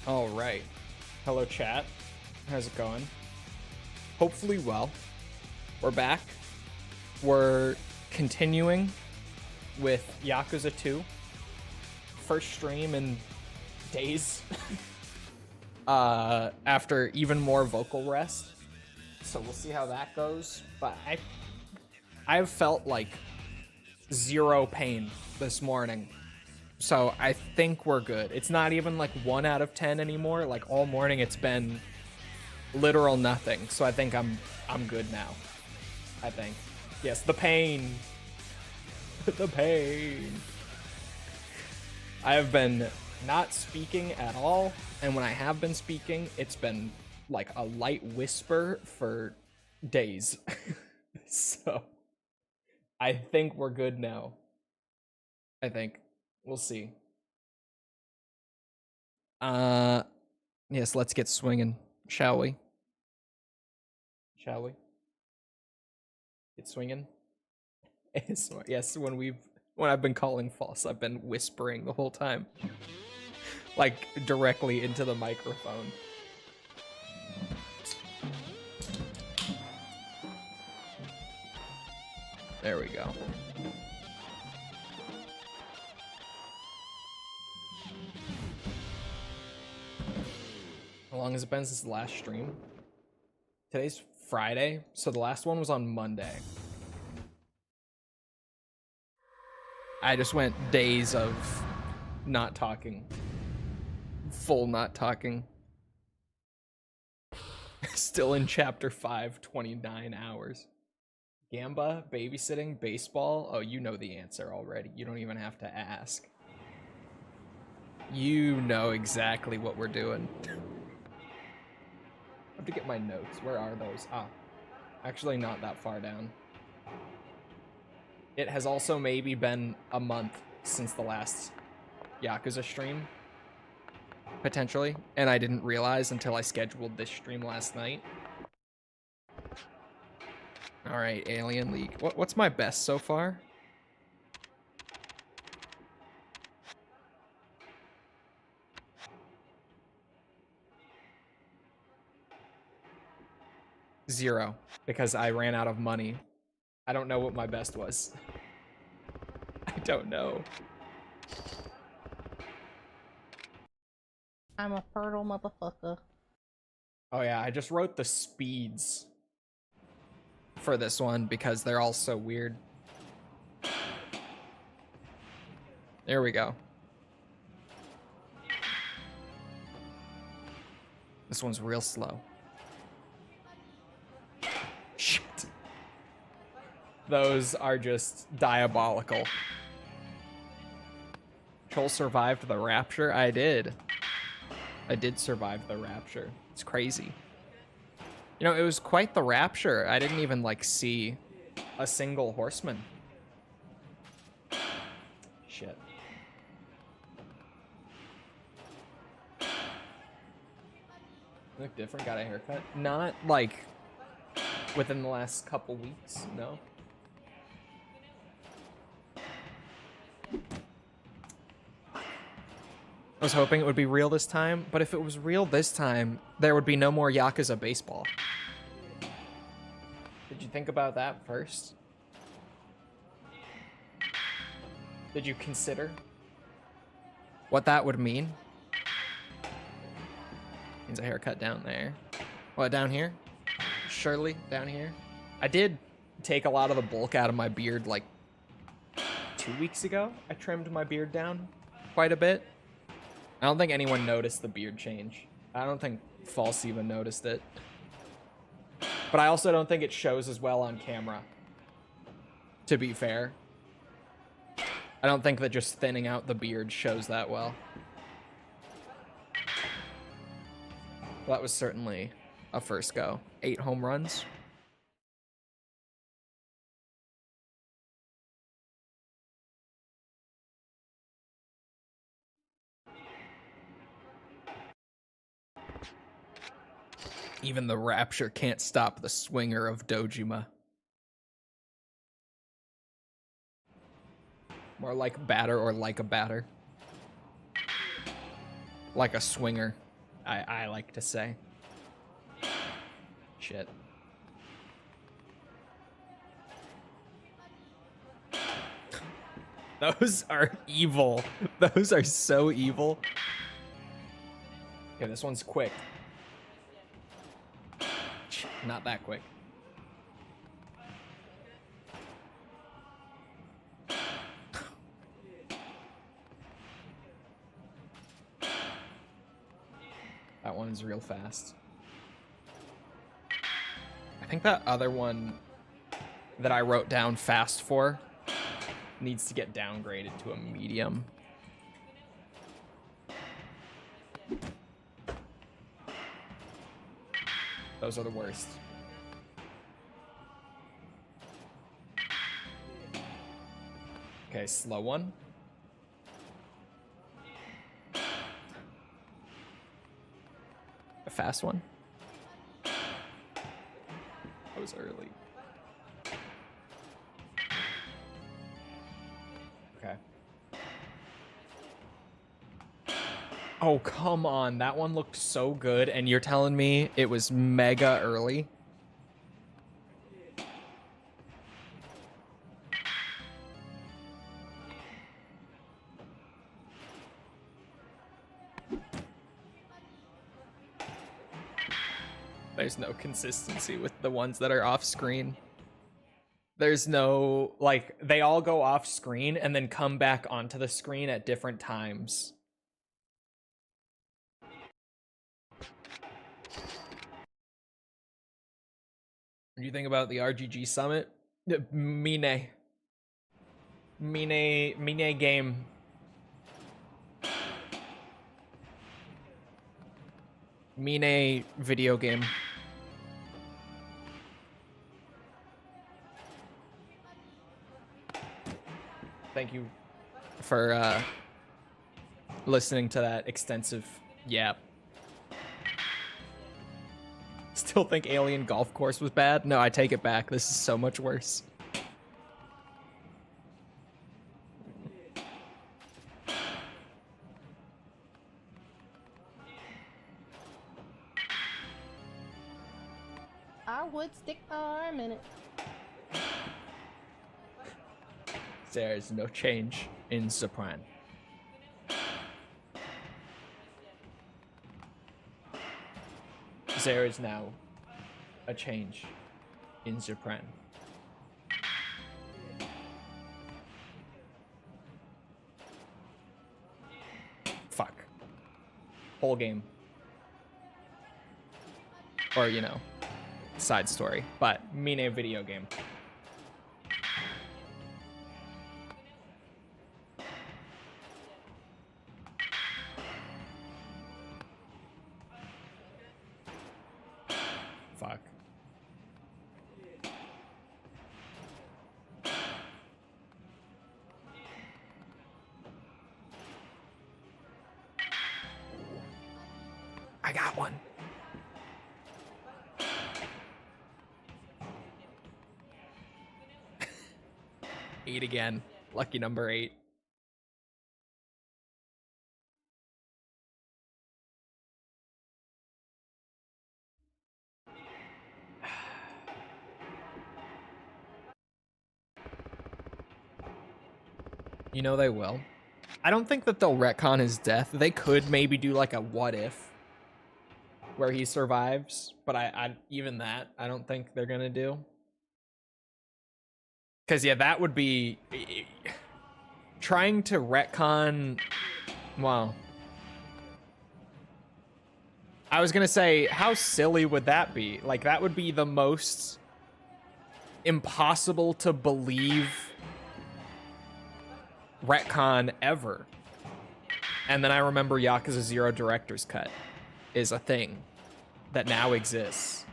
All right. Hello, chat. How's it going? Hopefully well. We're back. We're continuing with Yakuza 2. First stream in days. After even more vocal rest. So we'll see how that goes. But I've felt like zero pain this morning. So I think we're good. It's not even like 1 out of 10 anymore. Like all morning it's been literal nothing. So I think I'm good now. I think. Yes, the pain. The pain. I have been not speaking at all, and when I have been speaking, it's been like a light whisper for days. So I think we're good now. I think. We'll see. Yes, let's get swinging, shall we? Shall we? Get swinging? Yes, when I've been calling false, I've been whispering the whole time. Like, directly into the microphone. There we go. How long has it been since the last stream? Today's Friday, so the last one was on Monday. I just went days of not talking. Full not talking. Still in chapter 5, 29 hours. Gamba, babysitting, baseball. Oh, you know the answer already. You don't even have to ask. You know exactly what we're doing. I have to get my notes. Where are those? Ah, actually not that far down. It has also maybe been a month since the last Yakuza stream. Potentially. And I didn't realize until I scheduled this stream last night. Alright, Alien League. What's my best so far? Zero, because I ran out of money. I don't know what my best was. I don't know. I'm a fertile motherfucker. Oh yeah, I just wrote the speeds for this one because they're all so weird. There we go. This one's real slow. Shit. Those are just diabolical. Chole survived the rapture? I did. I did survive the rapture. It's crazy. You know, it was quite the rapture. I didn't even, like, see a single horseman. Shit. You look different, got a haircut? Not, like, within the last couple weeks, no. I was hoping it would be real this time, but if it was real this time, there would be no more Yakuza baseball. Did you think about that first? Did you consider what that would mean? Means a haircut down there. What, down here? Surely, down here? I did take a lot of the bulk out of my beard, like, 2 weeks ago. I trimmed my beard down quite a bit. I don't think anyone noticed the beard change. I don't think False even noticed it. But I also don't think it shows as well on camera, to be fair. I don't think that just thinning out the beard shows that well. Well, that was certainly a first go. 8 home runs. Even the rapture can't stop the swinger of Dojima. More like batter or like a batter. Like a swinger. I like to say. Shit. Those are evil. Those are so evil. Okay, this one's quick. Not that quick. That one's real fast. I think that other one that I wrote down fast for needs to get downgraded to a medium. Those are the worst. Okay, slow one. A fast one. That was early. Okay. Oh, come on. That one looked so good, and you're telling me it was mega early? There's no consistency with the ones that are off screen. There's no, like, they all go off screen and then come back onto the screen at different times. What do you think about the RGG Summit? Mine game. Mine video game. Thank you for listening to that extensive yap. Still think Alien Golf Course was bad? No, I take it back. This is so much worse. I would stick my arm in it. There's no change in Japan. There is now a change in Japan. Fuck. Whole game. Or, you know, side story. But Mine video game. Fuck. I got one. 8 again. Lucky number 8. You know they will. I don't think that they'll retcon his death. They could maybe do like a what if where he survives, but I even that I don't think they're gonna do. Cause yeah, that would be trying to retcon. Wow. I was gonna say, how silly would that be? Like, that would be the most impossible to believe retcon ever. And then I remember Yakuza Zero Director's Cut is a thing that now exists.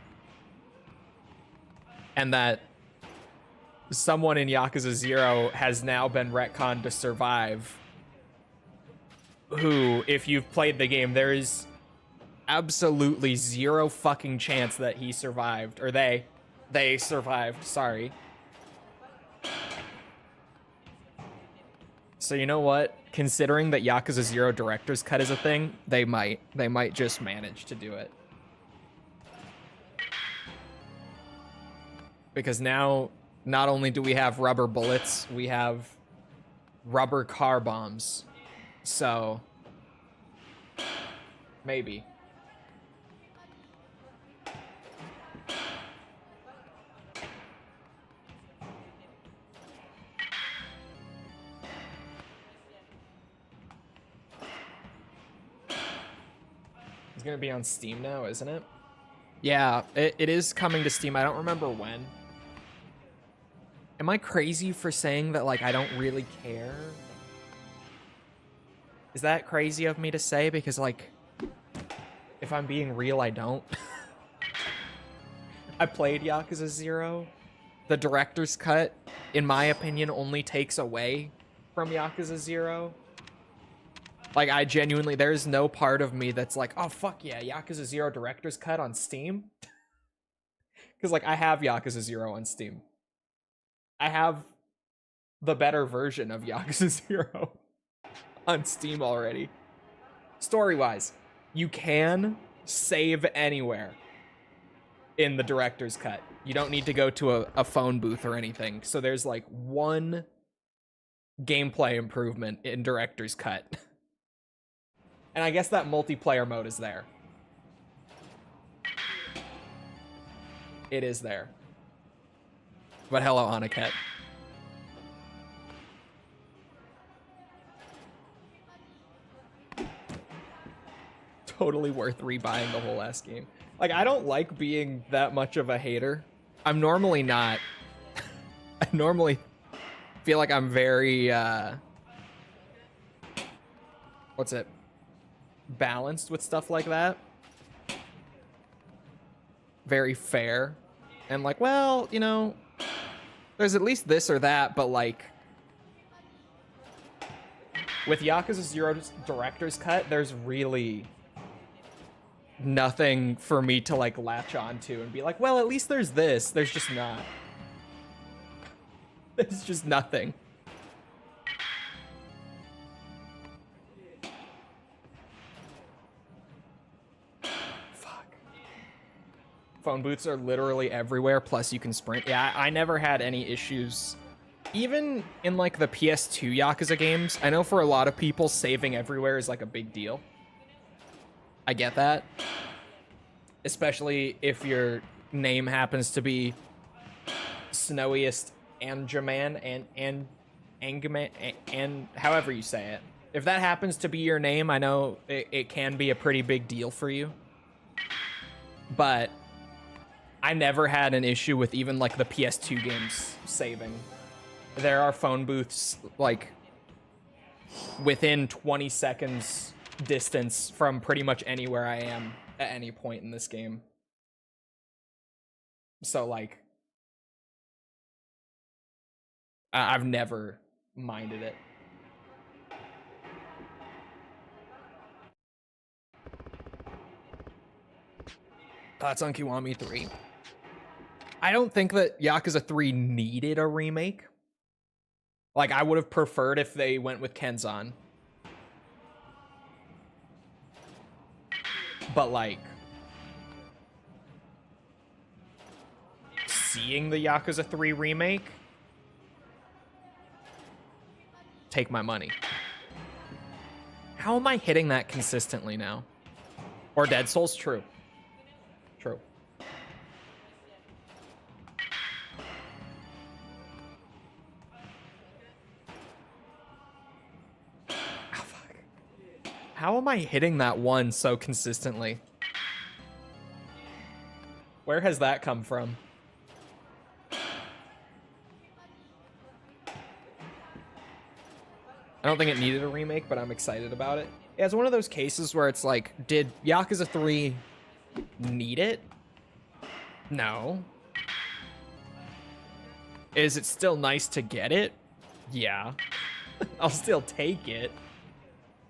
And that someone in Yakuza Zero has now been retconned to survive. Who, if you've played the game, there is absolutely zero fucking chance that he survived. Or they survived, sorry. So you know what? Considering that Yakuza Zero Director's Cut is a thing, they might just manage to do it. Because now, not only do we have rubber bullets, we have rubber car bombs. So, maybe. It's gonna be on Steam now, isn't it? Yeah, it is coming to Steam. I don't remember when. Am I crazy for saying that, like, I don't really care? Is that crazy of me to say? Because, like, if I'm being real, I don't. I played Yakuza 0. The director's cut, in my opinion, only takes away from Yakuza 0. Like, I genuinely, there's no part of me that's like, oh, fuck yeah, Yakuza 0 director's cut on Steam. Because, like, I have Yakuza 0 on Steam. I have the better version of Yakuza 0 on Steam already. Story-wise, you can save anywhere in the director's cut. You don't need to go to a phone booth or anything. So there's, like, one gameplay improvement in director's cut. And I guess that multiplayer mode is there. It is there. But hello, Anaket. Totally worth rebuying the whole ass game. Like, I don't like being that much of a hater. I'm normally not. I normally feel like I'm very, what's it? Balanced with stuff like that. Very fair. And like, well, you know, there's at least this or that, but like, with Yakuza Zero's director's cut, there's really nothing for me to like latch onto and be like, well, at least there's this. There's just not. There's just nothing. Phone booths are literally everywhere, plus you can sprint. Yeah, I never had any issues. Even in, like, the PS2 Yakuza games, I know for a lot of people, saving everywhere is, like, a big deal. I get that. Especially if your name happens to be Snowiest Anjaman and Angaman, and however you say it. If that happens to be your name, I know it can be a pretty big deal for you. But I never had an issue with even, like, the PS2 games saving. There are phone booths, like, within 20 seconds distance from pretty much anywhere I am at any point in this game. So, like, I've never minded it. Thoughts on Kiwami 3? I don't think that Yakuza 3 needed a remake. Like, I would have preferred if they went with Kenzan. But, like, seeing the Yakuza 3 remake, take my money. How am I hitting that consistently now? Or Dead Souls? True. True. How am I hitting that one so consistently? Where has that come from? I don't think it needed a remake, but I'm excited about it. Yeah, it's one of those cases where it's like, did Yakuza 3 need it? No. Is it still nice to get it? Yeah. I'll still take it.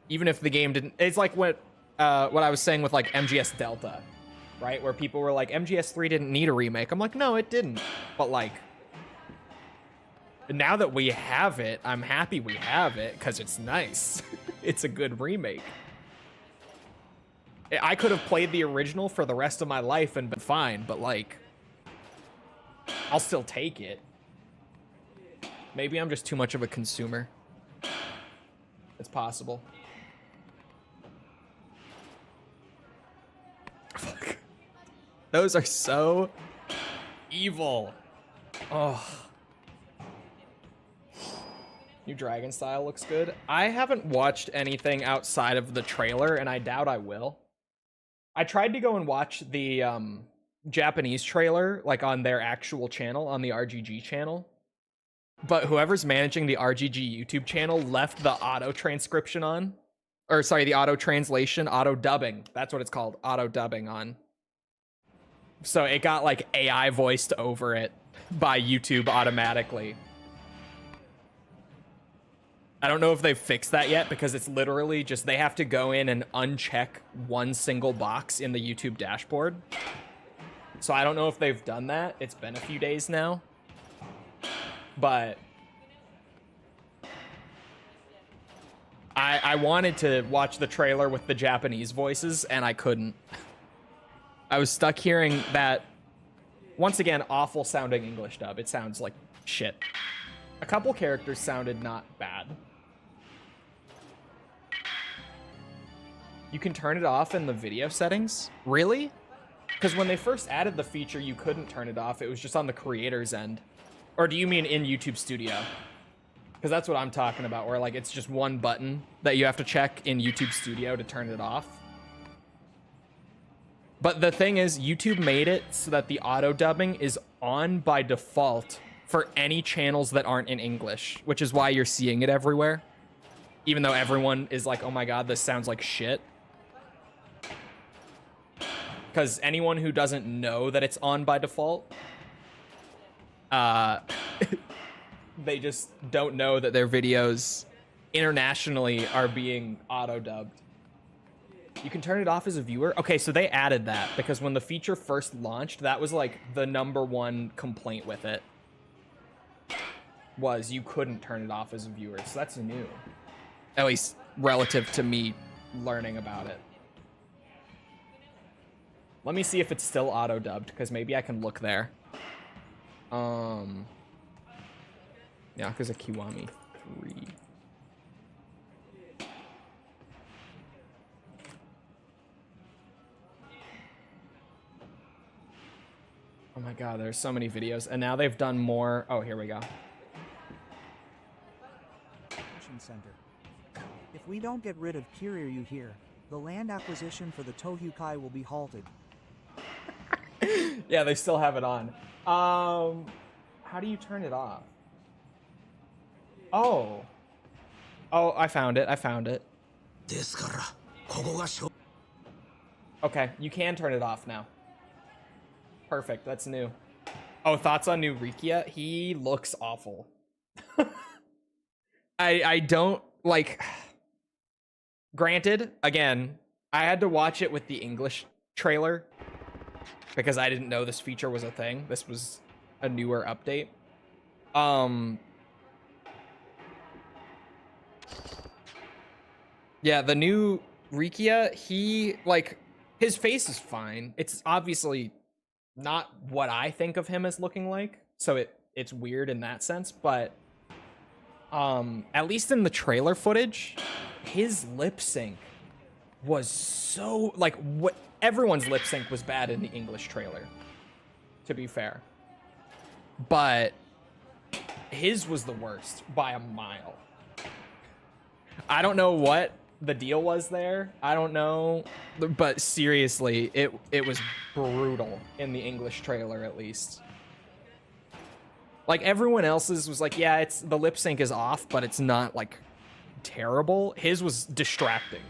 Even if the game didn't... It's like what I was saying with, like, MGS Delta, right? Where people were like, MGS 3 didn't need a remake. I'm like, no, it didn't. But, like, now that we have it, I'm happy we have it because it's nice. It's a good remake. I could have played the original for the rest of my life and been fine, but like, I'll still take it. Maybe I'm just too much of a consumer. It's possible. Fuck. Those are so evil. Oh. New Dragon Style looks good. I haven't watched anything outside of the trailer, and I doubt I will. I tried to go and watch the Japanese trailer, like on their actual channel, on the RGG channel. But whoever's managing the RGG YouTube channel left the auto transcription on. Or sorry, the auto translation, auto dubbing. That's what it's called, auto dubbing on. So it got like AI voiced over it by YouTube automatically. I don't know if they've fixed that yet because it's literally just they have to go in and uncheck one single box in the YouTube dashboard. So I don't know if they've done that. It's been a few days now. But I wanted to watch the trailer with the Japanese voices, and I couldn't. I was stuck hearing that, once again, awful sounding English dub. It sounds like shit. A couple characters sounded not bad. You can turn it off in the video settings? Really? Because when they first added the feature, you couldn't turn it off. It was just on the creator's end. Or do you mean in YouTube Studio? Because that's what I'm talking about, where like it's just one button that you have to check in YouTube Studio to turn it off. But the thing is, YouTube made it so that the auto dubbing is on by default for any channels that aren't in English, which is why you're seeing it everywhere. Even though everyone is like, oh my god, this sounds like shit. Because anyone who doesn't know that it's on by default, they just don't know that their videos internationally are being auto-dubbed. You can turn it off as a viewer? Okay, so they added that because when the feature first launched, that was like the #1 complaint with it. Was you couldn't turn it off as a viewer, so that's new. At least relative to me learning about it. Let me see if it's still auto-dubbed, because maybe I can look there. Yakuza Kiwami 3. Oh my god, there's so many videos. And now they've done more. Oh, here we go. Center. If we don't get rid of Kiryu here, the land acquisition for the Tohukai will be halted. Yeah, they still have it on. How do you turn it off? Oh. Oh, I found it. I found it. Okay, you can turn it off now. Perfect, that's new. Oh, thoughts on new Rikiya? He looks awful. I don't, like... Granted, again, I had to watch it with the English trailer because I didn't know this feature was a thing. This was a newer update. Yeah, the new Rikiya, he, like, his face is fine. It's obviously not what I think of him as looking like, so it's weird in that sense, but at least in the trailer footage, his lip sync was so, like, what everyone's lip sync was bad in the English trailer, to be fair, but his was the worst by a mile. I don't know what the deal was there. I don't know, but seriously, it was brutal in the English trailer, at least. Like, everyone else's was like, yeah, it's the lip sync is off, but it's not like terrible. His was distracting.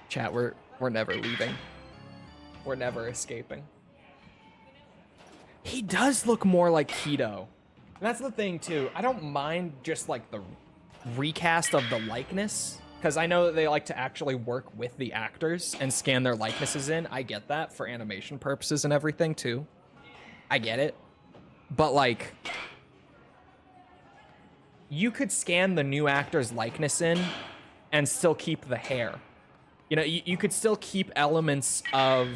Chat, we're never leaving. We're never escaping. He does look more like Keto. And that's the thing, too. I don't mind just, like, the recast of the likeness. Because I know that they like to actually work with the actors and scan their likenesses in. I get that for animation purposes and everything too. I get it. But like, you could scan the new actor's likeness in and still keep the hair. You know, you could still keep elements of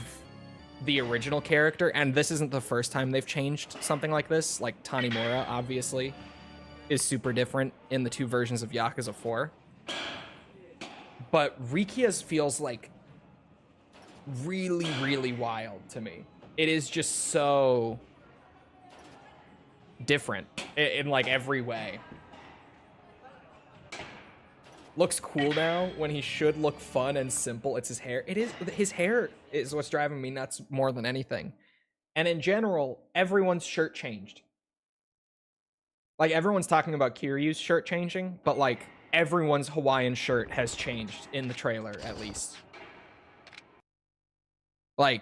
the original character, and this isn't the first time they've changed something like this. Like, Tanimura, obviously, is super different in the two versions of Yakuza 4. But Rikiya's feels, like, really, really wild to me. It is just so different in like, every way. Looks cool now when he should look fun and simple. It's his hair. His hair is what's driving me nuts more than anything. And in general, everyone's shirt changed. Like, everyone's talking about Kiryu's shirt changing, but like, everyone's Hawaiian shirt has changed in the trailer, at least. Like,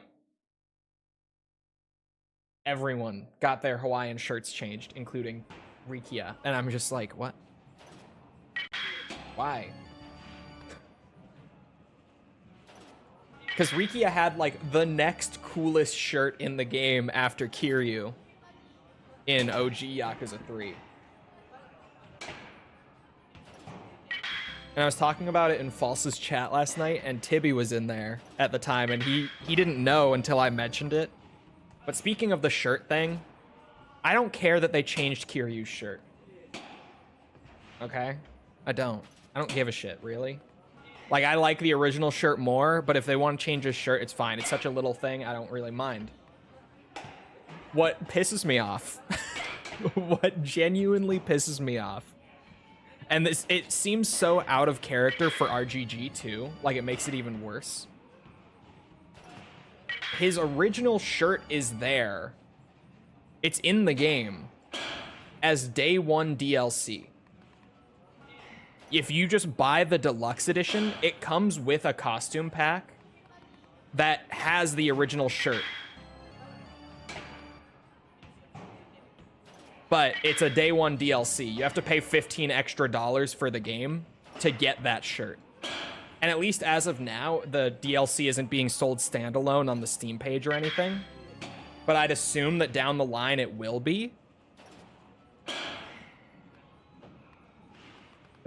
everyone got their Hawaiian shirts changed, including Rikiya. And I'm just like, what? Why? Because Rikiya had, like, the next coolest shirt in the game after Kiryu in OG Yakuza 3. And I was talking about it in False's chat last night, and Tibby was in there at the time, and he didn't know until I mentioned it. But speaking of the shirt thing, I don't care that they changed Kiryu's shirt. Okay? I don't give a shit, really. Like, I like the original shirt more, but if they want to change his shirt, it's fine. It's such a little thing, I don't really mind. What pisses me off, what genuinely pisses me off, and it seems so out of character for RGG too, like it makes it even worse. His original shirt is there. It's in the game as day one DLC. If you just buy the deluxe edition, it comes with a costume pack that has the original shirt. But it's a day one DLC. You have to pay $15 extra for the game to get that shirt. And at least as of now, the DLC isn't being sold standalone on the Steam page or anything. But I'd assume that down the line it will be.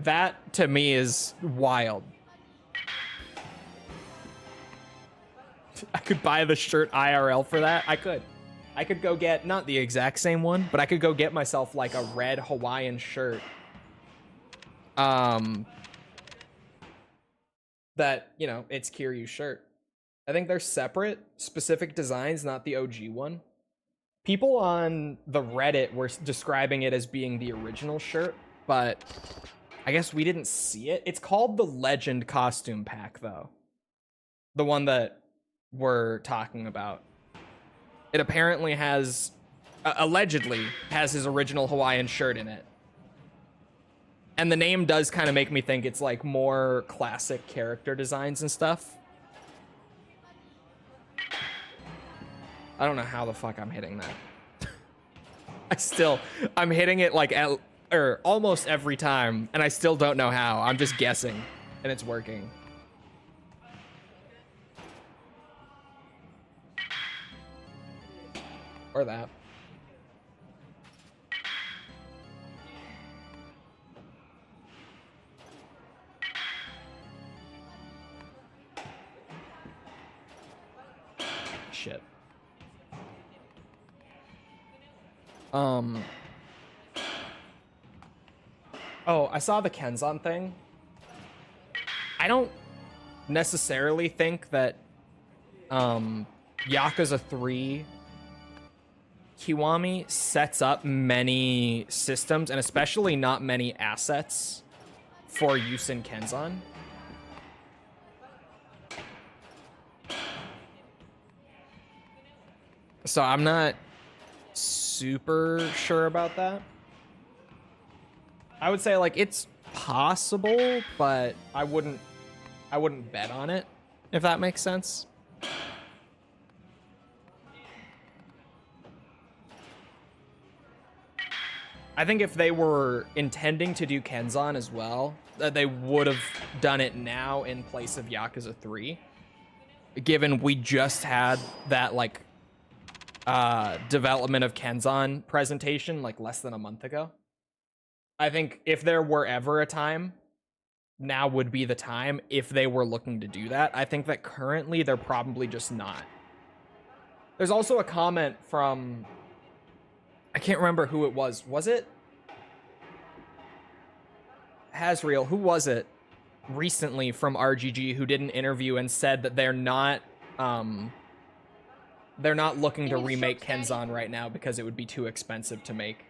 That, to me, is wild. I could buy the shirt IRL for that. I could. I could go get, not the exact same one, but I could go get myself, like, a red Hawaiian shirt. That, you know, it's Kiryu's shirt. I think they're separate, specific designs, not the OG one. People on the Reddit were describing it as being the original shirt, but I guess we didn't see it. It's called the Legend costume pack, though. The one that we're talking about. It apparently has, allegedly, has his original Hawaiian shirt in it. And the name does kind of make me think it's like more classic character designs and stuff. I don't know how the fuck I'm hitting that. I'm hitting it like almost every time, and I still don't know how. I'm just guessing, and it's working. Or that. Shit. Oh, I saw the Kenzan thing. I don't necessarily think that Yakuza 3 Kiwami sets up many systems, and especially not many assets for use in Kenzan. So I'm not super sure about that. I would say, like, it's possible, but I wouldn't bet on it, if that makes sense. I think if they were intending to do Kenzan as well, they would have done it now in place of Yakuza 3. Given we just had that, like, development of Kenzan presentation, like, less than a month ago. I think if there were ever a time, now would be the time if they were looking to do that. I think that currently they're probably just not. There's also a comment from... I can't remember who it was. Was it Hasriel? Who was it recently from RGG who did an interview and said that they're not looking to remake Kenzan right now because it would be too expensive to make.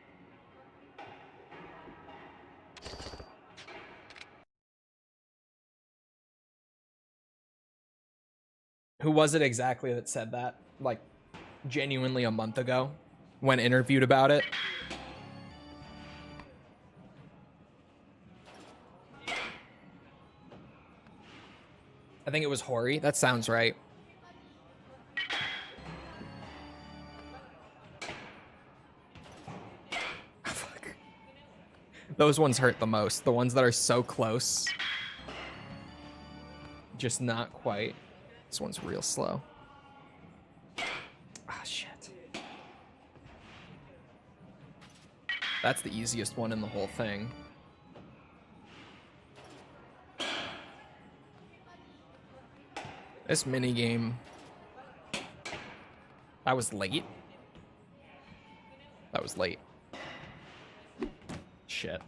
Who was it exactly that said that? Like, genuinely a month ago when interviewed about it? I think it was Hori. That sounds right. Fuck. Those ones hurt the most. The ones that are so close. Just not quite. This one's real slow. Ah, shit. That's the easiest one in the whole thing. This minigame. That was late. That was late. Shit.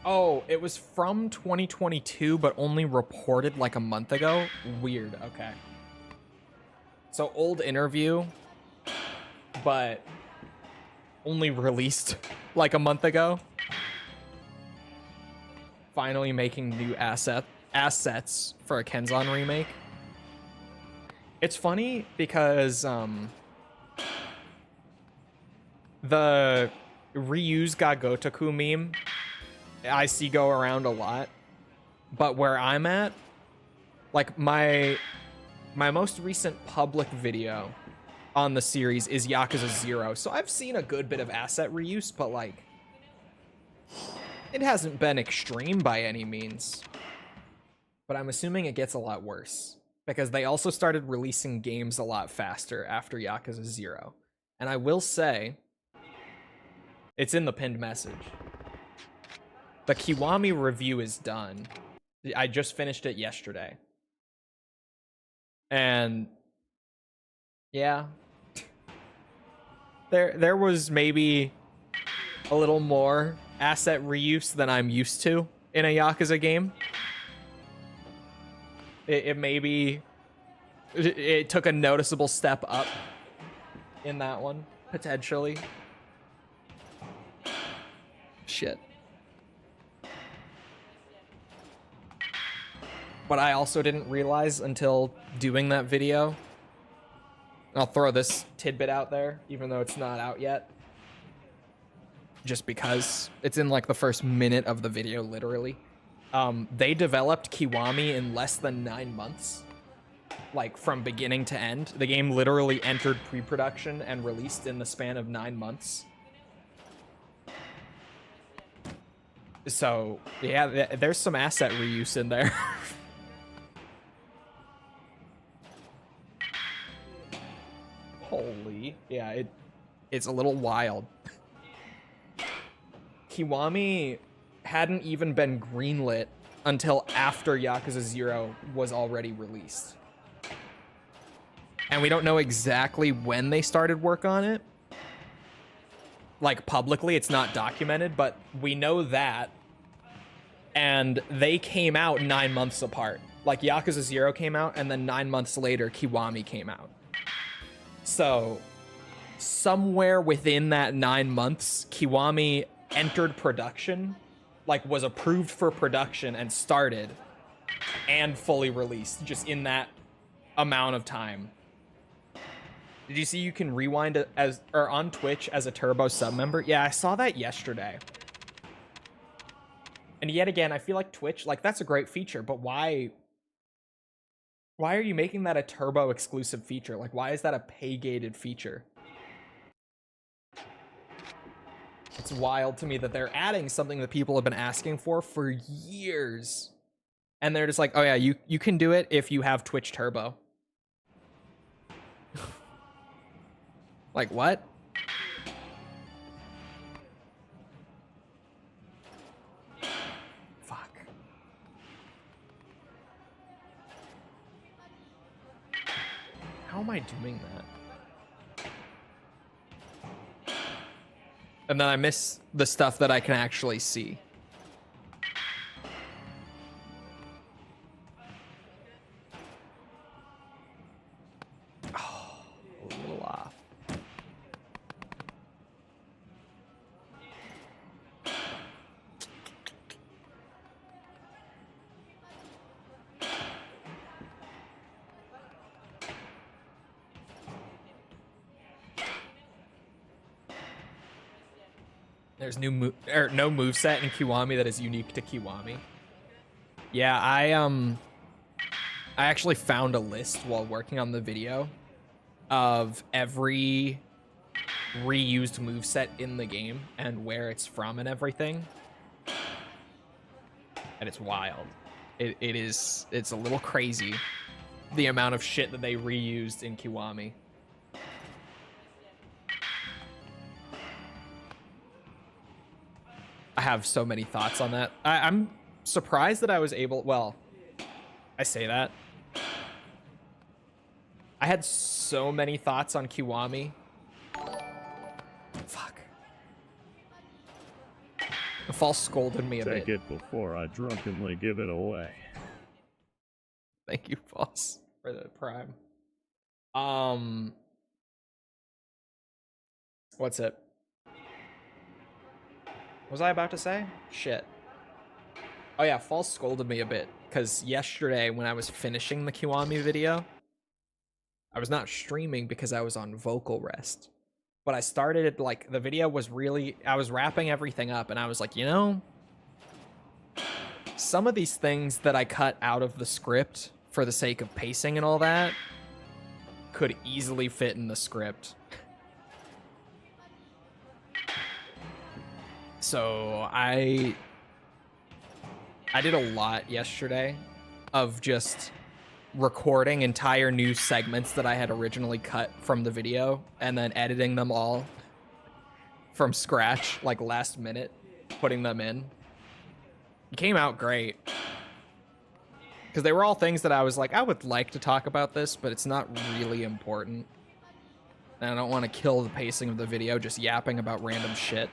Oh, it was from 2022, but only reported like a month ago? Weird, okay. So old interview, but only released like a month ago. Finally making new assets for a Kenzan remake. It's funny because the reuse Gagotaku meme I see go around a lot, but where I'm at, like my most recent public video on the series is Yakuza Zero, so I've seen a good bit of asset reuse, but like it hasn't been extreme by any means. But I'm assuming it gets a lot worse because they also started releasing games a lot faster after Yakuza Zero. And I will say, it's in the pinned message. The Kiwami review is done. I just finished it yesterday. And yeah, there was maybe a little more asset reuse than I'm used to in a Yakuza game. It took a noticeable step up in that one, potentially. Shit. But I also didn't realize until doing that video. I'll throw this tidbit out there, even though it's not out yet. Just because it's in like the first minute of the video, literally. They developed Kiwami in less than 9 months. Like from beginning to end. The game literally entered pre-production and released in the span of 9 months. So yeah, there's some asset reuse in there. Holy, yeah, it's a little wild. Kiwami hadn't even been greenlit until after Yakuza Zero was already released. And we don't know exactly when they started work on it. Like, publicly, it's not documented, but we know that. And they came out 9 months apart. Like, Yakuza Zero came out, and then 9 months later, Kiwami came out. So, somewhere within that 9 months, Kiwami entered production, like was approved for production and started, and fully released, just in that amount of time. Did you see you can rewind it on Twitch as a Turbo sub member? Yeah, I saw that yesterday. And yet again, I feel like Twitch, like that's a great feature, but why Why are you making that a turbo exclusive feature? Like, why is that a pay-gated feature? It's wild to me that they're adding something that people have been asking for years. And they're just like, oh yeah, you can do it if you have Twitch Turbo. Like, what? Fuck. How am I doing that? And then I miss the stuff that I can actually see. Oh, a little off. There's no moveset in Kiwami that is unique to Kiwami. Yeah, I actually found a list while working on the video of every reused moveset in the game and where it's from and everything. And it's wild. It's a little crazy the amount of shit that they reused in Kiwami. I have so many thoughts on that. I'm surprised that I was able... Well, I say that. I had so many thoughts on Kiwami. Fuck. The fall scolded me a bit. Take it before I drunkenly give it away. Thank you, boss, for the prime. What's it? What was I about to say? Shit. Oh yeah, False scolded me a bit, because yesterday when I was finishing the Kiwami video, I was not streaming because I was on vocal rest. But I started, like, the video was really... I was wrapping everything up, and I was like, you know... Some of these things that I cut out of the script for the sake of pacing and all that could easily fit in the script. So I did a lot yesterday of just recording entire new segments that I had originally cut from the video and then editing them all from scratch, like last minute, putting them in. It came out great. Because they were all things that I was like, I would like to talk about this, but it's not really important. And I don't want to kill the pacing of the video just yapping about random shit.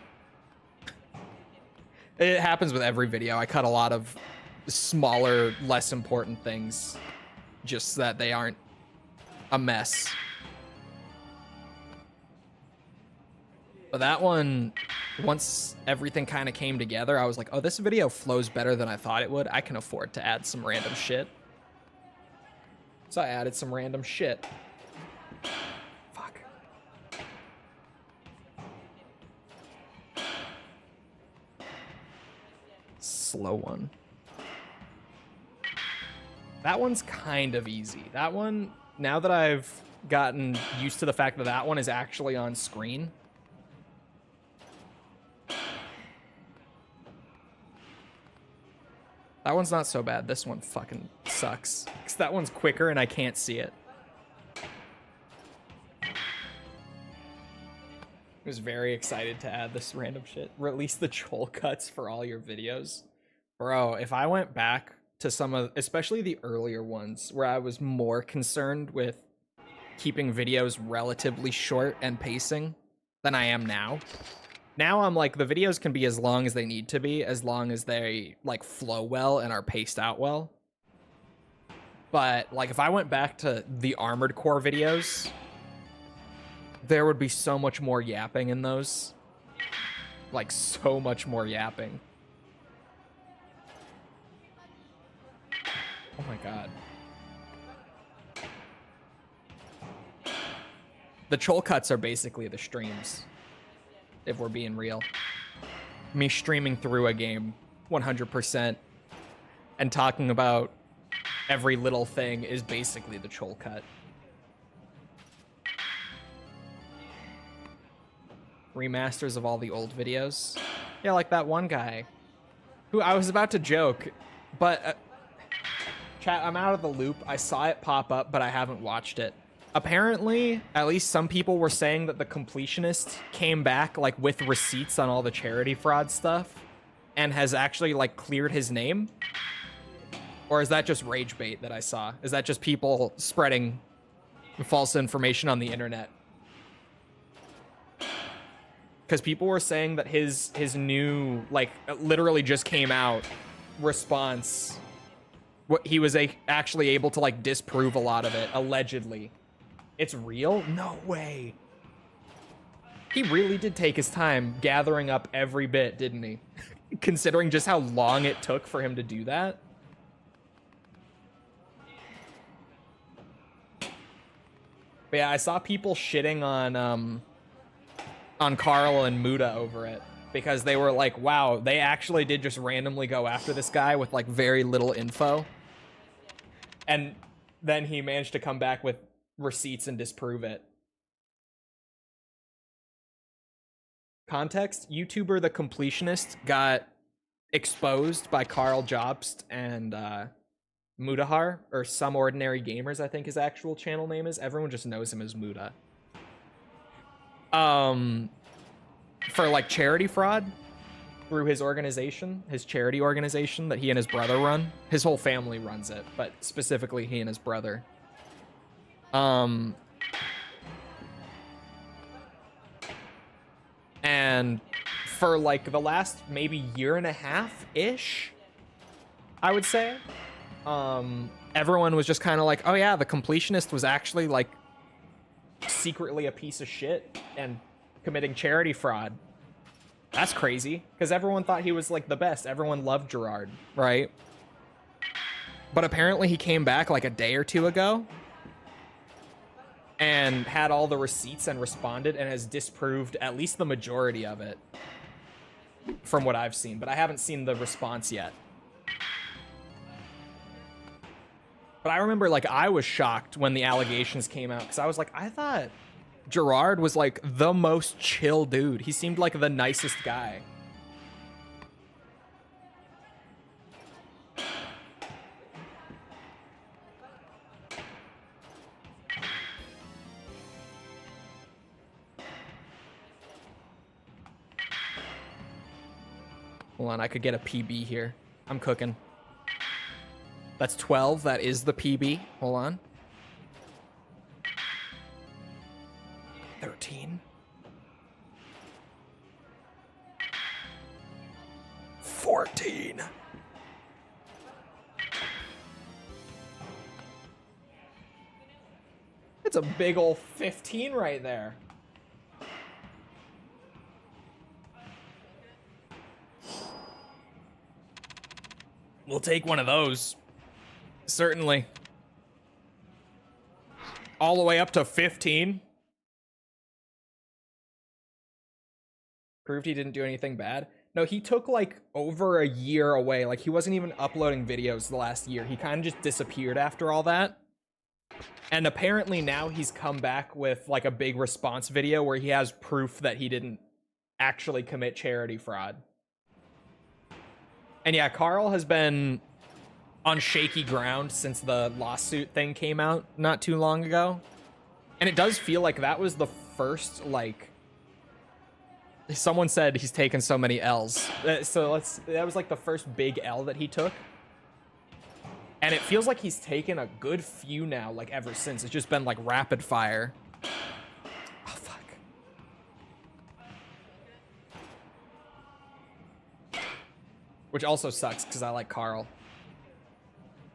It happens with every video. I cut a lot of smaller, less important things just so that they aren't a mess. But that one, once everything kind of came together, I was like, oh, this video flows better than I thought it would. I can afford to add some random shit. So I added some random shit. Fuck. Slow one. That one's kind of easy. That one, now that I've gotten used to the fact that that one is actually on screen, that one's not so bad. This one fucking sucks. Because that one's quicker and I can't see it. I was very excited to add this random shit. Release the Chole cuts for all your videos. Bro, if I went back to some of, especially the earlier ones, where I was more concerned with keeping videos relatively short and pacing than I am now. Now I'm like, the videos can be as long as they need to be, as long as they like flow well and are paced out well. But like if I went back to the Armored Core videos, there would be so much more yapping in those. Like so much more yapping. Oh my god. The Chole cuts are basically the streams, if we're being real. Me streaming through a game 100% and talking about every little thing is basically the Chole cut. Remasters of all the old videos. Yeah, like that one guy who I was about to joke, but chat, I'm out of the loop. I saw it pop up, but I haven't watched it. Apparently, at least some people were saying that the Completionist came back like with receipts on all the charity fraud stuff and has actually like cleared his name. Or is that just rage bait that I saw? Is that just people spreading false information on the internet? Because people were saying that his new, like, literally just came out response, what he was actually able to like disprove a lot of it, allegedly. It's real? No way. He really did take his time gathering up every bit, didn't he? Considering just how long it took for him to do that. But yeah, I saw people shitting on Carl and Muda over it because they were like, wow, they actually did just randomly go after this guy with like very little info. And then he managed to come back with receipts and disprove it. Context, YouTuber The Completionist got exposed by Carl Jobst and Mudahar, or Some Ordinary Gamers, I think his actual channel name is. Everyone just knows him as Muda. For like charity fraud through his organization, his charity organization that he and his brother run. His whole family runs it, but specifically he and his brother. And for like the last maybe year and a half-ish, I would say, everyone was just kind of like, oh yeah, the Completionist was actually like secretly a piece of shit and committing charity fraud. That's crazy, because everyone thought he was like the best. Everyone loved Gerard, right? But apparently he came back like a day or two ago and had all the receipts and responded and has disproved at least the majority of it from what I've seen, but I haven't seen the response yet. But I remember like I was shocked when the allegations came out because I was like, I thought Gerard was like the most chill dude. He seemed like the nicest guy. Hold on, I could get a PB here. I'm cooking. That's 12. That is the PB. Hold on. 13. 14. It's a big ol' 15 right there. We'll take one of those. Certainly. All the way up to 15. Proved he didn't do anything bad. No, he took like over a year away. Like he wasn't even uploading videos the last year. He kind of just disappeared after all that. And apparently now he's come back with like a big response video where he has proof that he didn't actually commit charity fraud. And yeah, Carl has been on shaky ground since the lawsuit thing came out not too long ago. And it does feel like that was the first, like, someone said he's taken so many L's. That was like the first big L that he took. And it feels like he's taken a good few now, like ever since. It's just been like rapid fire. Oh, fuck. Which also sucks because I like Carl.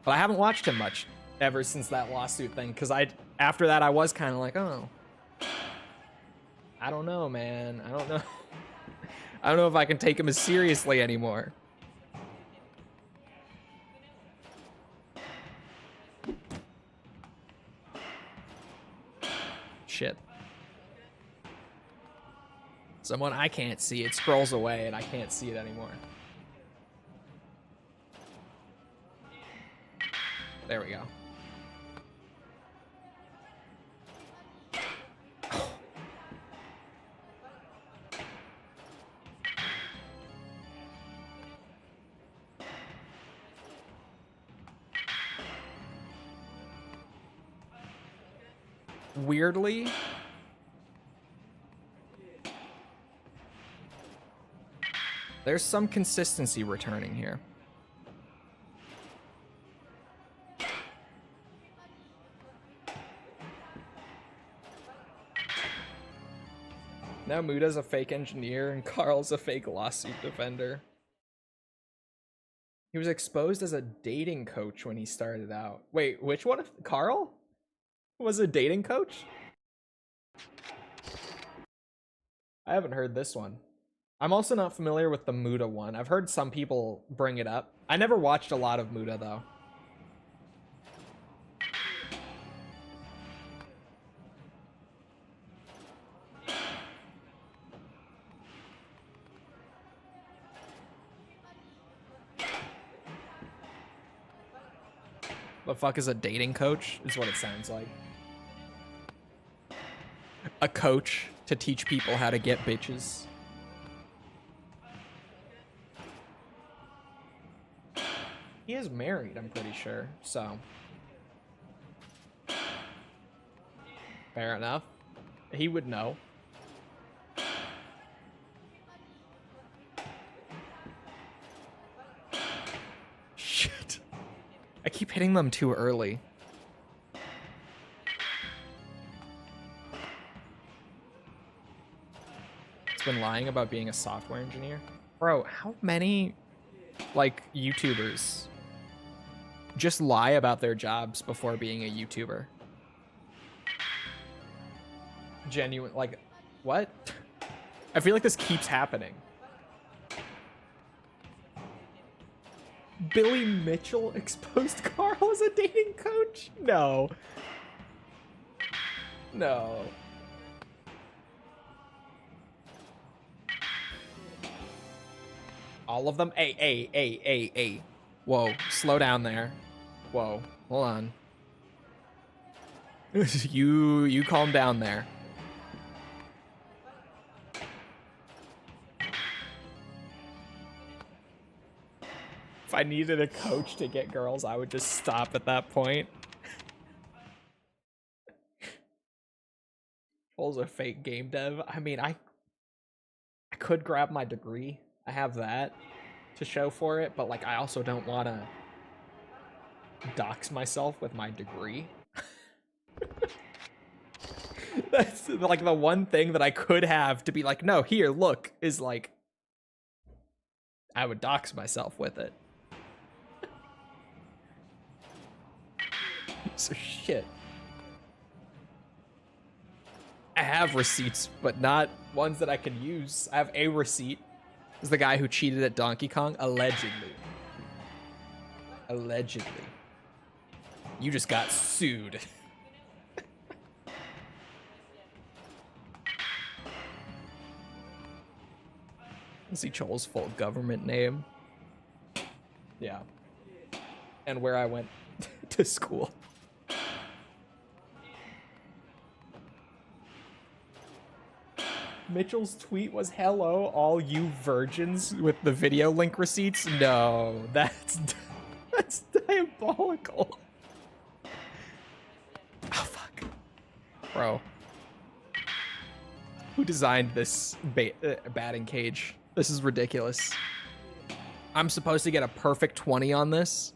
But I haven't watched him much ever since that lawsuit thing. Because after that, I was kind of like, oh. I don't know, man. I don't know. I don't know if I can take him as seriously anymore. Shit. Someone I can't see, it scrolls away and I can't see it anymore. There we go. Weirdly, there's some consistency returning here. Now Muda's a fake engineer and Carl's a fake lawsuit defender. He was exposed as a dating coach when he started out. Wait, which one? Carl was a dating coach? I haven't heard this one. I'm also not familiar with the Muda one. I've heard some people bring it up. I never watched a lot of Muda though. The fuck is a dating coach? Is what it sounds like. A coach to teach people how to get bitches. He is married, I'm pretty sure, so. Fair enough. He would know. Shit. I keep hitting them too early. It's been lying about being a software engineer. Bro, how many, like, YouTubers just lie about their jobs before being a YouTuber? Genuine, like, what? I feel like this keeps happening. Billy Mitchell exposed Carl as a dating coach? No. No. All of them? Hey. Whoa, slow down there. Whoa, hold on. You calm down there. If I needed a coach to get girls, I would just stop at that point. Chole's a fake game dev. I mean, I could grab my degree. I have that to show for it, but like I also don't want to dox myself with my degree. That's like the one thing that I could have to be like, no, here, look, is like, I would dox myself with it. So shit. I have receipts, but not ones that I can use. I have a receipt. Is the guy who cheated at Donkey Kong, allegedly. Allegedly. You just got sued. Let's see Chole's full government name. Yeah. And where I went to school. Mitchell's tweet was, "Hello, all you virgins," with the video link receipts. No, that's diabolical. Oh, fuck. Bro. Who designed this batting cage? This is ridiculous. I'm supposed to get a perfect 20 on this?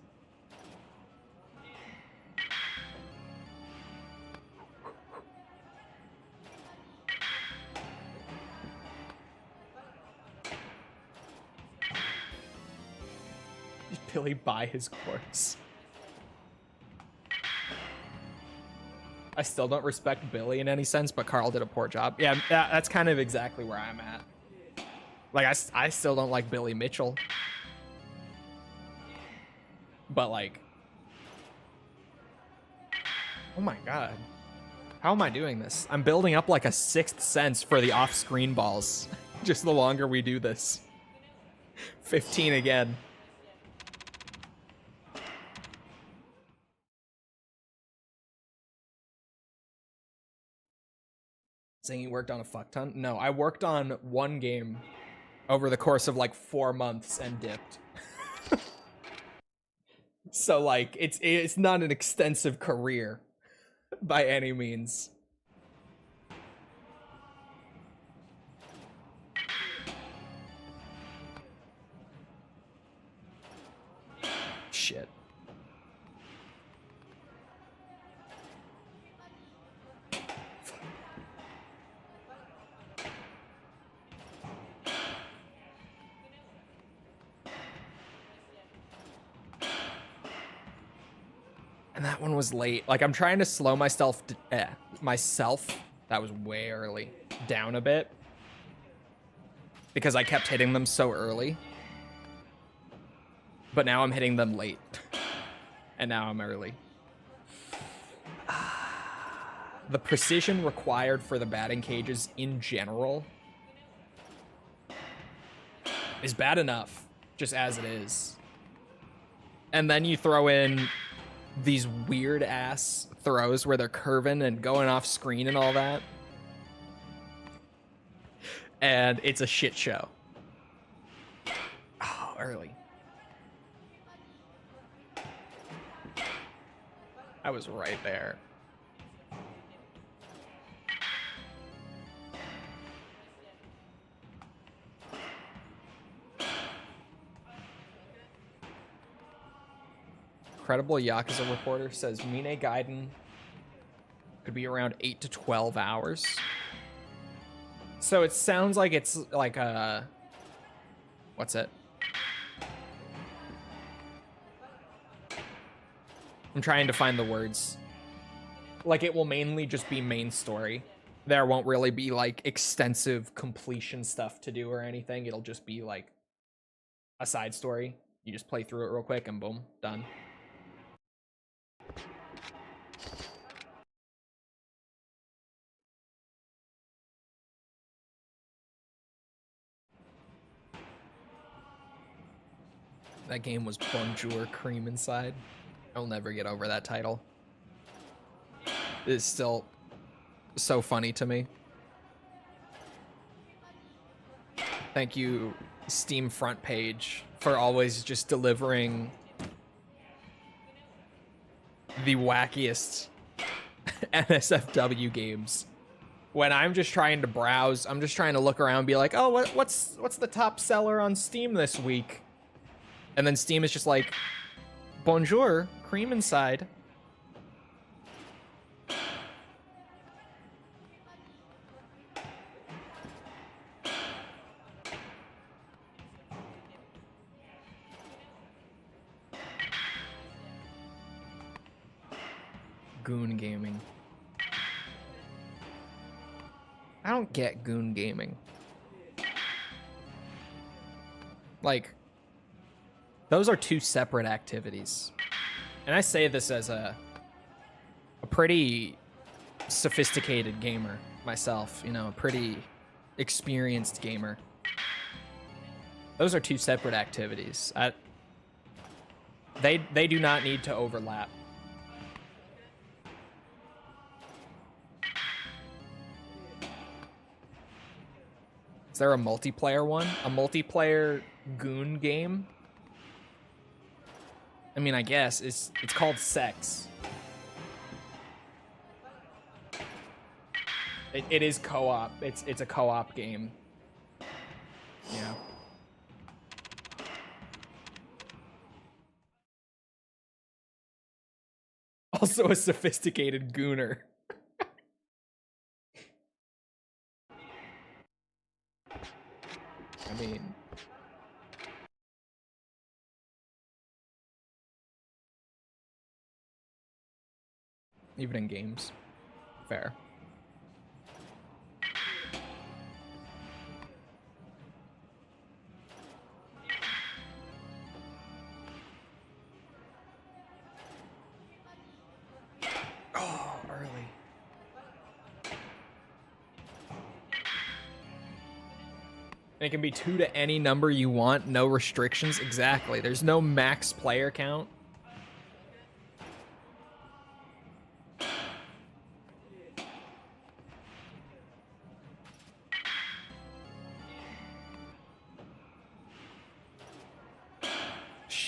Billy buy his course. I still don't respect Billy in any sense, but Carl did a poor job. Yeah, that's kind of exactly where I'm at. Like, I still don't like Billy Mitchell. But, like... Oh my god. How am I doing this? I'm building up like a sixth sense for the off-screen balls. Just the longer we do this. 15 again. Saying you worked on a fuck ton? No, I worked on one game over the course of like 4 months and dipped. So like it's not an extensive career by any means. Shit. And that one was late. Like, I'm trying to slow myself, that was way early, down a bit. Because I kept hitting them so early. But now I'm hitting them late. And now I'm early. The precision required for the batting cages in general is bad enough, just as it is. And then you throw in these weird ass throws where they're curving and going off screen and all that. And it's a shit show. Oh, early. I was right there. Credible Yakuza reporter says Mine Gaiden could be around 8 to 12 hours. So it sounds like it's like a... What's it? I'm trying to find the words. Like, it will mainly just be main story. There won't really be, like, extensive completion stuff to do or anything. It'll just be, like, a side story. You just play through it real quick and boom, done. That game was Bonjour Cream Inside. I'll never get over that title. It's still so funny to me. Thank you, Steam front page, for always just delivering the wackiest NSFW games. When I'm just trying to browse, I'm just trying to look around and be like, oh, what's the top seller on Steam this week? And then Steam is just like, Bonjour, Cream Inside. Goon gaming. I don't get goon gaming. Like, those are two separate activities. And I say this as a pretty sophisticated gamer myself, you know, a pretty experienced gamer. Those are two separate activities. They do not need to overlap. Is there a multiplayer one? A multiplayer goon game? I mean, I guess it's called Sex. It is co-op. It's a co-op game. Yeah. Also a sophisticated gooner. I mean, even in games. Fair. Oh, early. And it can be 2 to any number you want, no restrictions. Exactly. There's no max player count.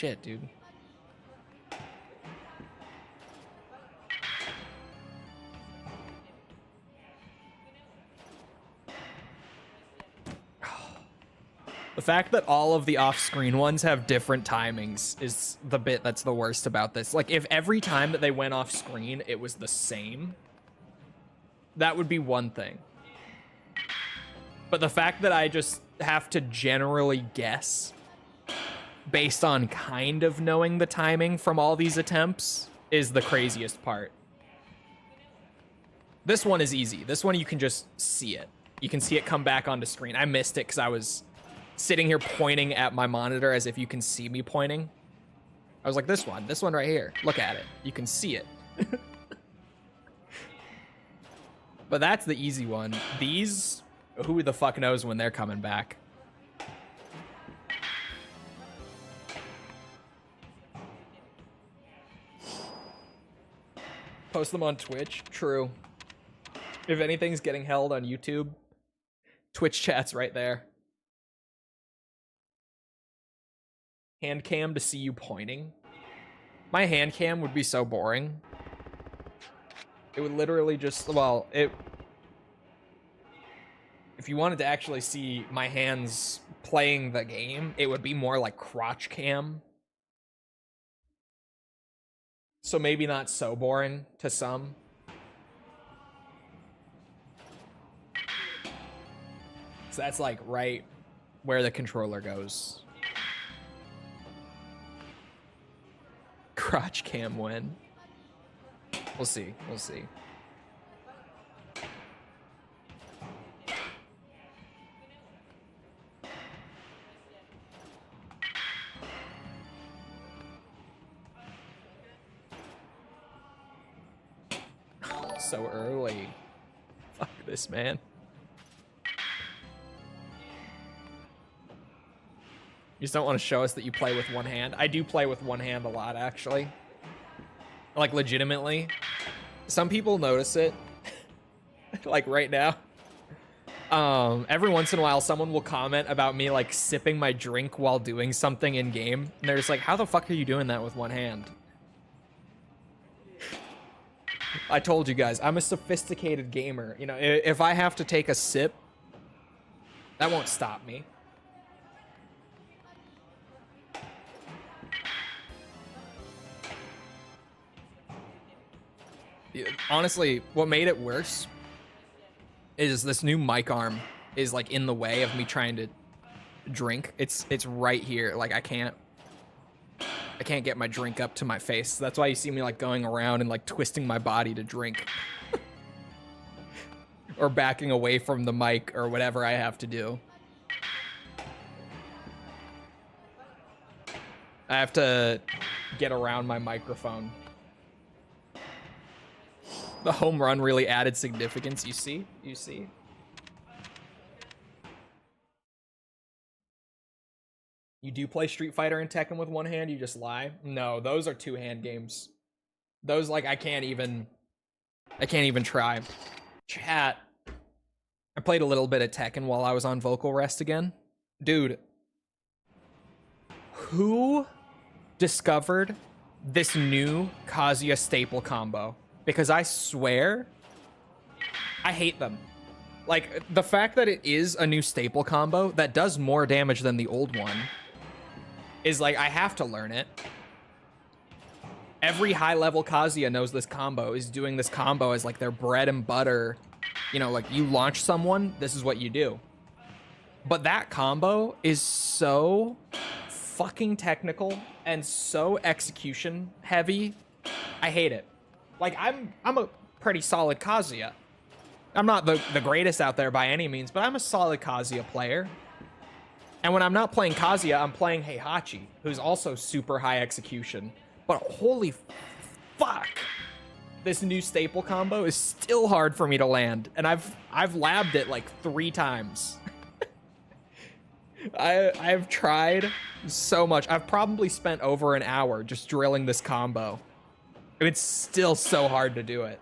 shit, dude. The fact that all of the off-screen ones have different timings is the bit that's the worst about this. Like, if every time that they went off-screen, it was the same, that would be one thing. But the fact that I just have to generally guess based on kind of knowing the timing from all these attempts is the craziest part. This one is easy. This one you can just see it. You can see it come back onto screen. I missed it because I was sitting here pointing at my monitor as if you can see me pointing. I was like, this one right here. Look at it. You can see it. But that's the easy one. These, who the fuck knows when they're coming back. Post them on Twitch. True. If anything's getting held on YouTube, Twitch chat's right there. Hand cam to see you pointing. My hand cam would be so boring. It would literally just, well, if you wanted to actually see my hands playing the game, it would be more like crotch cam. So maybe not so boring to some. So that's like right where the controller goes. Crotch cam win. We'll see. We'll see. So early. Fuck this, man. You just don't want to show us that you play with one hand. I do play with one hand a lot, actually. Like, legitimately. Some people notice it. Like, right now. Every once in a while, someone will comment about me, like, sipping my drink while doing something in-game. And they're just like, how the fuck are you doing that with one hand? I told you guys, I'm a sophisticated gamer. You know, if I have to take a sip, that won't stop me. Honestly, what made it worse is this new mic arm is like in the way of me trying to drink. It's right here. Like I can't get my drink up to my face. That's why you see me like going around and like twisting my body to drink. Or backing away from the mic or whatever I have to do. I have to get around my microphone. The home run really added significance, you see? You see? You do play Street Fighter and Tekken with one hand, you just lie? No, those are two-hand games. Those, like, I can't even try. Chat. I played a little bit of Tekken while I was on vocal rest again. Dude. Who discovered this new Kazuya staple combo? Because I swear, I hate them. Like, the fact that it is a new staple combo that does more damage than the old one is like, I have to learn it. Every high-level Kazuya knows this combo, is doing this combo as like their bread and butter. You know, like you launch someone, this is what you do. But that combo is so fucking technical and so execution heavy. I hate it. Like, I'm a pretty solid Kazuya. I'm not the greatest out there by any means, but I'm a solid Kazuya player. And when I'm not playing Kazuya, I'm playing Heihachi, who's also super high execution. But holy fuck, this new staple combo is still hard for me to land. And I've labbed it like 3 times. I've tried so much. I've probably spent over an hour just drilling this combo. It's still so hard to do it.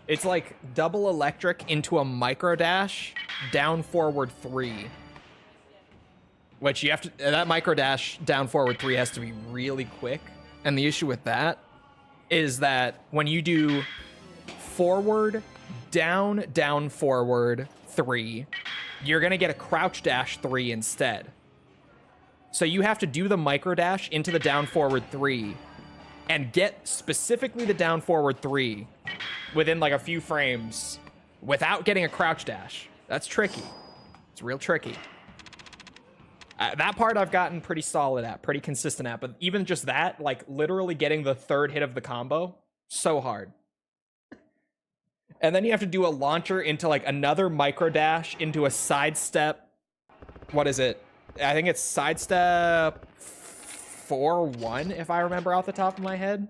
It's like double electric into a micro dash, down forward 3, which you have to, that micro dash down forward 3 has to be really quick. And the issue with that is that when you do forward, down, down, forward 3, you're gonna get a crouch dash 3 instead. So you have to do the micro dash into the down forward 3 and get specifically the down forward 3 within like a few frames without getting a crouch dash. That's tricky. It's real tricky. That part I've gotten pretty solid at, pretty consistent at, but even just that, like literally getting the 3rd hit of the combo, so hard. And then you have to do a launcher into like another micro dash into a sidestep. What is it? I think it's sidestep 4-1, if I remember off the top of my head.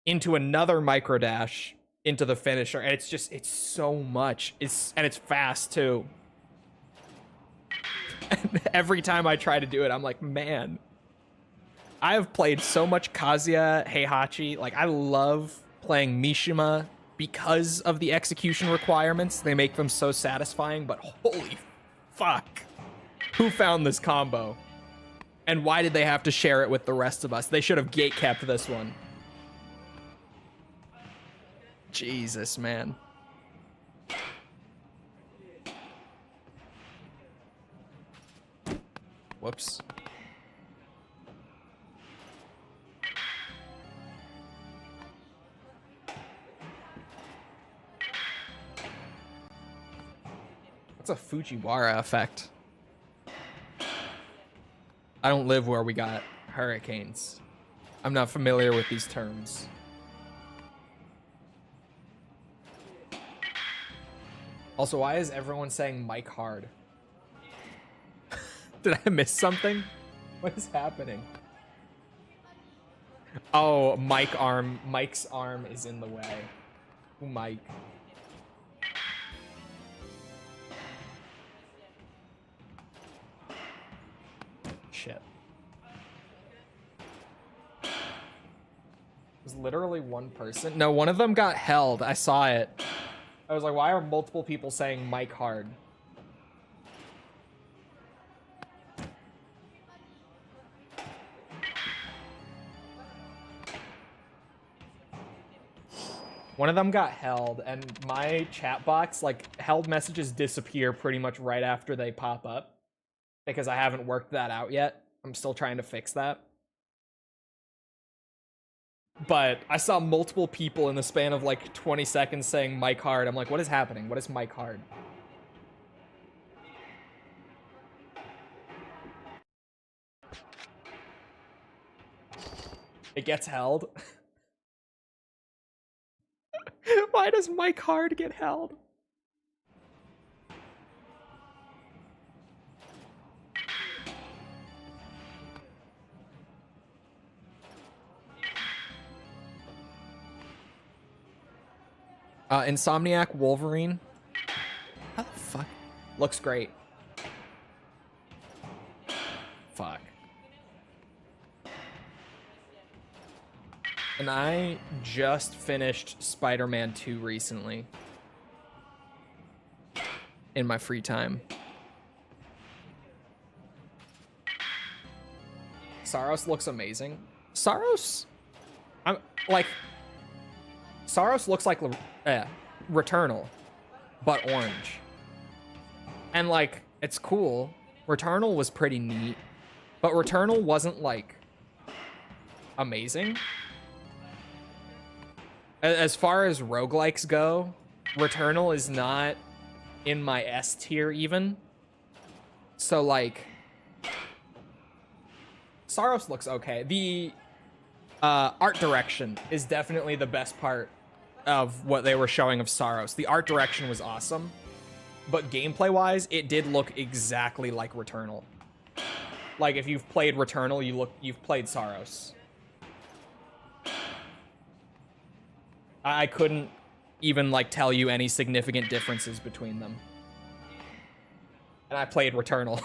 Into another micro dash into the finisher. And it's just, it's so much. And it's fast too. And every time I try to do it, I'm like, man, I have played so much Kazuya Heihachi. Like, I love playing Mishima because of the execution requirements. They make them so satisfying, but holy fuck. Who found this combo? And why did they have to share it with the rest of us? They should have gatekept this one. Jesus, man. Whoops. What's a Fujiwara effect? I don't live where we got hurricanes. I'm not familiar with these terms. Also, why is everyone saying Mike hard? Did I miss something? What is happening? Oh, Mike's arm is in the way. Ooh, Mike. Shit. There's literally one person. No, one of them got held. I saw it. I was like, why are multiple people saying Mike hard? One of them got held, and my chat box, like, held messages disappear pretty much right after they pop up. Because I haven't worked that out yet. I'm still trying to fix that. But I saw multiple people in the span of like 20 seconds saying Mike hard. I'm like, what is happening? What is Mike hard? It gets held. Why does Mike hard get held? Insomniac Wolverine. How the fuck? Looks great. Fuck. And I just finished Spider-Man 2 recently. In my free time. Saros looks amazing. Saros? I'm like... Saros looks like Returnal, but orange. And like, it's cool. Returnal was pretty neat, but Returnal wasn't like amazing. As far as roguelikes go, Returnal is not in my S tier even. So like, Saros looks okay. The art direction is definitely the best part of what they were showing of Saros. The art direction was awesome, but gameplay-wise, it did look exactly like Returnal. Like, if you've played Returnal, you've played Saros. I couldn't even, like, tell you any significant differences between them. And I played Returnal.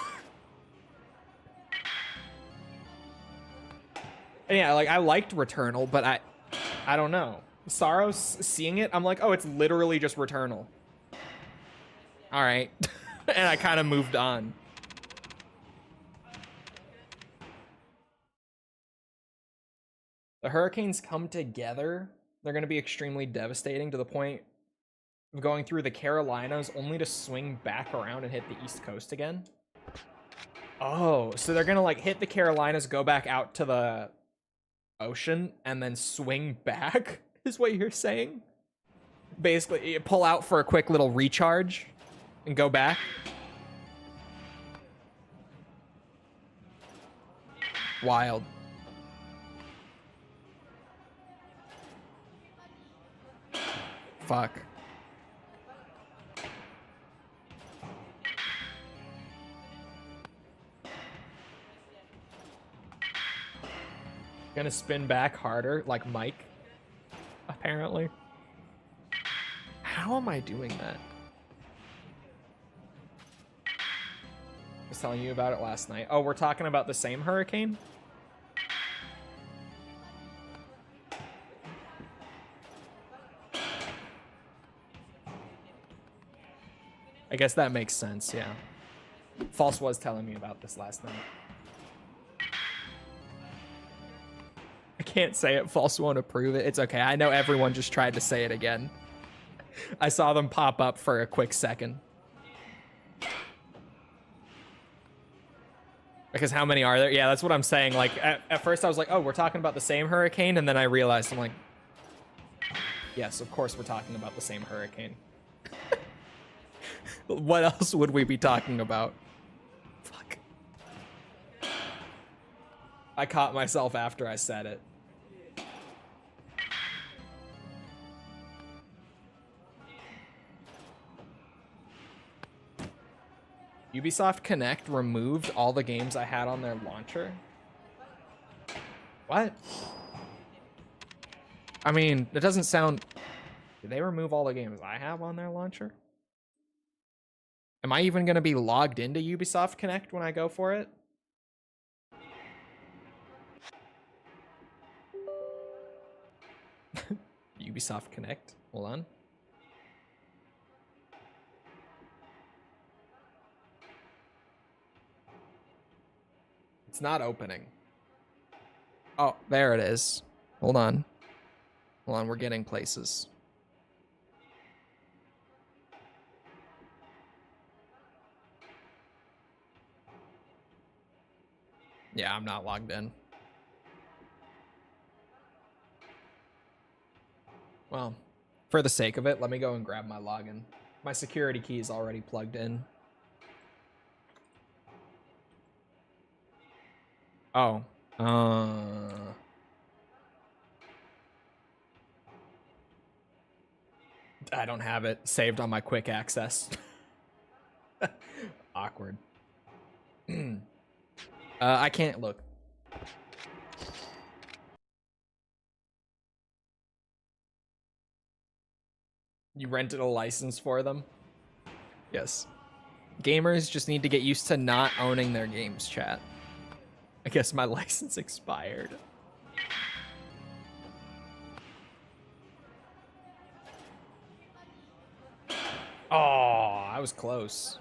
And yeah, like, I liked Returnal, but I don't know. Saros, seeing it, I'm like, oh, it's literally just Returnal. All right. And I kind of moved on. The hurricanes come together, they're going to be extremely devastating to the point of going through the Carolinas only to swing back around and hit the East Coast again. Oh, so they're going to like hit the Carolinas, go back out to the ocean, and then swing back, is what you're saying? Basically, you pull out for a quick little recharge and go back. Wild. Fuck. Gonna spin back harder, like Mike, apparently. How am I doing that? I was telling you about it last night. Oh, we're talking about the same hurricane? I guess that makes sense, yeah. False was telling me about this last night. I can't say it. False won't approve it. It's okay. I know everyone just tried to say it again. I saw them pop up for a quick second. Because how many are there? Yeah, that's what I'm saying. Like, at first I was like, oh, we're talking about the same hurricane. And then I realized, I'm like, yes, of course we're talking about the same hurricane. What else would we be talking about? Fuck. I caught myself after I said it. Ubisoft Connect removed all the games I had on their launcher? What? I mean, it doesn't sound... Did they remove all the games I have on their launcher? Am I even going to be logged into Ubisoft Connect when I go for it? Ubisoft Connect? Hold on. It's not opening. Oh, there it is. Hold on. Hold on, we're getting places. Yeah, I'm not logged in. Well, for the sake of it, let me go and grab my login. My security key is already plugged in. Oh. I don't have it saved on my quick access. Awkward. I can't look. You rented a license for them? Yes. Gamers just need to get used to not owning their games, chat. I guess my license expired. Oh, I was close.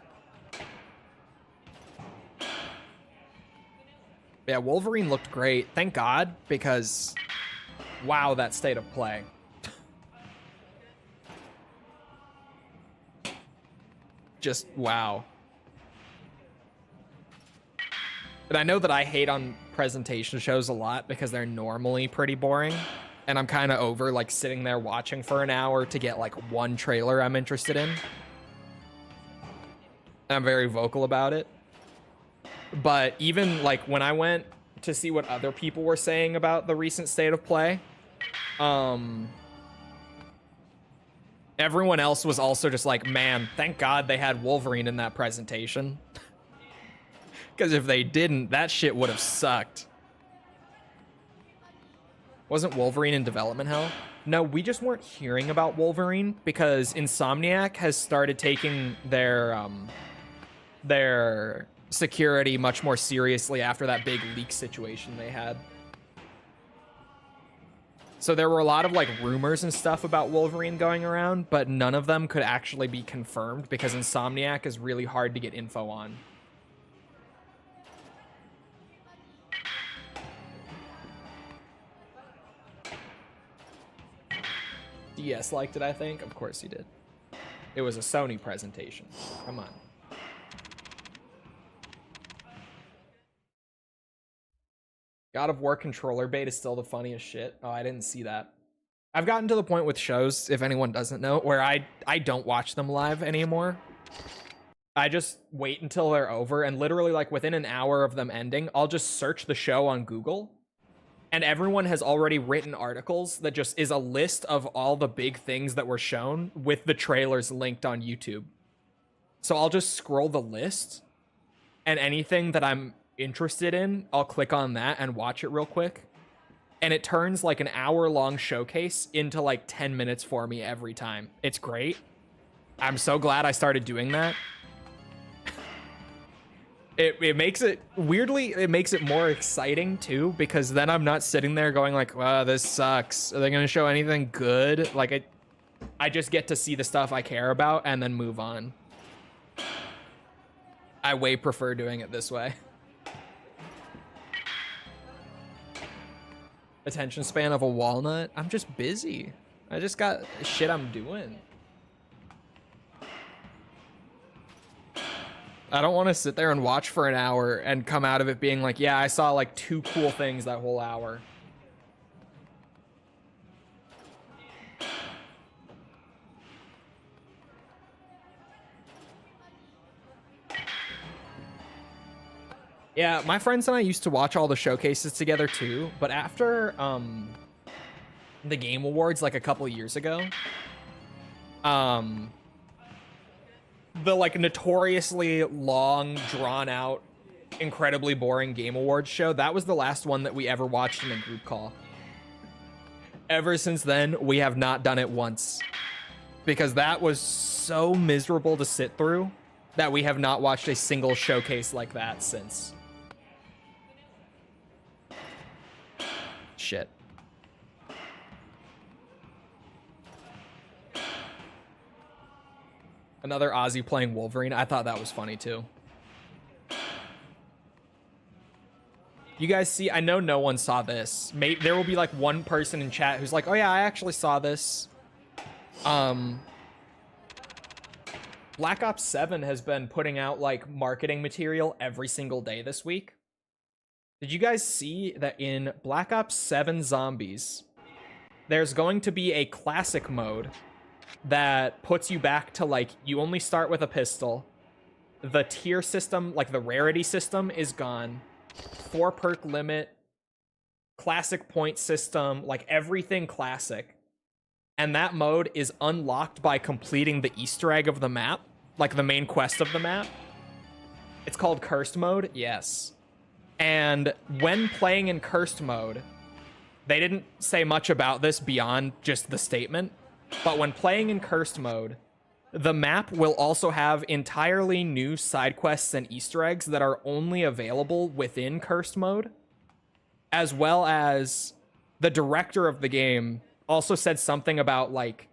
Yeah, Wolverine looked great. Thank God, because wow, that state of play. Just wow. And I know that I hate on presentation shows a lot because they're normally pretty boring. And I'm kind of over like sitting there watching for an hour to get like one trailer I'm interested in. And I'm very vocal about it. But even like when I went to see what other people were saying about the recent state of play, everyone else was also just like, man, thank God they had Wolverine in that presentation. Because if they didn't, that shit would have sucked. Wasn't Wolverine in development hell? No, we just weren't hearing about Wolverine because Insomniac has started taking their security much more seriously after that big leak situation they had. So there were a lot of like rumors and stuff about Wolverine going around, but none of them could actually be confirmed because Insomniac is really hard to get info on. DS liked it, I think. Of course he did. It was a Sony presentation. Come on. God of War controller bait is still the funniest shit. Oh, I didn't see that. I've gotten to the point with shows, if anyone doesn't know, where I don't watch them live anymore. I just wait until they're over, and literally like within an hour of them ending, I'll just search the show on Google, and everyone has already written articles that just is a list of all the big things that were shown with the trailers linked on YouTube. So I'll just scroll the list, and anything that I'm interested in, I'll click on that and watch it real quick. And it turns like an hour-long showcase into like 10 minutes for me every time. It's great. I'm so glad I started doing that. It makes it, weirdly, it makes it more exciting too, because then I'm not sitting there going like, wow, this sucks. Are they going to show anything good? Like, I just get to see the stuff I care about and then move on. I way prefer doing it this way. Attention span of a walnut? I'm just busy. I just got shit I'm doing. I don't want to sit there and watch for an hour and come out of it being like, yeah, I saw like 2 cool things that whole hour. Yeah, my friends and I used to watch all the showcases together too, but after the Game Awards like a couple years ago, the like notoriously long, drawn out, incredibly boring Game Awards show, that was the last one that we ever watched in a group call. Ever since then, we have not done it once, because that was so miserable to sit through that we have not watched a single showcase like that since. Shit. Another Ozzy playing Wolverine. I thought that was funny too. You guys see, I know no one saw this. There will be like one person in chat who's like, oh yeah, I actually saw this. Black Ops 7 has been putting out like marketing material every single day this week. Did you guys see that in Black Ops 7 Zombies, there's going to be a classic mode that puts you back to like, you only start with a pistol. The tier system, like the rarity system, is gone. 4 perk limit, classic point system, like everything classic. And that mode is unlocked by completing the Easter egg of the map, like the main quest of the map. It's called Cursed Mode, yes. And when playing in Cursed Mode, they didn't say much about this beyond just the statement, but when playing in Cursed Mode, the map will also have entirely new side quests and Easter eggs that are only available within Cursed Mode, as well as the director of the game also said something about like,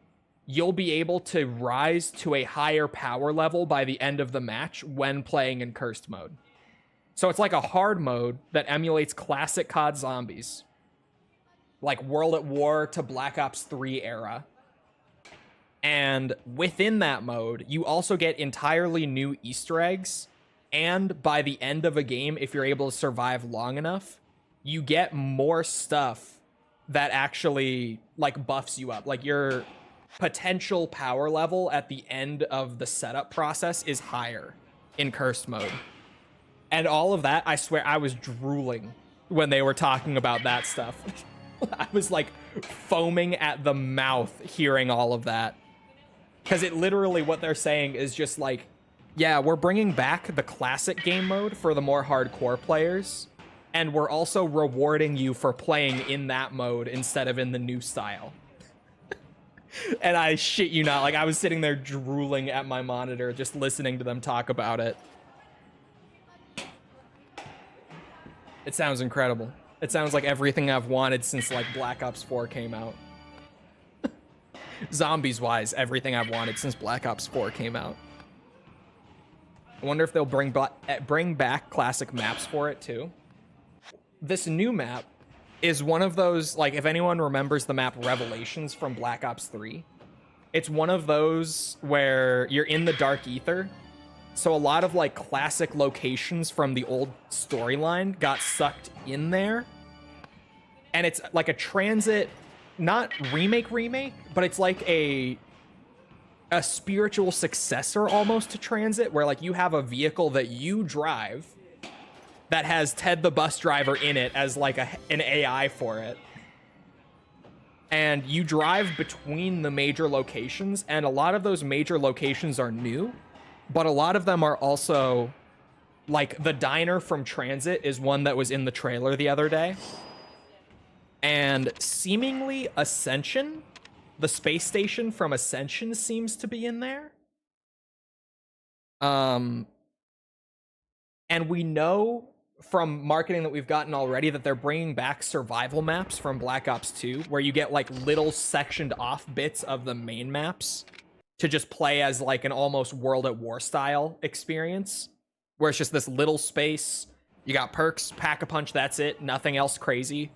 you'll be able to rise to a higher power level by the end of the match when playing in Cursed Mode. So it's like a hard mode that emulates classic COD Zombies, like World at War to Black Ops 3 era. And within that mode, you also get entirely new Easter eggs. And by the end of a game, if you're able to survive long enough, you get more stuff that actually like buffs you up. Like your potential power level at the end of the setup process is higher in Cursed Mode. And all of that, I swear, I was drooling when they were talking about that stuff. I was like foaming at the mouth hearing all of that. Because it literally, what they're saying is just like, yeah, we're bringing back the classic game mode for the more hardcore players. And we're also rewarding you for playing in that mode instead of in the new style. And I shit you not, like I was sitting there drooling at my monitor, just listening to them talk about it. It sounds incredible. It sounds like everything I've wanted since like Black Ops 4 came out. Zombies-wise, everything I've wanted since Black Ops 4 came out. I wonder if they'll bring back classic maps for it too. This new map is one of those, like, if anyone remembers the map Revelations from Black Ops 3, it's one of those where you're in the dark ether. So a lot of like classic locations from the old storyline got sucked in there. And it's like a transit, not remake, but it's like a spiritual successor almost to transit, where like you have a vehicle that you drive that has Ted the bus driver in it as like an AI for it. And you drive between the major locations, and a lot of those major locations are new, but a lot of them are also, like, the diner from Transit is one that was in the trailer the other day. And seemingly Ascension, the space station from Ascension, seems to be in there. And we know from marketing that we've gotten already that they're bringing back survival maps from Black Ops 2, where you get like little sectioned off bits of the main maps to just play as like an almost World at War style experience, where it's just this little space. You got perks, pack-a-punch, that's it, nothing else crazy.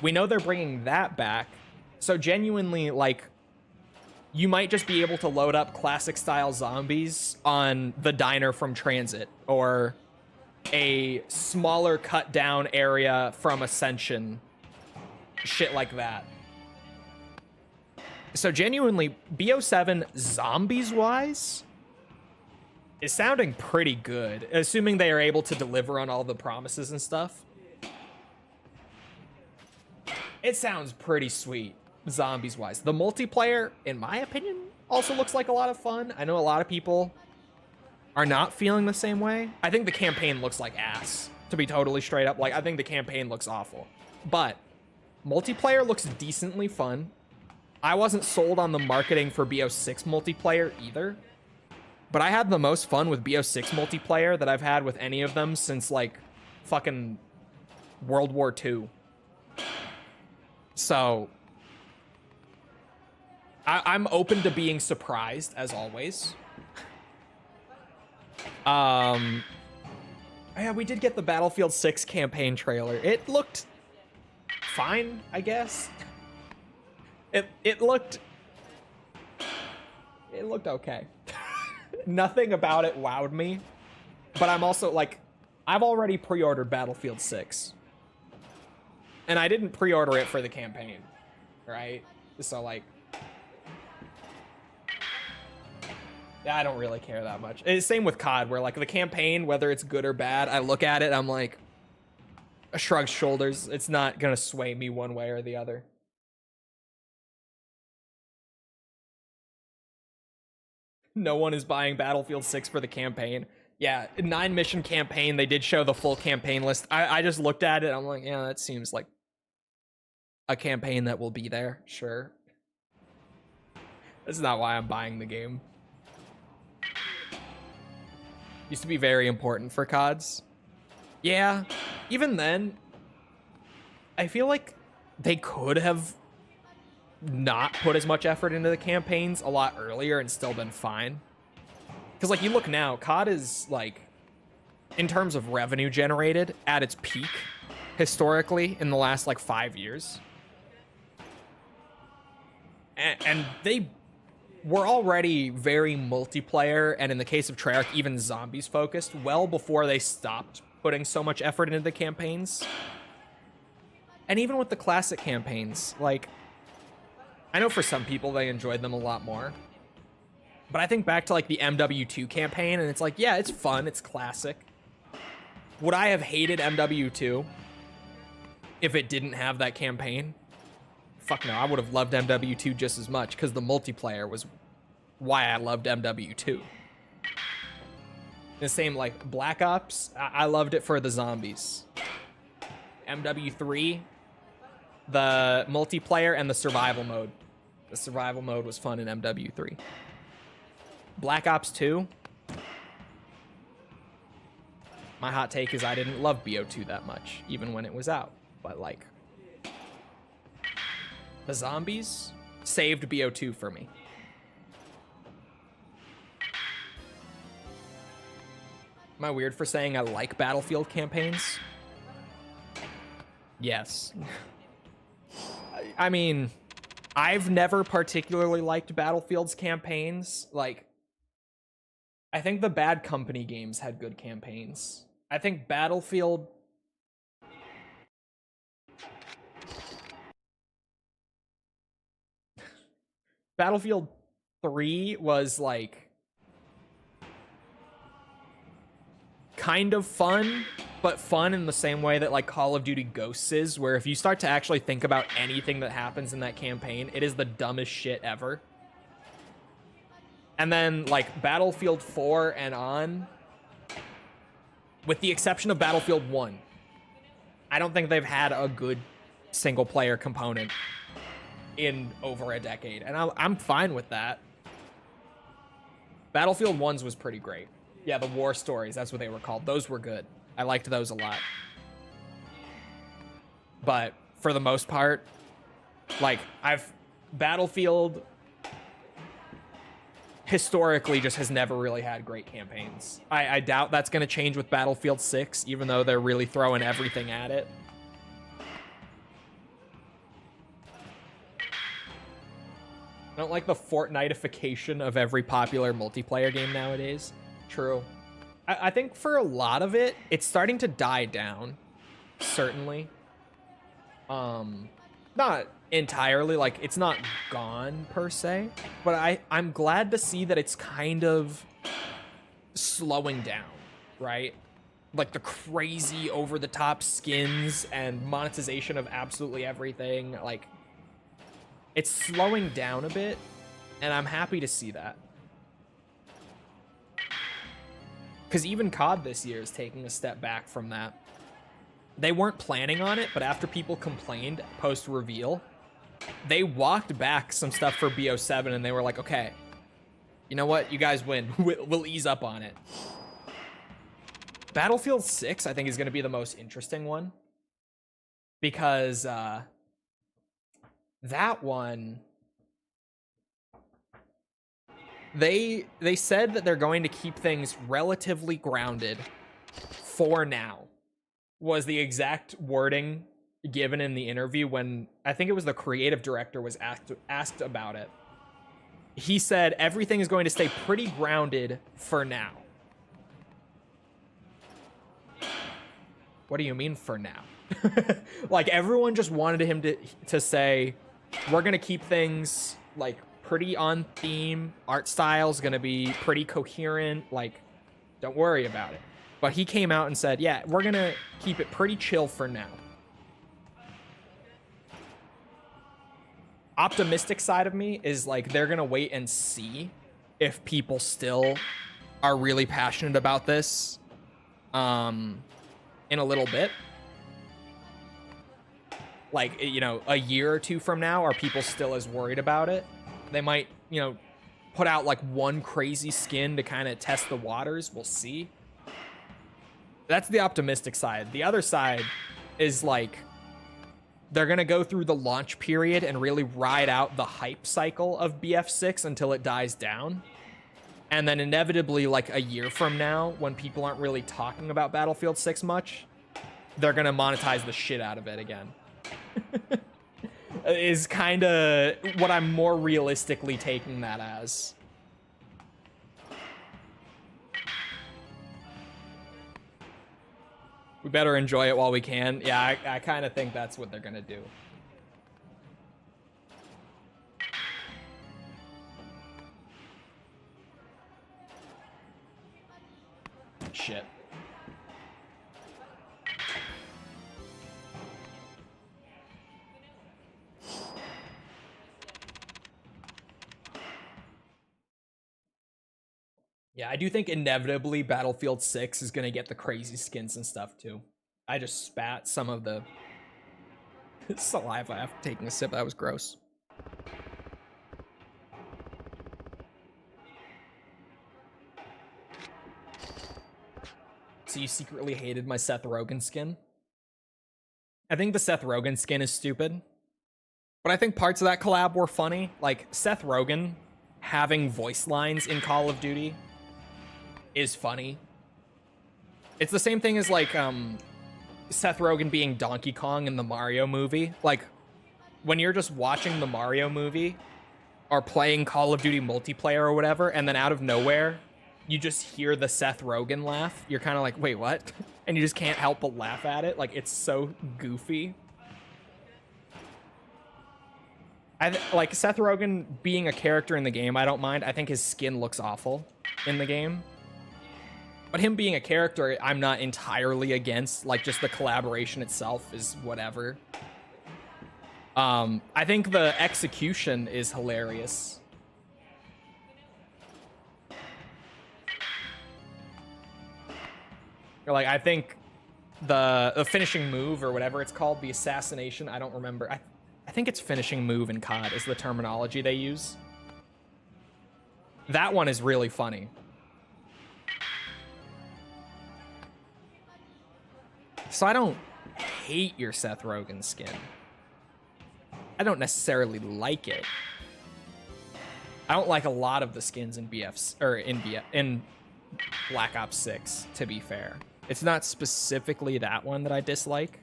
We know they're bringing that back, so genuinely, like, you might just be able to load up classic style zombies on the diner from Transit, or a smaller cut down area from Ascension, shit like that. So genuinely, BO7 zombies wise is sounding pretty good, assuming they are able to deliver on all the promises and stuff. It sounds pretty sweet zombies wise. The multiplayer, in my opinion, also looks like a lot of fun. I know a lot of people are not feeling the same way. I think the campaign looks like ass, to be totally straight up. Like, I think the campaign looks awful. But multiplayer looks decently fun. I wasn't sold on the marketing for BO6 multiplayer either. But I had the most fun with BO6 multiplayer that I've had with any of them since, like, fucking World War II. So I'm open to being surprised, as always. Yeah, we did get the Battlefield 6 campaign trailer. It looked fine, I guess. It looked okay. Nothing about it wowed me. But I'm also like, I've already pre-ordered Battlefield 6. And I didn't pre-order it for the campaign, right? So like, I don't really care that much. It's same with COD, where like the campaign, whether it's good or bad, I look at it, I'm like, I shrug shoulders. It's not gonna sway me one way or the other. No one is buying Battlefield 6 for the campaign. Yeah, 9-mission campaign, they did show the full campaign list. I just looked at it, I'm like, yeah, that seems like a campaign that will be there, sure. That's not why I'm buying the game. Used to be very important for CODs. Yeah, even then, I feel like they could have not put as much effort into the campaigns a lot earlier and still been fine. Because, like, you look now, COD is, like, in terms of revenue generated, at its peak, historically, in the last, like, 5 years. And they were already very multiplayer, and in the case of Treyarch, even zombies focused, well before they stopped putting so much effort into the campaigns. And even with the classic campaigns, like, I know for some people they enjoyed them a lot more. But I think back to like the MW2 campaign, and it's like, yeah, it's fun, it's classic. Would I have hated MW2 if it didn't have that campaign? Fuck no, I would have loved MW2 just as much, because the multiplayer was why I loved MW2. The same, like, Black Ops, I loved it for the zombies. MW3, the multiplayer and the survival mode. The survival mode was fun in MW3. Black Ops 2, my hot take is I didn't love BO2 that much, even when it was out. But, like, the zombies saved BO2 for me. Am I weird for saying I like Battlefield campaigns? Yes. I mean, I've never particularly liked Battlefield's campaigns. Like, I think the Bad Company games had good campaigns. I think Battlefield... Battlefield 3 was, like, kind of fun, but fun in the same way that, like, Call of Duty Ghosts is, where if you start to actually think about anything that happens in that campaign, it is the dumbest shit ever. And then, like, Battlefield 4 and on, with the exception of Battlefield 1, I don't think they've had a good single-player component in over a decade, and I'm fine with that. Battlefield 1's was pretty great. Yeah, the war stories, that's what they were called. Those were good. I liked those a lot. But for the most part, like, Battlefield historically just has never really had great campaigns. I doubt that's going to change with Battlefield 6, even though they're really throwing everything at it. I don't like the Fortnite-ification of every popular multiplayer game nowadays. True. I think for a lot of it, it's starting to die down. Certainly. Not entirely, like, it's not gone per se, but I'm glad to see that it's kind of slowing down, right? Like the crazy over-the-top skins and monetization of absolutely everything, like, it's slowing down a bit, and I'm happy to see that. Because even COD this year is taking a step back from that. They weren't planning on it, but after people complained post-reveal, they walked back some stuff for BO7, and they were like, okay, you know what? You guys win. We'll ease up on it. Battlefield 6, I think, is going to be the most interesting one. Because that one... They said that they're going to keep things relatively grounded for now, was the exact wording given in the interview when I think it was the creative director was asked about it. He said everything is going to stay pretty grounded for now. What do you mean for now? Like, everyone just wanted him to say, we're going to keep things, like, pretty on theme. Art style's going to be pretty coherent. Like, don't worry about it. But he came out and said, yeah, we're going to keep it pretty chill for now. Optimistic side of me is, like, they're going to wait and see if people still are really passionate about this in a little bit. Like, you know, a year or two from now, are people still as worried about it? They might, you know, put out, like, one crazy skin to kind of test the waters. We'll see. That's the optimistic side. The other side is, like, they're going to go through the launch period and really ride out the hype cycle of BF6 until it dies down. And then inevitably, like, a year from now, when people aren't really talking about Battlefield 6 much, they're going to monetize the shit out of it again. Is kind of what I'm more realistically taking that as. We better enjoy it while we can. Yeah, I kind of think that's what they're gonna do. Shit. Yeah, I do think inevitably Battlefield 6 is going to get the crazy skins and stuff too. I just spat some of the saliva after taking a sip. That was gross. So you secretly hated my Seth Rogen skin? I think the Seth Rogen skin is stupid. But I think parts of that collab were funny. Like, Seth Rogen having voice lines in Call of Duty is funny. It's the same thing as, like, Seth Rogen being Donkey Kong in the Mario movie. Like, when you're just watching the Mario movie or playing Call of Duty multiplayer or whatever, and then out of nowhere, you just hear the Seth Rogen laugh. You're kind of like, wait, what? And you just can't help but laugh at it. Like, it's so goofy. Like, Seth Rogen being a character in the game, I don't mind. I think his skin looks awful in the game. But him being a character, I'm not entirely against. Like, just the collaboration itself is whatever. I think the execution is hilarious. Like, I think the finishing move or whatever it's called, the assassination, I don't remember. I think it's finishing move in COD is the terminology they use. That one is really funny. So I don't hate your Seth Rogen skin. I don't necessarily like it. I don't like a lot of the skins in BFs or in Black Ops 6, to be fair. It's not specifically that one that I dislike.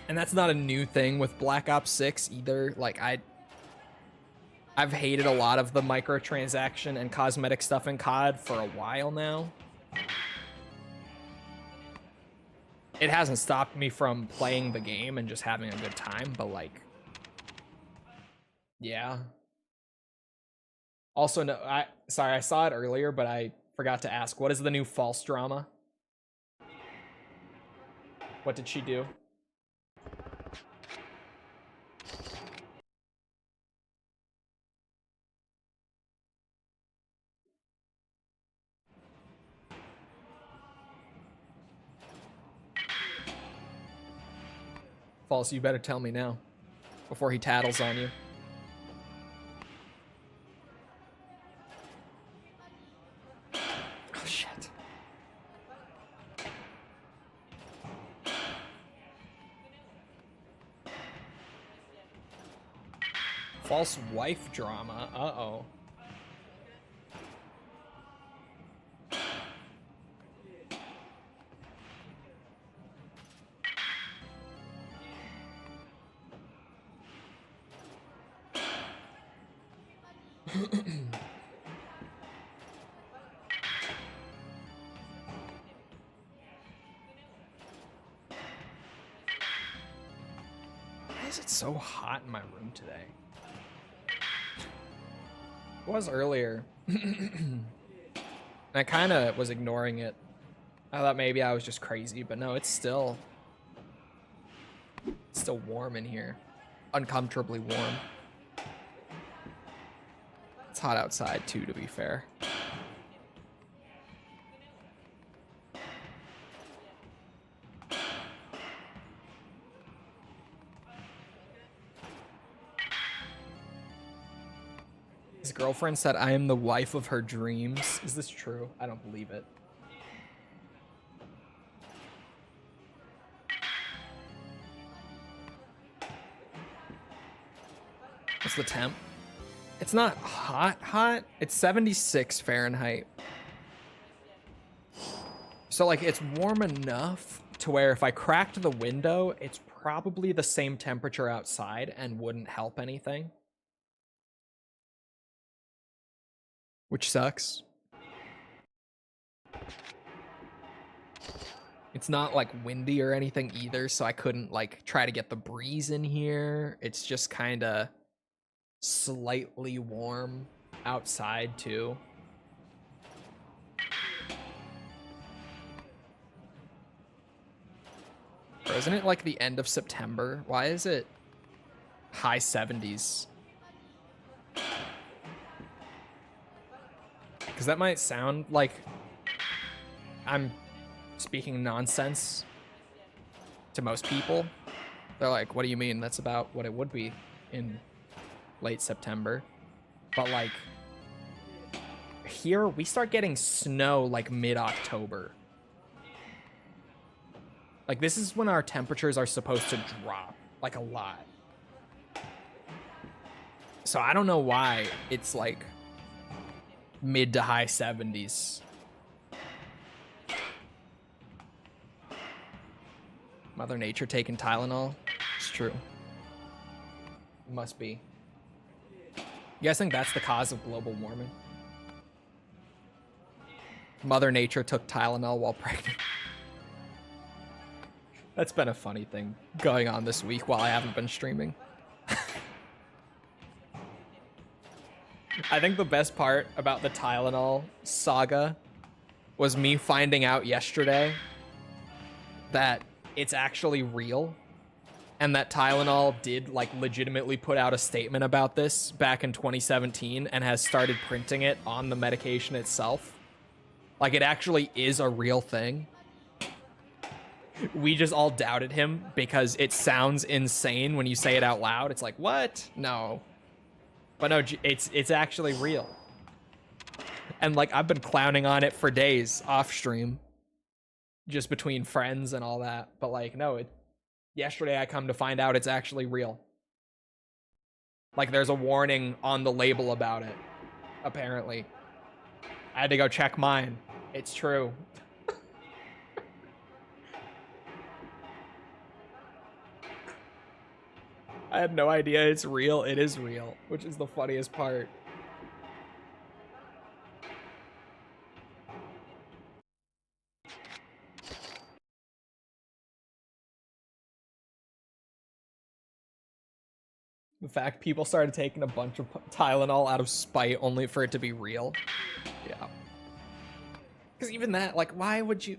And that's not a new thing with Black Ops 6 either. Like, I've hated a lot of the microtransaction and cosmetic stuff in COD for a while now. It hasn't stopped me from playing the game and just having a good time, but like, yeah. Also, no, sorry, I saw it earlier, but I forgot to ask, what is the new false drama? What did she do? False, you better tell me now, before he tattles on you. Oh, shit. False wife drama, uh-oh. Why is it so hot in my room today? It was earlier. And I kind of was ignoring it. I thought maybe I was just crazy, but no, it's still warm in here. Uncomfortably warm. It's hot outside too, to be fair. His girlfriend said I am the wife of her dreams. Is this true? I don't believe it. What's the temp? It's not hot. It's 76 Fahrenheit. So like it's warm enough to where if I cracked the window, it's probably the same temperature outside and wouldn't help anything. Which sucks. It's not like windy or anything either, so I couldn't like try to get the breeze in here. It's just kind of slightly warm outside too. Bro, isn't it like the end of September? Why is it high 70s? Because that might sound like I'm speaking nonsense to most people. They're like, what do you mean? That's about what it would be in late September. But like here we start getting snow like mid-October. Like this is when our temperatures are supposed to drop like a lot. So I don't know why it's like mid to high 70s Mother Nature taking Tylenol. It's true. Must be. You guys think that's the cause of global warming? Mother Nature took Tylenol while pregnant. That's been a funny thing going on this week while I haven't been streaming. I think the best part about the Tylenol saga was me finding out yesterday that it's actually real and that Tylenol did like legitimately put out a statement about this back in 2017 and has started printing it on the medication itself. Like it actually is a real thing. We just all doubted him because it sounds insane when you say it out loud. It's like, what? No. But no, it's actually real. And like I've been clowning on it for days off stream, just between friends and all that. But like, no, yesterday I come to find out it's actually real. Like there's a warning on the label about it, apparently. I had to go check mine. It's true. I had no idea it's real. It is real, which is the funniest part. The fact people started taking a bunch of Tylenol out of spite only for it to be real. Yeah. Because even that, like, why would you...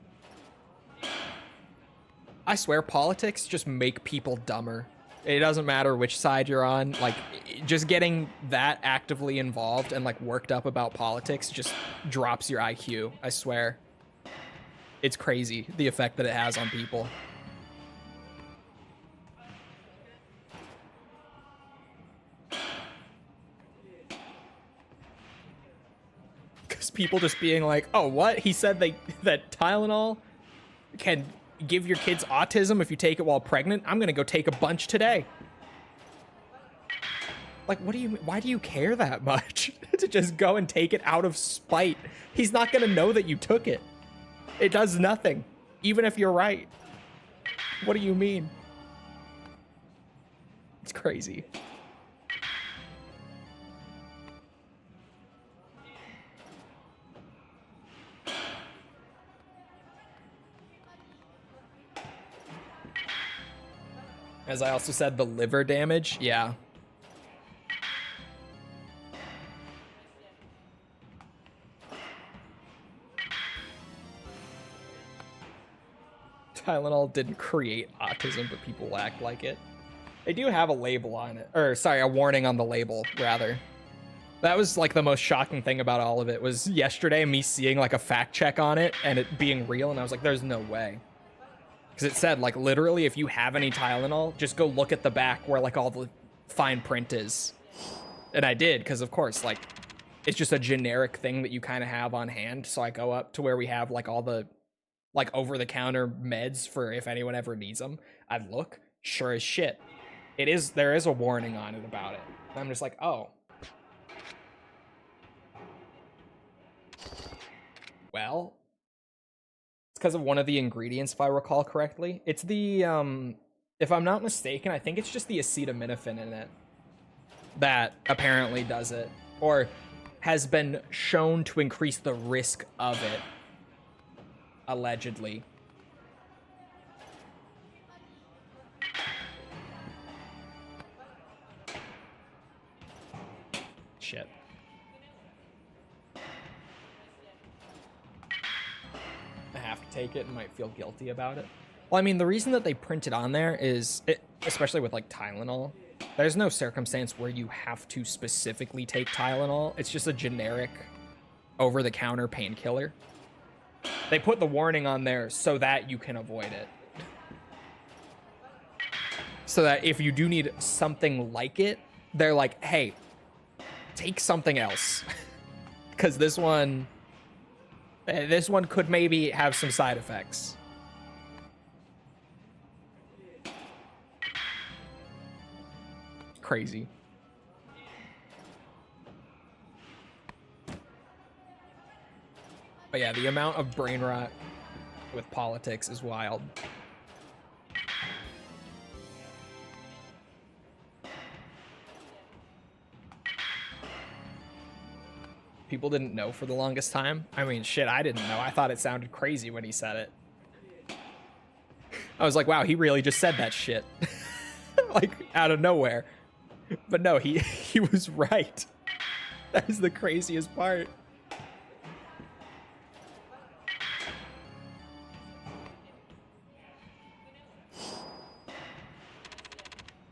I swear, politics just make people dumber. It doesn't matter which side you're on. Like, just getting that actively involved and, like, worked up about politics just drops your IQ. I swear. It's crazy, the effect that it has on people. Because people just being like, oh, what? He said that Tylenol can give your kids autism if you take it while pregnant? I'm gonna go take a bunch today. Like, why do you care that much to just go and take it out of spite? He's not gonna know that you took it. It does nothing, even if you're right. What do you mean? It's crazy. As I also said, the liver damage, yeah. Tylenol didn't create autism, but people act like it. They do have a label on it, or sorry, a warning on the label, rather. That was like the most shocking thing about all of it, was yesterday me seeing like a fact check on it and it being real, and I was like, there's no way. Because it said, like, literally, if you have any Tylenol, just go look at the back where, like, all the fine print is. And I did, because, of course, like, it's just a generic thing that you kind of have on hand. So I go up to where we have, like, all the, like, over-the-counter meds for if anyone ever needs them. I look, sure as shit. There is a warning on it about it. And I'm just like, oh. Well... It's because of one of the ingredients, if I recall correctly. It's the, if I'm not mistaken, I think it's just the acetaminophen in it that apparently does it, or has been shown to increase the risk of it, allegedly. Shit. Have to take it and might feel guilty about it. Well, I mean, the reason that they print it on there is, especially with like Tylenol, there's no circumstance where you have to specifically take Tylenol. It's just a generic over-the-counter painkiller. They put the warning on there so that you can avoid it. So that if you do need something like it, they're like, hey, take something else. Because this one could maybe have some side effects. Crazy. But yeah, the amount of brain rot with politics is wild. People didn't know for the longest time. I mean, shit, I didn't know. I thought it sounded crazy when he said it. I was like, wow, he really just said that shit. Like, out of nowhere. But no, he was right. That is the craziest part.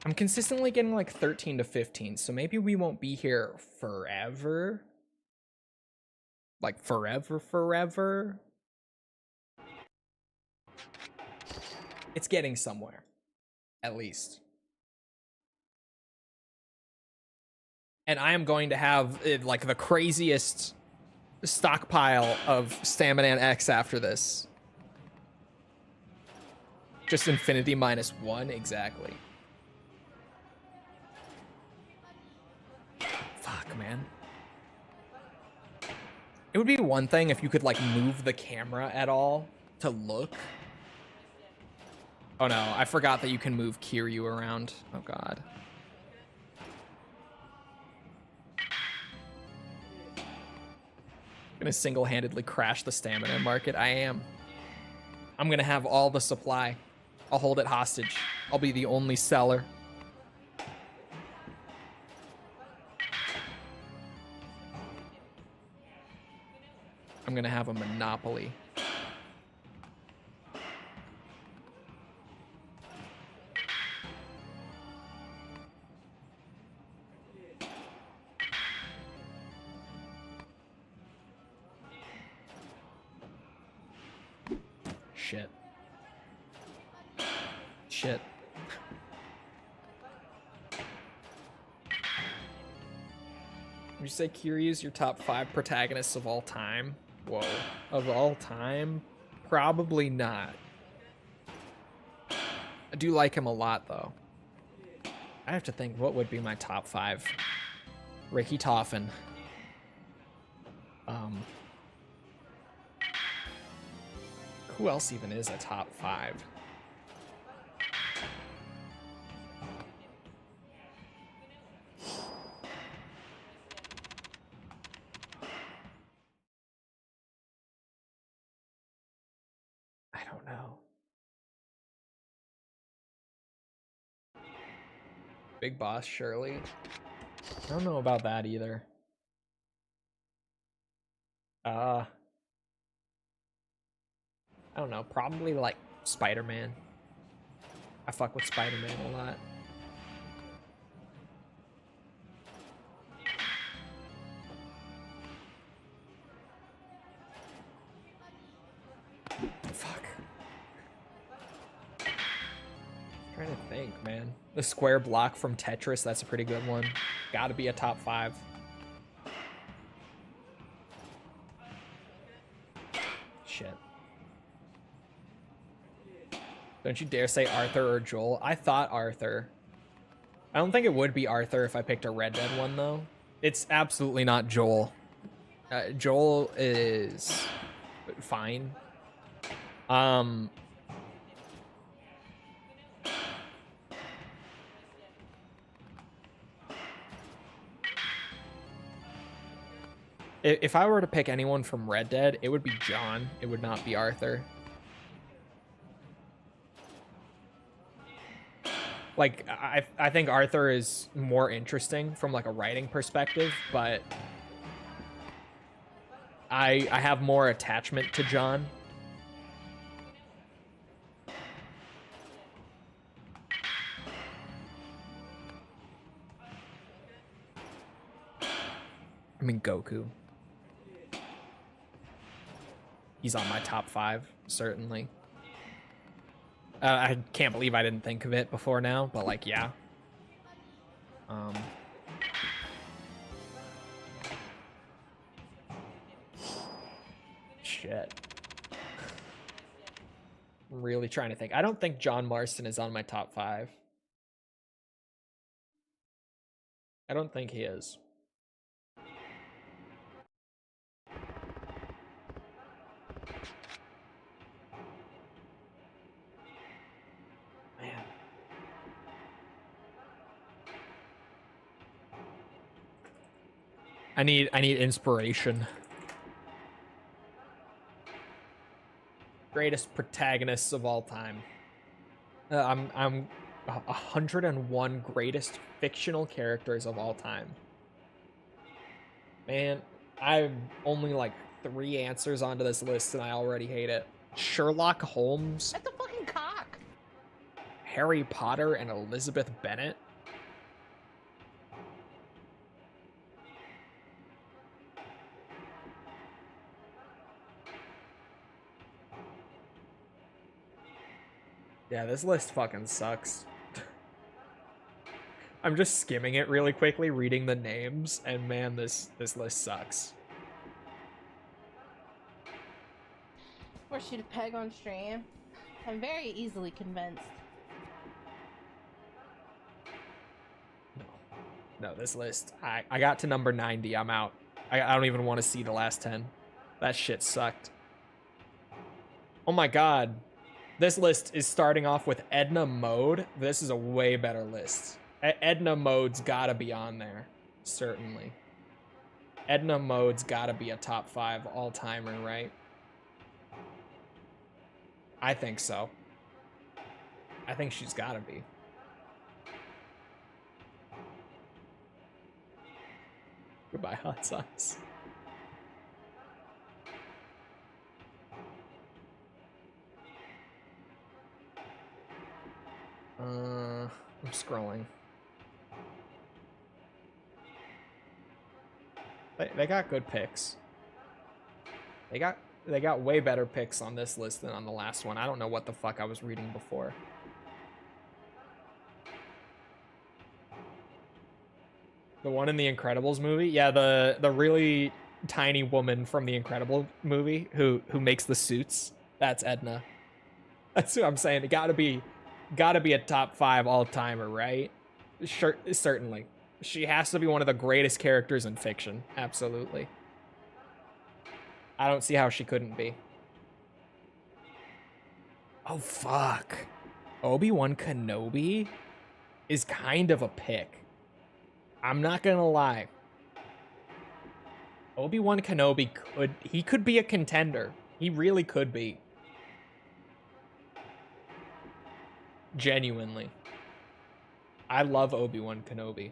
I'm consistently getting like 13 to 15, so maybe we won't be here forever. Like forever. It's getting somewhere, at least. And I am going to have like the craziest stockpile of Stamina and X after this. Just infinity -1, exactly. Fuck, man. It would be one thing if you could like move the camera at all to look. Oh no, I forgot that you can move Kiryu around. Oh god. I'm gonna single-handedly crash the stamina market. I am. I'm gonna have all the supply. I'll hold it hostage. I'll be the only seller. I'm gonna have a monopoly. Shit. Would you say Kiryu's your top 5 protagonists of all time? Whoa. Of all time? Probably not. I do like him a lot, though. I have to think, what would be my top 5? Ricky Toffin. Who else even is a top 5? I don't know. Big Boss Shirley. I don't know about that either. I don't know. Probably like Spider-Man. I fuck with Spider-Man a lot. Fuck. I'm trying to think, man. The square block from Tetris, that's a pretty good one. Gotta be a top 5. Shit. Don't you dare say Arthur or Joel. I thought Arthur. I don't think it would be Arthur if I picked a Red Dead one, though. It's absolutely not Joel. Joel is fine. If I were to pick anyone from Red Dead, it would be John. It would not be Arthur. Like, I think Arthur is more interesting from like a writing perspective, but I have more attachment to John. I mean, Goku. He's on my top 5, certainly. I can't believe I didn't think of it before now, but like, yeah. Shit. I'm really trying to think. I don't think John Marston is on my top 5. I don't think he is. Man. I need inspiration. Greatest protagonists of all time. I'm 101 greatest fictional characters of all time. Man, I'm only like 3 answers onto this list and I already hate it. Sherlock Holmes, That's a fucking cock. Harry Potter, and Elizabeth Bennet. Yeah, this list fucking sucks. I'm just skimming it really quickly, reading the names, and man, this list sucks. Force you to peg on stream. I'm very easily convinced. No, this list. I got to number 90. I'm out. I don't even want to see the last 10. That shit sucked. Oh my god. This list is starting off with Edna Mode. This is a way better list. Edna Mode's gotta be on there. Certainly. Edna Mode's gotta be a top 5 all-timer, right? I think so. I think she's gotta be. Goodbye, hot sauce. I'm scrolling. They got good picks. They got way better picks on this list than on the last one. I don't know what the fuck I was reading before. The one in the Incredibles movie? Yeah, the really tiny woman from the Incredibles movie who makes the suits. That's Edna. That's what I'm saying. It gotta be a top 5 all-timer, right? Sure, certainly. She has to be one of the greatest characters in fiction. Absolutely. I don't see how she couldn't be. Oh, fuck. Obi-Wan Kenobi is kind of a pick. I'm not gonna lie. Obi-Wan Kenobi could be a contender. He really could be. Genuinely. I love Obi-Wan Kenobi.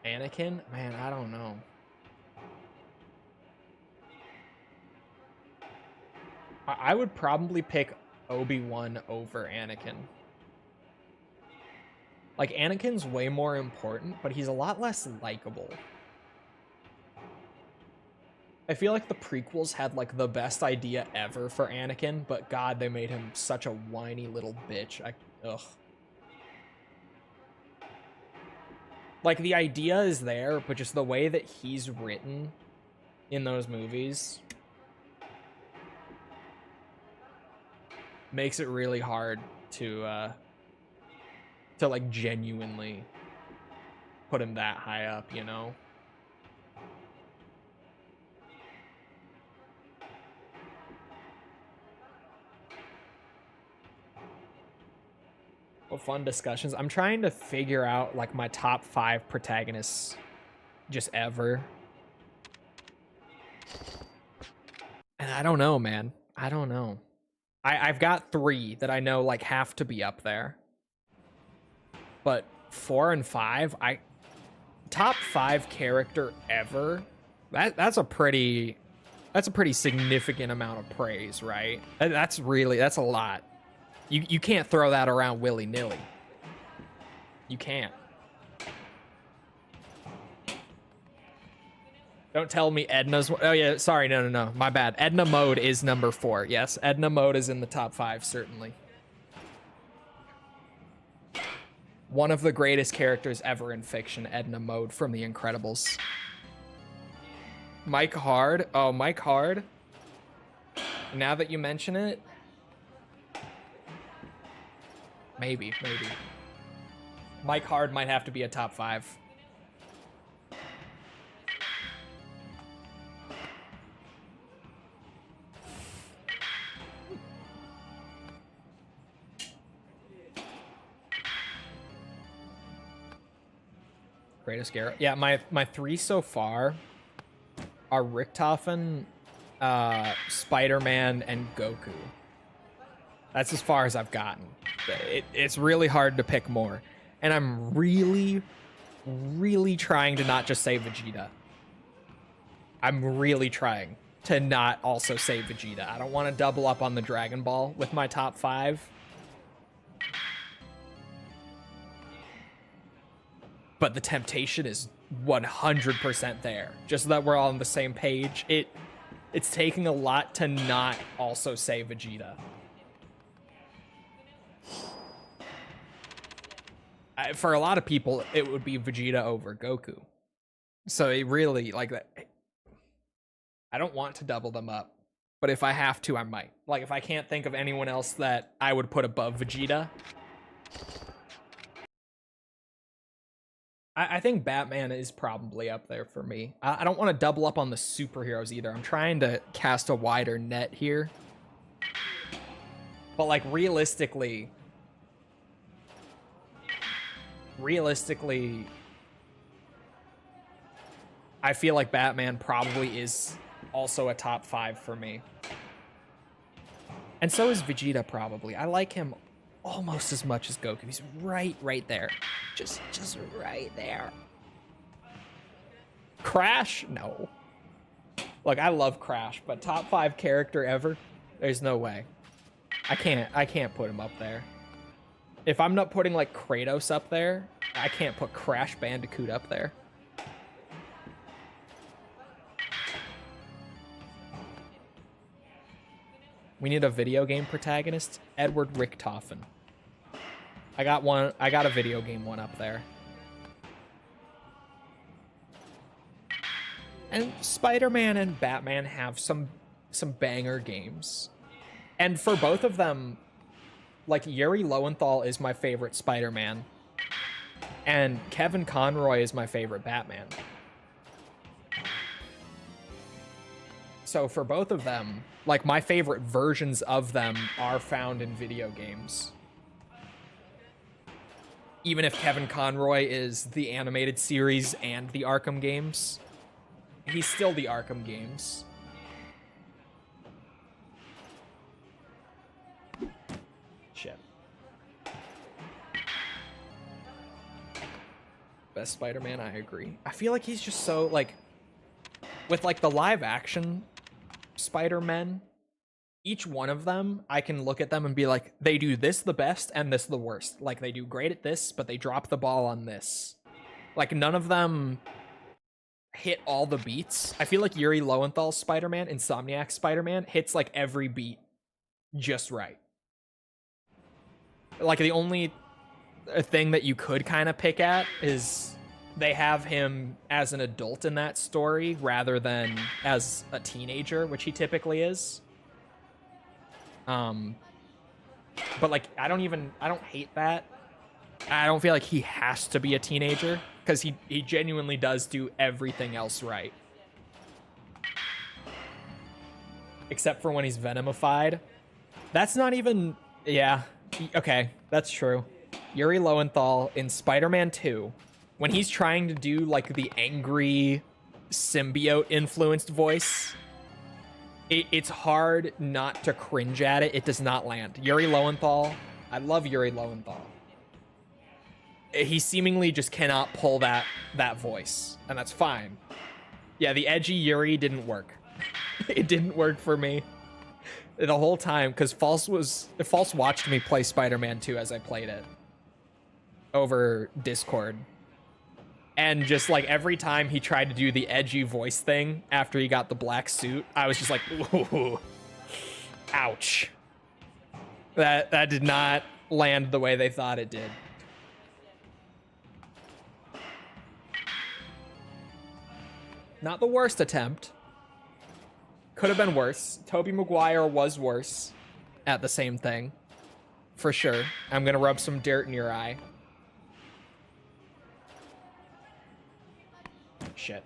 Anakin? Man, I don't know. I would probably pick Obi-Wan over Anakin. Like, Anakin's way more important, but he's a lot less likable. I feel like the prequels had, like, the best idea ever for Anakin, but god, they made him such a whiny little bitch. Ugh. Like, the idea is there, but just the way that he's written in those movies makes it really hard to like, genuinely put him that high up, you know? Well, fun discussions. I'm trying to figure out, like, my top 5 protagonists just ever. And I don't know, man. I don't know. I've got 3 that I know, like, have to be up there. But 4 and 5, top 5 character ever. That's a pretty significant amount of praise, right? That's a lot. You can't throw that around willy-nilly. You can't. Don't tell me Edna's... Oh, yeah, sorry, no. My bad. Edna Mode is number 4. Yes, Edna Mode is in the top 5, certainly. One of the greatest characters ever in fiction, Edna Mode from The Incredibles. Mike Hard. Oh, Mike Hard. Now that you mention it... Maybe. Mike Hard might have to be a top 5. greatest Garrett. Yeah, my 3 so far are Richtofen, Spider-Man, and Goku. That's as far as I've gotten. It's really hard to pick more. And I'm really, really trying to not just say Vegeta. I'm really trying to not also say Vegeta. I don't want to double up on the Dragon Ball with my top 5. But the temptation is 100% there. Just so that we're all on the same page. It's taking a lot to not also say Vegeta. For a lot of people, it would be Vegeta over Goku. So it really, like, I don't want to double them up. But if I have to, I might. Like, if I can't think of anyone else that I would put above Vegeta, I think Batman is probably up there for me. I don't want to double up on the superheroes either. I'm trying to cast a wider net here. But, like, realistically, I feel like Batman probably is also a top 5 for me. And so is Vegeta probably. I like him almost as much as Goku. He's right there. Just right there. Crash? No. Look, I love Crash, but top 5 character ever? There's no way. I can't put him up there. If I'm not putting, like, Kratos up there, I can't put Crash Bandicoot up there. We need a video game protagonist. Edward Richtofen. I got a video game one up there. And Spider-Man and Batman have some banger games. And for both of them, like, Yuri Lowenthal is my favorite Spider-Man. And Kevin Conroy is my favorite Batman. So for both of them, like, my favorite versions of them are found in video games. Even if Kevin Conroy is the animated series and the Arkham games, he's still the Arkham games. Shit. Best Spider-Man, I agree. I feel like he's just so, like, with, like, the live action Spider-Men, each one of them, I can look at them and be like, they do this the best and this the worst. Like, they do great at this, but they drop the ball on this. Like, none of them hit all the beats. I feel like Yuri Lowenthal's Spider-Man, Insomniac Spider-Man, hits, like, every beat just right. Like, the only thing that you could kind of pick at is they have him as an adult in that story rather than as a teenager, which he typically is. But, like, I don't hate that. I don't feel like he has to be a teenager, because he genuinely does do everything else right. Except for when he's Venomified. That's not even... Yeah. Okay, that's true. Yuri Lowenthal in Spider-Man 2, when he's trying to do, like, the angry symbiote-influenced voice, it's hard not to cringe at it. It does not land. Yuri Lowenthal, I love Yuri Lowenthal. He seemingly just cannot pull that voice, and that's fine. Yeah, the edgy Yuri didn't work. It didn't work for me the whole time, because False watched me play Spider-Man 2 as I played it over Discord. And just, like, every time he tried to do the edgy voice thing after he got the black suit, I was just like, ooh, ouch. That did not land the way they thought it did. Not the worst attempt. Could have been worse. Tobey Maguire was worse at the same thing. For sure. I'm gonna rub some dirt in your eye. Shit.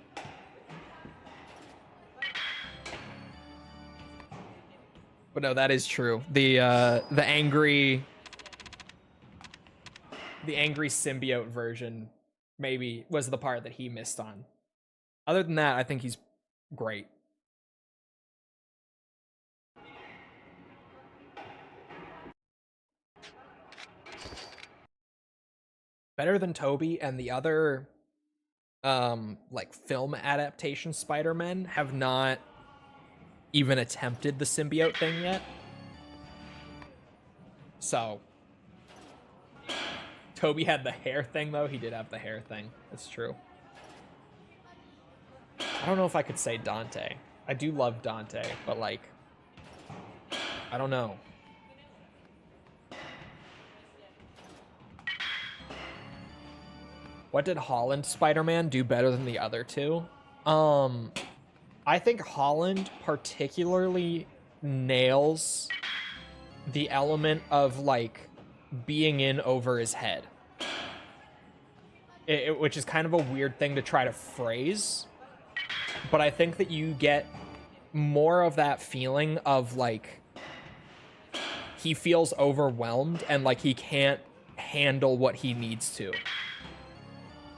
But no, that is true. The angry symbiote version maybe was the part that he missed on. Other than that, I think he's great. Better than Toby and the other like film adaptation Spider-Men have not even attempted the symbiote thing yet. So Toby had the hair thing though. He did have the hair thing. That's true. I don't know if I could say Dante. I do love Dante, but like I don't know. What did Holland Spider-Man do better than the other two? I think Holland particularly nails the element of like being in over his head. Which is kind of a weird thing to try to phrase. But I think that you get more of that feeling of like he feels overwhelmed and like he can't handle what he needs to.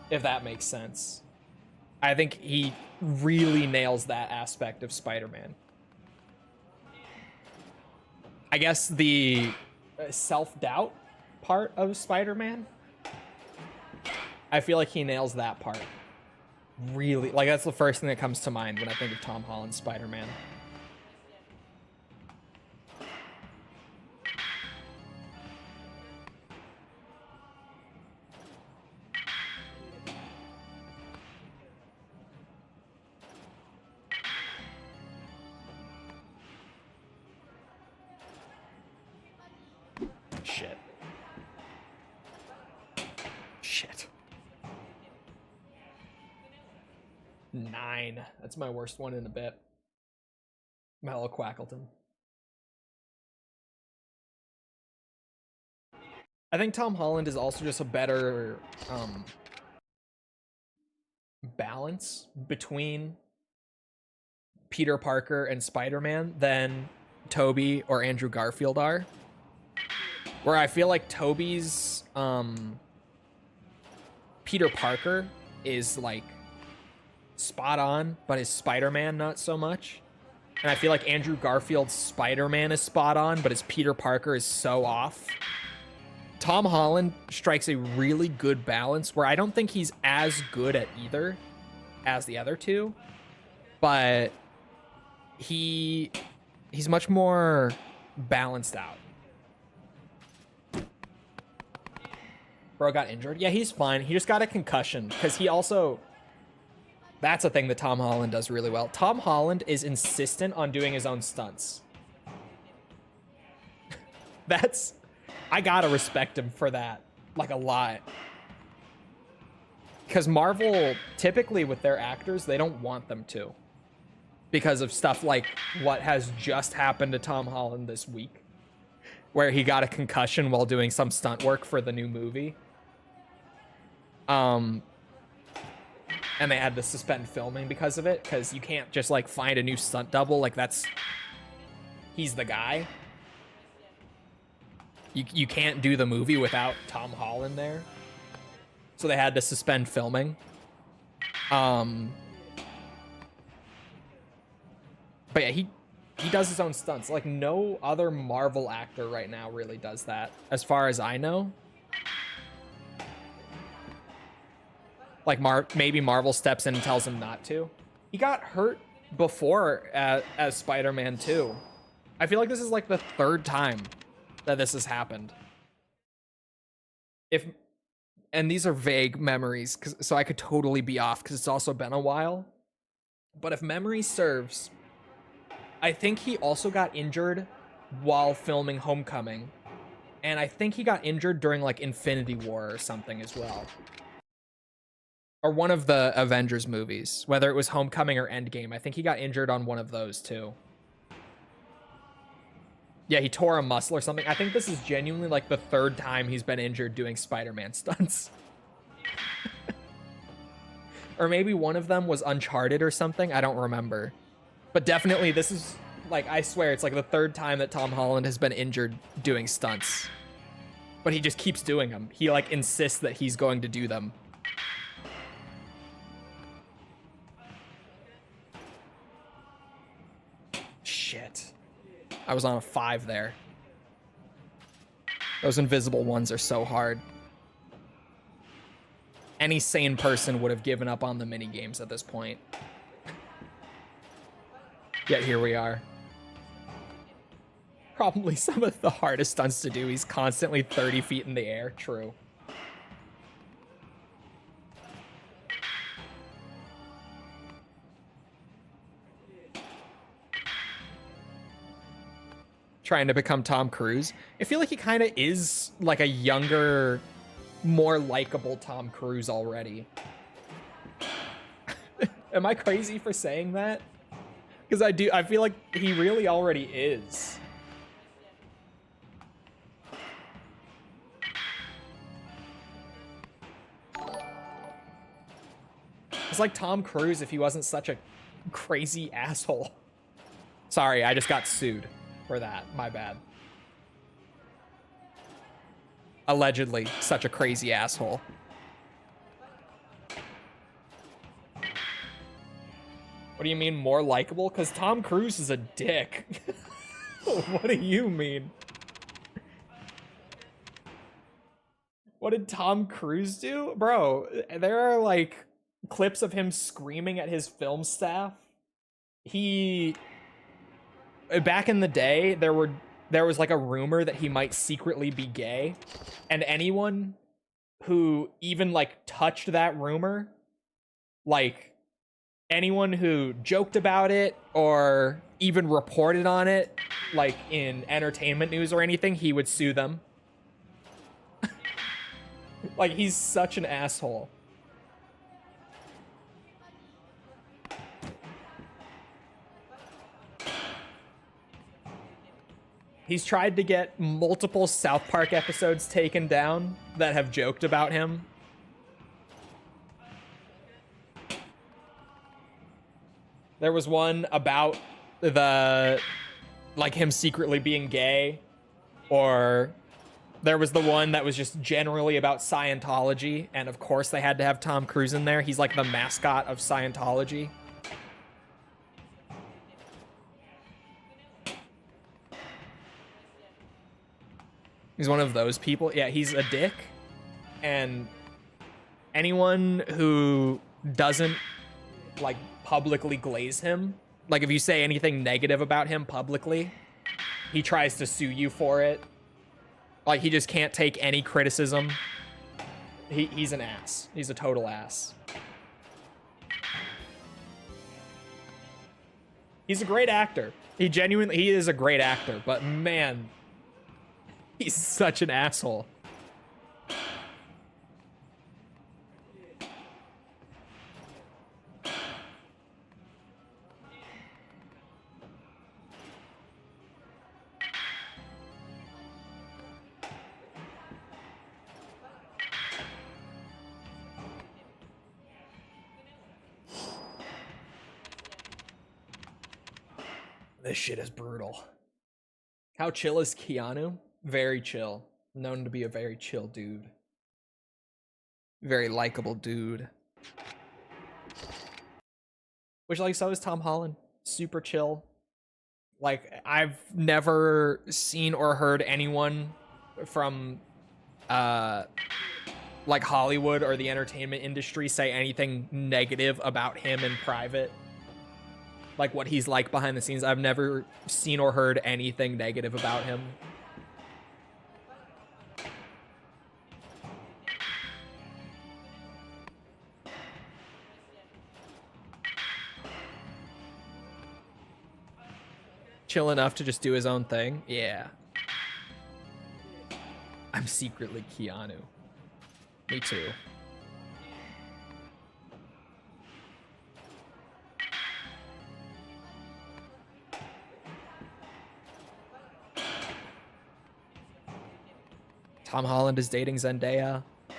If that makes sense. I think he really nails that aspect of Spider-Man. I guess the self-doubt part of Spider-Man, I feel like he nails that part. Really, like that's the first thing that comes to mind when I think of Tom Holland's Spider-Man. Shit. 9. That's my worst one in a bit. Mallow Quackleton. I think Tom Holland is also just a better balance between Peter Parker and Spider-Man than Tobey or Andrew Garfield are. Where I feel like Tobey's Peter Parker is like spot on, but his Spider-Man not so much. And I feel like Andrew Garfield's Spider-Man is spot on, but his Peter Parker is so off. Tom Holland strikes a really good balance where I don't think he's as good at either as the other two, but he's much more balanced out. Bro got injured. Yeah, he's fine. He just got a concussion because he also... That's a thing that Tom Holland does really well. Tom Holland is insistent on doing his own stunts. That's... I gotta respect him for that. Like, a lot. Because Marvel, typically with their actors, they don't want them to. Because of stuff like what has just happened to Tom Holland this week. Where he got a concussion while doing some stunt work for the new movie. And they had to suspend filming because of it. Because you can't just, like, find a new stunt double. Like, that's... He's the guy. You can't do the movie without Tom Holland there. So they had to suspend filming. But yeah, he does his own stunts. Like, no other Marvel actor right now really does that, as far as I know. Like, maybe Marvel steps in and tells him not to. He got hurt before as Spider-Man 2. I feel like this is like the 3rd time that this has happened. And these are vague memories, so I could totally be off because it's also been a while. But if memory serves, I think he also got injured while filming Homecoming. And I think he got injured during, like, Infinity War or something as well. Or one of the Avengers movies, whether it was Homecoming or Endgame. I think he got injured on one of those, too. Yeah, he tore a muscle or something. I think this is genuinely, like, the 3rd time he's been injured doing Spider-Man stunts. Or maybe one of them was Uncharted or something. I don't remember. But definitely, this is, like, I swear, it's like the 3rd time that Tom Holland has been injured doing stunts. But he just keeps doing them. He, like, insists that he's going to do them. Shit. I was on a 5 there. Those invisible ones are so hard. Any sane person would have given up on the minigames at this point. Yet here we are. Probably some of the hardest stunts to do. He's constantly 30 feet in the air. True. Trying to become Tom Cruise. I feel like he kind of is like a younger, more likable Tom Cruise already. Am I crazy for saying that? Because I feel like he really already is. It's like Tom Cruise if he wasn't such a crazy asshole. Sorry, I just got sued for that. My bad. Allegedly, such a crazy asshole. What do you mean more likable? Because Tom Cruise is a dick. What do you mean? What did Tom Cruise do? Bro, there are like clips of him screaming at his film staff. Back in the day, there was like a rumor that he might secretly be gay, and anyone who even like touched that rumor, like anyone who joked about it or even reported on it, like in entertainment news or anything, he would sue them. Like, he's such an asshole. He's tried to get multiple South Park episodes taken down that have joked about him. There was one about like him secretly being gay, or there was the one that was just generally about Scientology, and of course they had to have Tom Cruise in there. He's like the mascot of Scientology. He's one of those people. Yeah, he's a dick. And anyone who doesn't, like, publicly glaze him, like, if you say anything negative about him publicly, he tries to sue you for it. Like, he just can't take any criticism. He's an ass. He's a total ass. He's a great actor. He is a great actor, but man, he's such an asshole. This shit is brutal. How chill is Keanu? Very chill. Known to be a very chill dude. Very likable dude. Which, like, so is Tom Holland. Super chill. Like, I've never seen or heard anyone from, like, Hollywood or the entertainment industry say anything negative about him in private. Like, what he's like behind the scenes. I've never seen or heard anything negative about him. Chill enough to just do his own thing? Yeah. I'm secretly Keanu. Me too. Tom Holland is dating Zendaya. I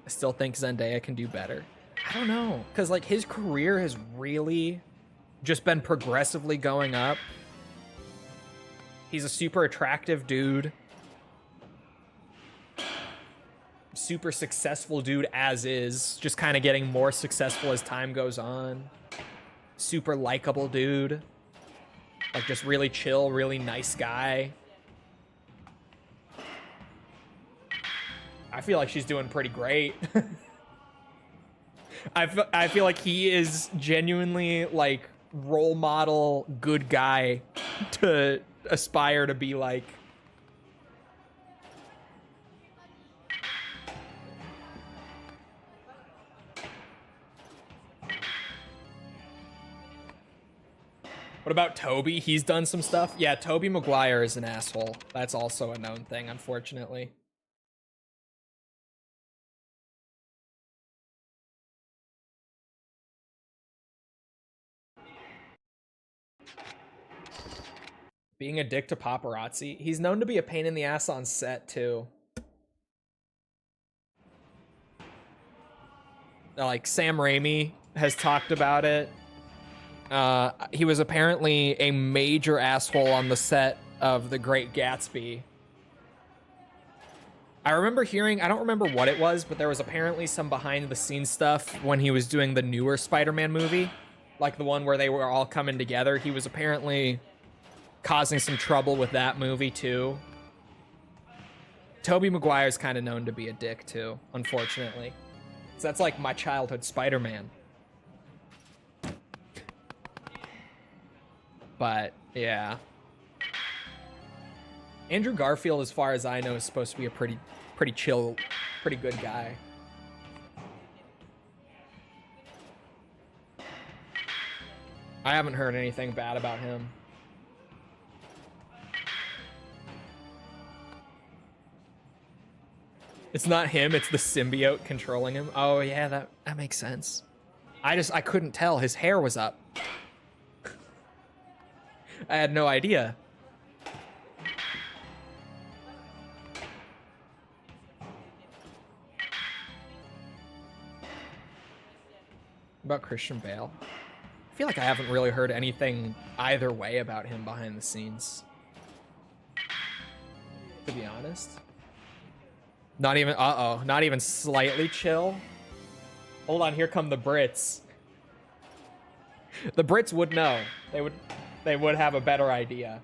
still think Zendaya can do better. I don't know, because like his career has really just been progressively going up. He's a super attractive dude. Super successful dude as is, just kind of getting more successful as time goes on. super likable dude. Like, just really chill, really nice guy. I feel like she's doing pretty great. I feel like he is genuinely, like, role model good guy to aspire to be like. What about Toby? He's done some stuff. Yeah, Tobey Maguire is an asshole. That's also a known thing, unfortunately. Being a dick to paparazzi. He's known to be a pain in the ass on set, too. Like, Sam Raimi has talked about it. He was apparently a major asshole on the set of The Great Gatsby. I remember hearing, I don't remember what it was, but there was apparently some behind the scenes stuff when he was doing the newer Spider-Man movie. Like the one where they were all coming together. He was apparently causing some trouble with that movie too. Tobey Maguire's kind of known to be a dick too, unfortunately. So that's like my childhood Spider-Man. But yeah. Andrew Garfield, as far as I know, is supposed to be a pretty chill, pretty good guy. I haven't heard anything bad about him. It's not him, it's the symbiote controlling him. Oh yeah, that makes sense. I couldn't tell. His hair was up. I had no idea. About Christian Bale. I feel like I haven't really heard anything either way about him behind the scenes. To be honest. Not even, not even slightly chill. Hold on, here come the Brits. The Brits would know. They would have a better idea.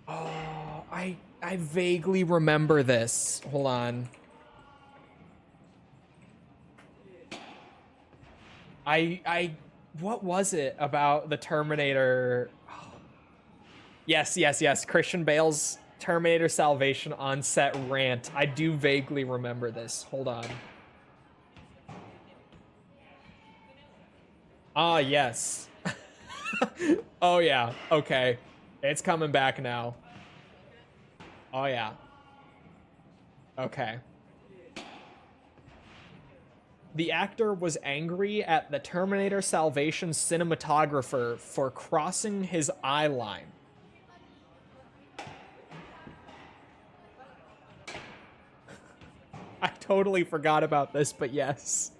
Oh, I vaguely remember this. Hold on. What was it about the Terminator? Yes. Christian Bale's Terminator Salvation on set rant. I do vaguely remember this. Hold on. Ah, yes. Oh, yeah. Okay. It's coming back now. Oh, yeah. Okay. The actor was angry at the Terminator Salvation cinematographer for crossing his eye line. I totally forgot about this, but yes.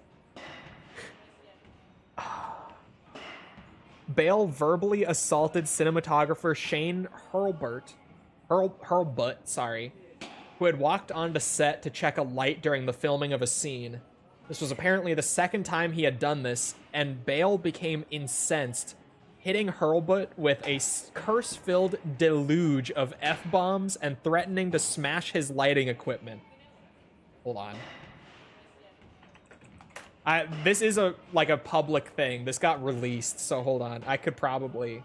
Bale verbally assaulted cinematographer Shane Hurlbut, who had walked onto set to check a light during the filming of a scene. This was apparently the second time he had done this, and Bale became incensed, hitting Hurlbut with a curse-filled deluge of F-bombs and threatening to smash his lighting equipment. Hold on. This is a public thing. This got released, so hold on. I could probably...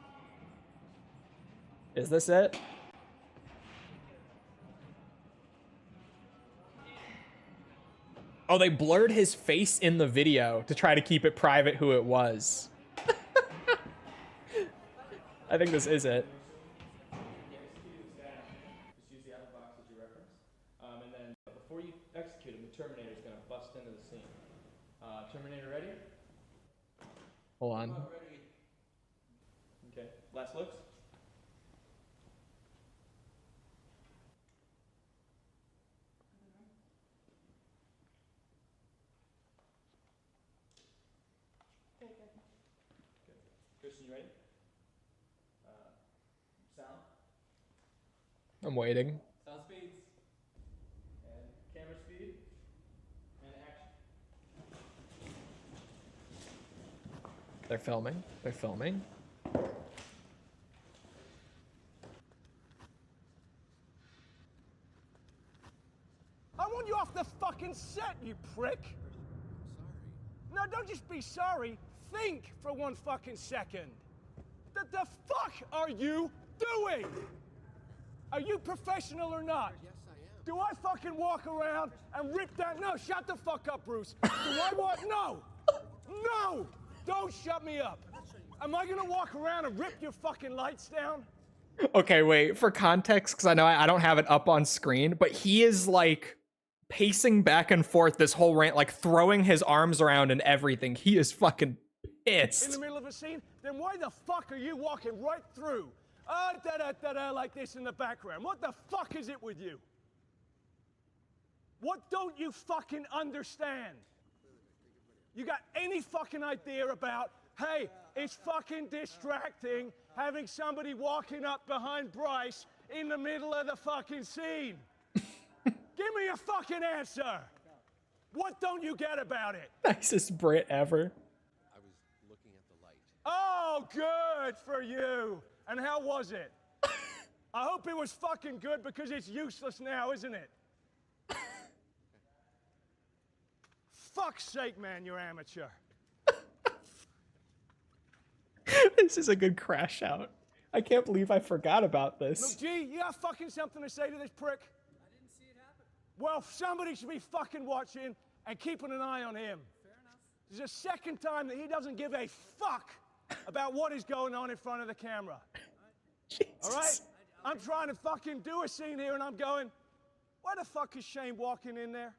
Is this it? Oh, they blurred his face in the video to try to keep it private who it was. I think this is it. And then before you execute him, the Terminator's gonna bust into the scene. Terminator ready? Hold on. Okay, last looks. Christian, you ready? Sound? I'm waiting. Sound speeds. And They're filming. They're filming. I want you off the fucking set, you prick! I'm sorry. No, don't just be sorry. Think for one fucking second. The fuck are you doing? Are you professional or not? Yes, I am. Do I fucking walk around and rip that? No, shut the fuck up, Bruce. Do I walk? No! No! Don't shut me up. Am I gonna walk around and rip your fucking lights down? Okay, wait, for context, because I know I don't have it up on screen, but he is like pacing back and forth this whole rant, like throwing his arms around and everything. He is fucking pissed. In the middle of a scene? Then why the fuck are you walking right through? Da-da-da-da, like this in the background. What the fuck is it with you? What don't you fucking understand? You got any fucking idea about, hey, it's fucking distracting having somebody walking up behind Bryce in the middle of the fucking scene? Give me a fucking answer. What don't you get about it? Nicest Brit ever. I was looking at the light. Oh, good for you. And how was it? I hope it was fucking good because it's useless now, isn't it? Fuck's sake, man, you're amateur. This is a good crash out. I can't believe I forgot about this. Look, G, you got fucking something to say to this prick? I didn't see it happen. Well, somebody should be fucking watching and keeping an eye on him. Fair enough. This is the second time that he doesn't give a fuck about what is going on in front of the camera. All right? I'm trying to fucking do a scene here and I'm going, why the fuck is Shane walking in there?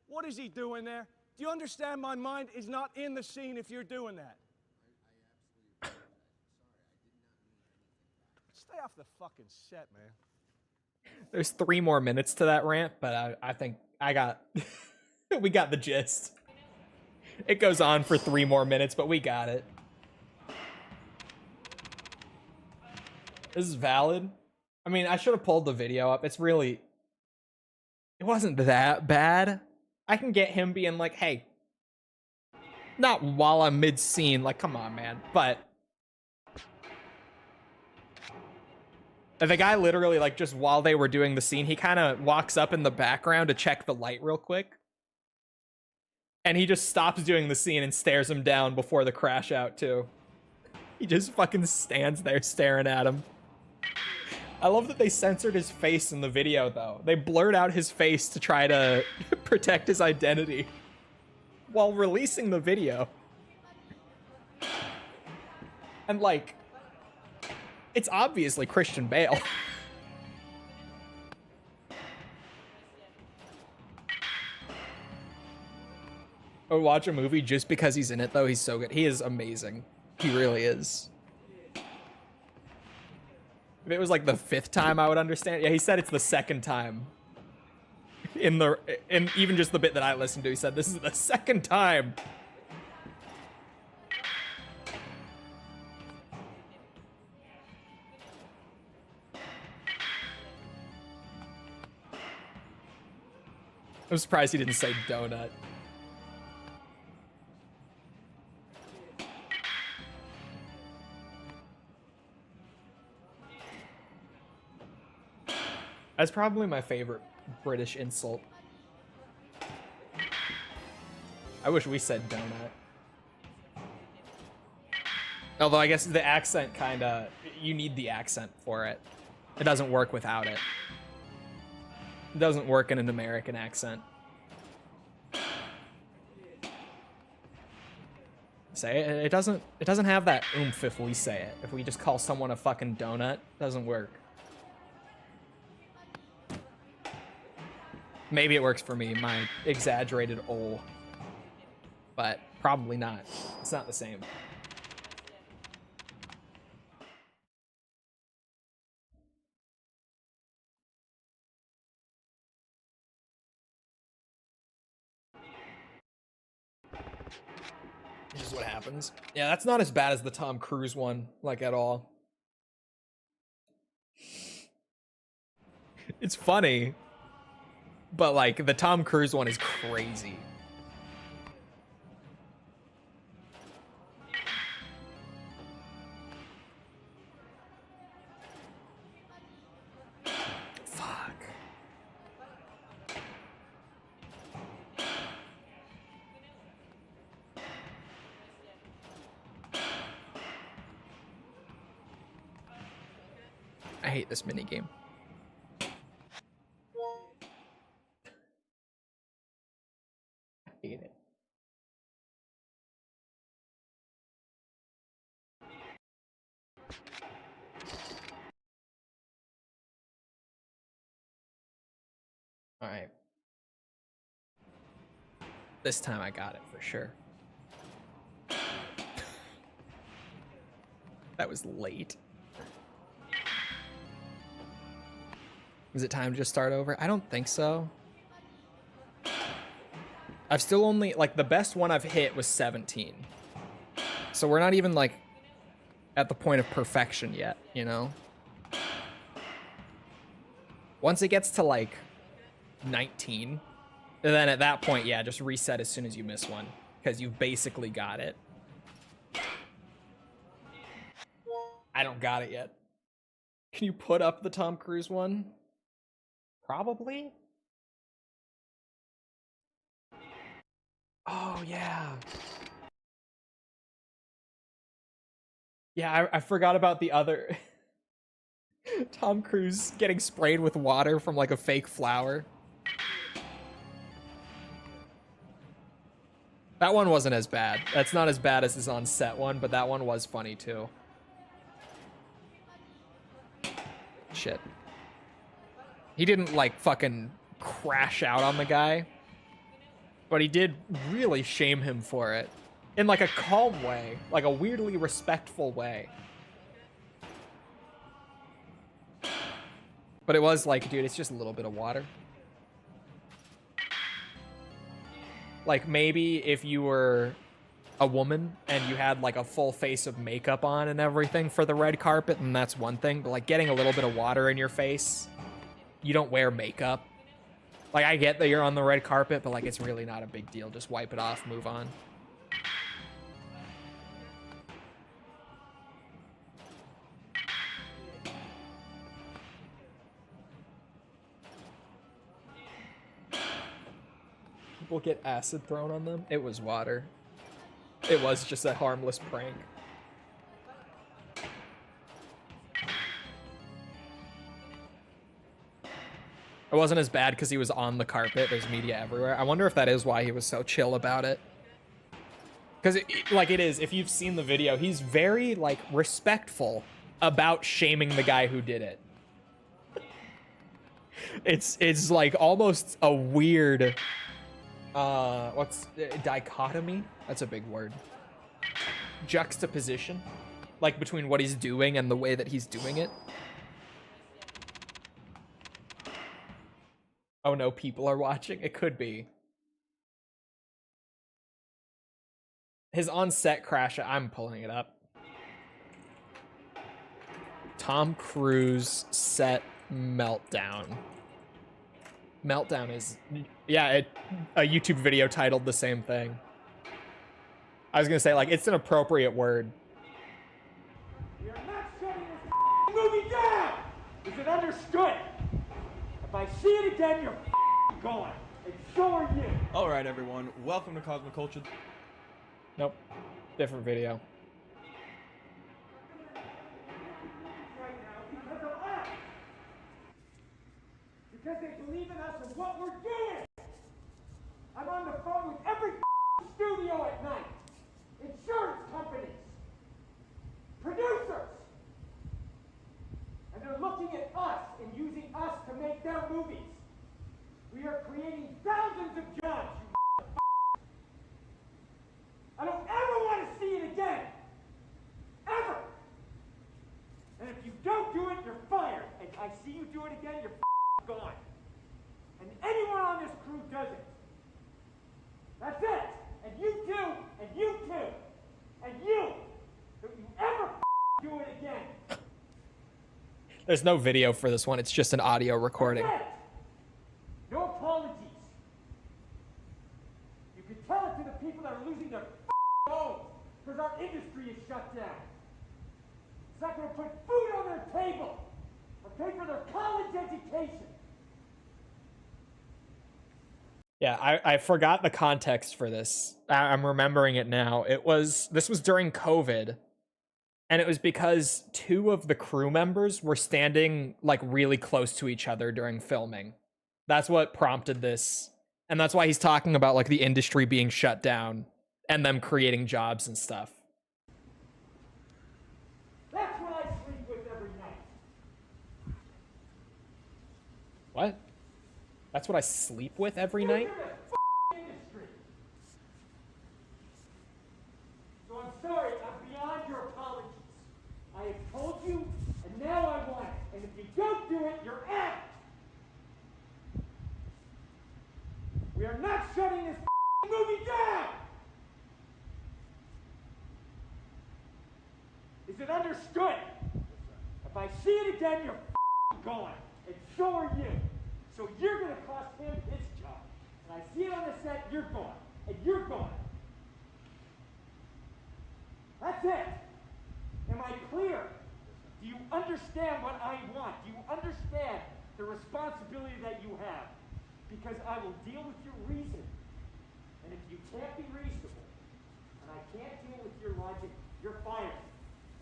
What is he doing there? Do you understand my mind is not in the scene if you're doing that? I absolutely sorry. I did not mean anything. Stay off the fucking set, man. There's 3 more minutes to that rant, but I think I got... we got the gist. It goes on for 3 more minutes, but we got it. This is valid. I mean, I should have pulled the video up. It's really... It wasn't that bad. I can get him being like, hey, not while I'm mid-scene, like, come on, man, but the guy literally, like, just while they were doing the scene, he kind of walks up in the background to check the light real quick, and he just stops doing the scene and stares him down before the crash out, too. He just fucking stands there staring at him. I love that they censored his face in the video, though. They blurred out his face to try to protect his identity while releasing the video. And, like, it's obviously Christian Bale. I would watch a movie just because he's in it, though. He's so good. He is amazing. He really is. If it was like the 5th time, I would understand. Yeah, he said it's the 2nd time. In even just the bit that I listened to, he said this is the 2nd time. I'm surprised he didn't say donut. That's probably my favorite British insult. I wish we said donut. Although I guess the accent kinda, you need the accent for it. It doesn't work without it. It doesn't work in an American accent. Say it, it doesn't have that oomph if we say it. If we just call someone a fucking donut, it doesn't work. Maybe it works for me, my exaggerated ol. But probably not. It's not the same. This is what happens. Yeah, that's not as bad as the Tom Cruise one, like, at all. It's funny. But like the Tom Cruise one is crazy. Fuck. I hate this minigame. I hate it. All right. This time I got it for sure. That was late. Is it time to just start over? I don't think so. I've still only, like, the best one I've hit was 17. So we're not even, like, at the point of perfection yet, you know? Once it gets to, like, 19, then at that point, yeah, just reset as soon as you miss one. Because you've basically got it. I don't got it yet. Can you put up the Tom Cruise one? Probably? Oh, yeah. Yeah, I forgot about the other... Tom Cruise getting sprayed with water from, like, a fake flower. That one wasn't as bad. That's not as bad as his on-set one, but that one was funny, too. Shit. He didn't, like, fucking crash out on the guy. But he did really shame him for it. In, like, a calm way. Like, a weirdly respectful way. But it was like, dude, it's just a little bit of water. Like, maybe if you were a woman and you had, like, a full face of makeup on and everything for the red carpet, then that's one thing. But, like, getting a little bit of water in your face... You don't wear makeup. Like, I get that you're on the red carpet, but, like, it's really not a big deal. Just wipe it off, move on. People get acid thrown on them. It was water. It was just a harmless prank. It wasn't as bad because he was on the carpet. There's media everywhere. I wonder if that is why he was so chill about it. Because, like, it is. If you've seen the video, he's very, like, respectful about shaming the guy who did it. It's like, almost a weird... dichotomy? That's a big word. Juxtaposition. Like, between what he's doing and the way that he's doing it. Oh no, people are watching? It could be. His on-set crash, I'm pulling it up. Tom Cruise set meltdown. Meltdown is... Yeah, a YouTube video titled the same thing. I was gonna say, like, it's an appropriate word. You're not shutting this movie down! Is it understood? If I see it again, you're gone. And so are you. All right, everyone. Welcome to Cosmic Culture. Nope. Different video. Right now because of us. Because they believe in us and what we're doing. I'm on the phone with every studio at night. Insurance companies. Producers. And they're looking at us and using us to make their movies. We are creating thousands of jobs, you I don't ever want to see it again. Ever. And if you don't do it, you're fired. And I see you do it again, you're gone. And anyone on this crew does it. That's it. And you too, and you too, and you. Don't you ever do it again. There's no video for this one. It's just an audio recording. No apology. have people that are losing their homes because our industry is shut down. It's not going to put food on their table or pay for their college education. Yeah, I forgot the context for this. I'm remembering it now. This was during COVID, and it was because two of the crew members were standing like really close to each other during filming. That's what prompted this. And that's why he's talking about like the industry being shut down and them creating jobs and stuff. That's what I sleep with every night. What? That's what I sleep with every night? Industry. So I'm sorry, I'm beyond your apologies. I have told you, and now I want it. And if you don't do it, you're out. We are not shutting this movie down! Is it understood? If I see it again, you're gone. And so are you. So you're gonna cost him his job. And I see it on the set, you're gone. And you're gone. That's it. Am I clear? Do you understand what I want? Do you understand the responsibility that you have? Because I will deal with your reason. And if you can't be reasonable, and I can't deal with your logic, you're fired.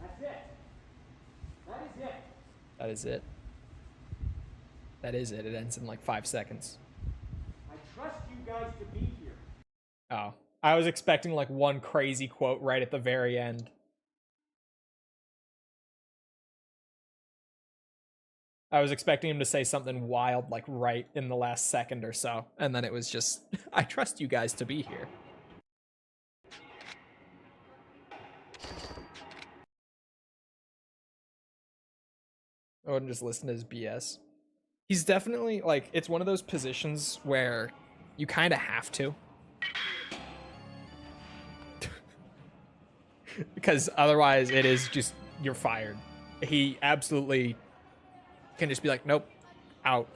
That's it. That is it. That is it. That is it. It ends in like 5 seconds. I trust you guys to be here. Oh. I was expecting like one crazy quote right at the very end. I was expecting him to say something wild like right in the last second or so. And then it was just, I trust you guys to be here. I wouldn't just listen to his BS. He's definitely, like, it's one of those positions where you kind of have to. Because otherwise it is just, you're fired. He absolutely can just be like, nope, out.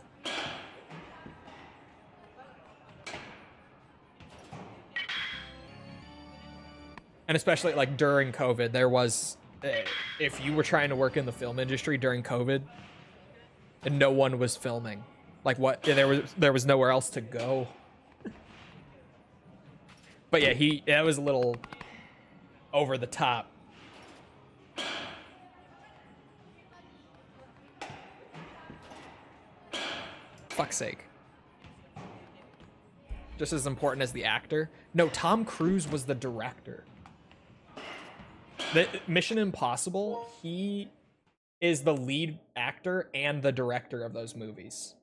And especially, like, during COVID, there was... if you were trying to work in the film industry during COVID and no one was filming, like what, there was nowhere else to go. But yeah, that was a little over the top. Fuck's sake. Just as important as the actor. No, Tom Cruise was the director. The Mission Impossible, he is the lead actor and the director of those movies.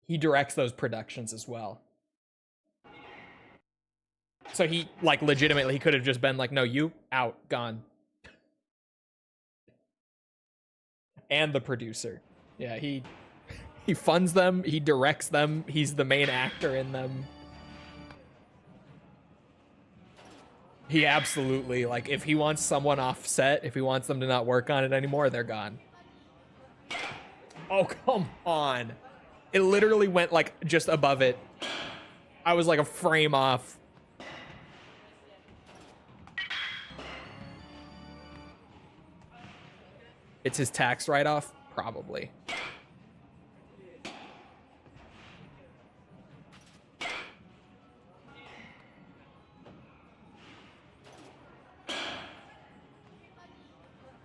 He directs those productions as well. So he, like, legitimately, he could have just been like, no, you, out, gone. And the producer. Yeah, he funds them, he directs them, he's the main actor in them. He absolutely, like, if he wants someone off set, if he wants them to not work on it anymore, they're gone. Oh, come on. It literally went, like, just above it. I was, like, a frame off. It's his tax write-off? Probably.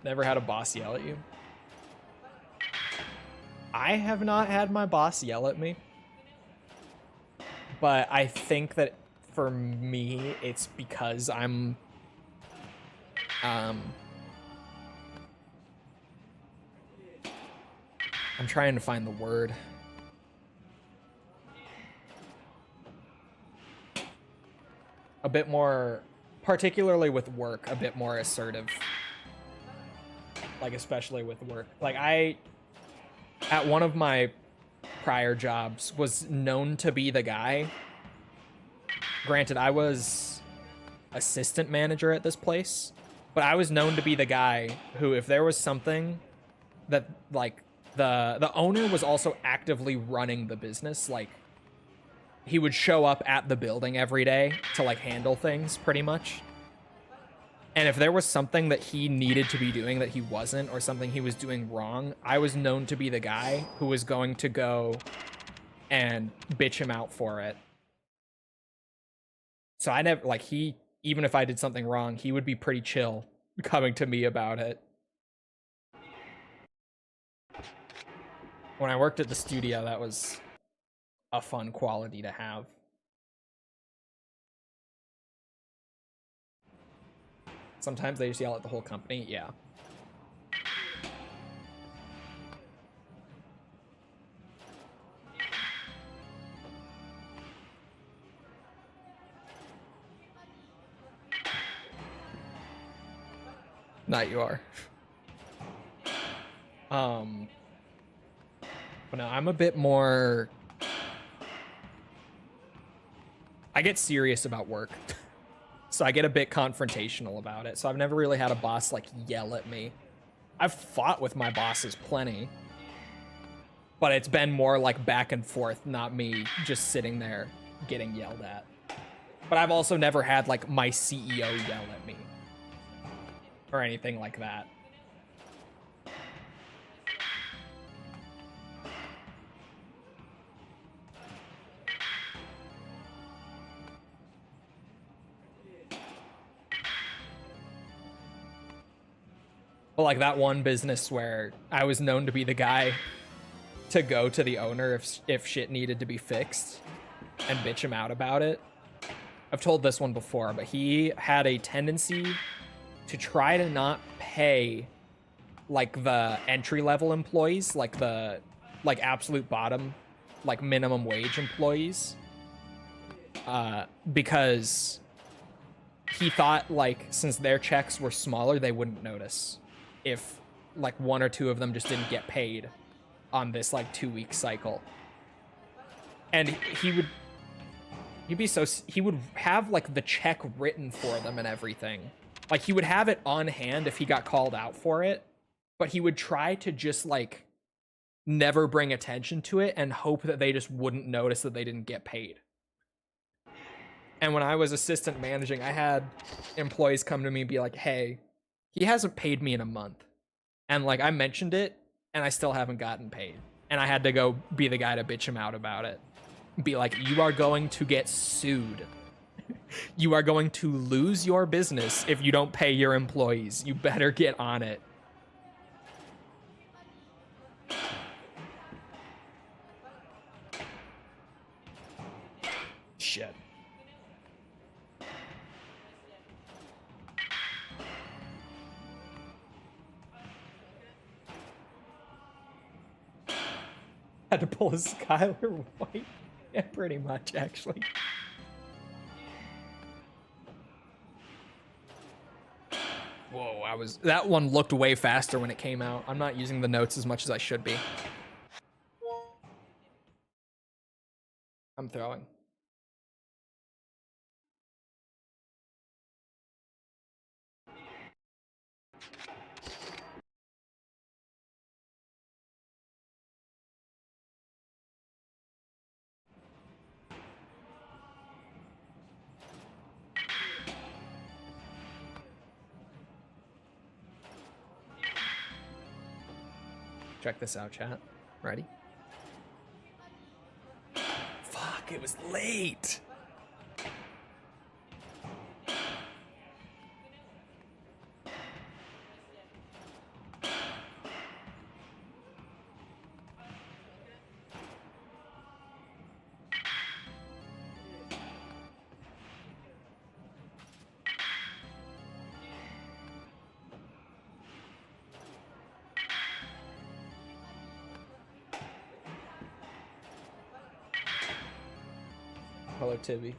Never had a boss yell at you? I have not had my boss yell at me. But I think that for me, it's because I'm trying to find the word. A bit more, particularly with work, a bit more assertive. Like, especially with work. Like, at one of my prior jobs, was known to be the guy. Granted, I was assistant manager at this place, but I was known to be the guy who, if there was something that, like, the owner was also actively running the business, like, he would show up at the building every day to like handle things pretty much. And if there was something that he needed to be doing that he wasn't, or something he was doing wrong, I was known to be the guy who was going to go and bitch him out for it. So I never, like, even if I did something wrong, he would be pretty chill coming to me about it. When I worked at the studio, that was a fun quality to have. Sometimes they just yell at the whole company, yeah. Not you are. But no, I'm a bit more... I get serious about work. So I get a bit confrontational about it. So I've never really had a boss, like, yell at me. I've fought with my bosses plenty. But it's been more, like, back and forth, not me just sitting there getting yelled at. But I've also never had, like, my CEO yell at me. Or anything like that. But like that one business where I was known to be the guy to go to the owner if shit needed to be fixed and bitch him out about it. I've told this one before, but he had a tendency to try to not pay like the entry-level employees, like the absolute bottom, like minimum wage employees, because he thought like since their checks were smaller, they wouldn't notice if like one or two of them just didn't get paid on this like 2-week cycle. And he would have like the check written for them and everything. Like he would have it on hand if he got called out for it, but he would try to just like never bring attention to it and hope that they just wouldn't notice that they didn't get paid. And when I was assistant managing, I had employees come to me and be like, hey, he hasn't paid me in a month. And like I mentioned it and I still haven't gotten paid. And I had to go be the guy to bitch him out about it. Be like, you are going to get sued. You are going to lose your business if you don't pay your employees. You better get on it. Shit. Had to pull a Skylar White. Yeah, pretty much, actually. Whoa, that one looked way faster when it came out. I'm not using the notes as much as I should be. I'm throwing. Check this out, chat. Ready? Fuck, it was late. Hello, Tibby.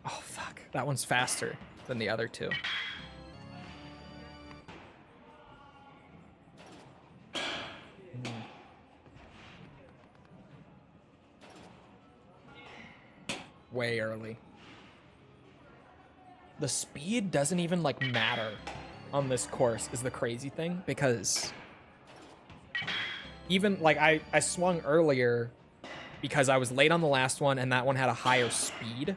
Oh, fuck. That one's faster than the other two. Way early. The speed doesn't even, like, matter on this course is the crazy thing, because even like I swung earlier because I was late on the last one and that one had a higher speed.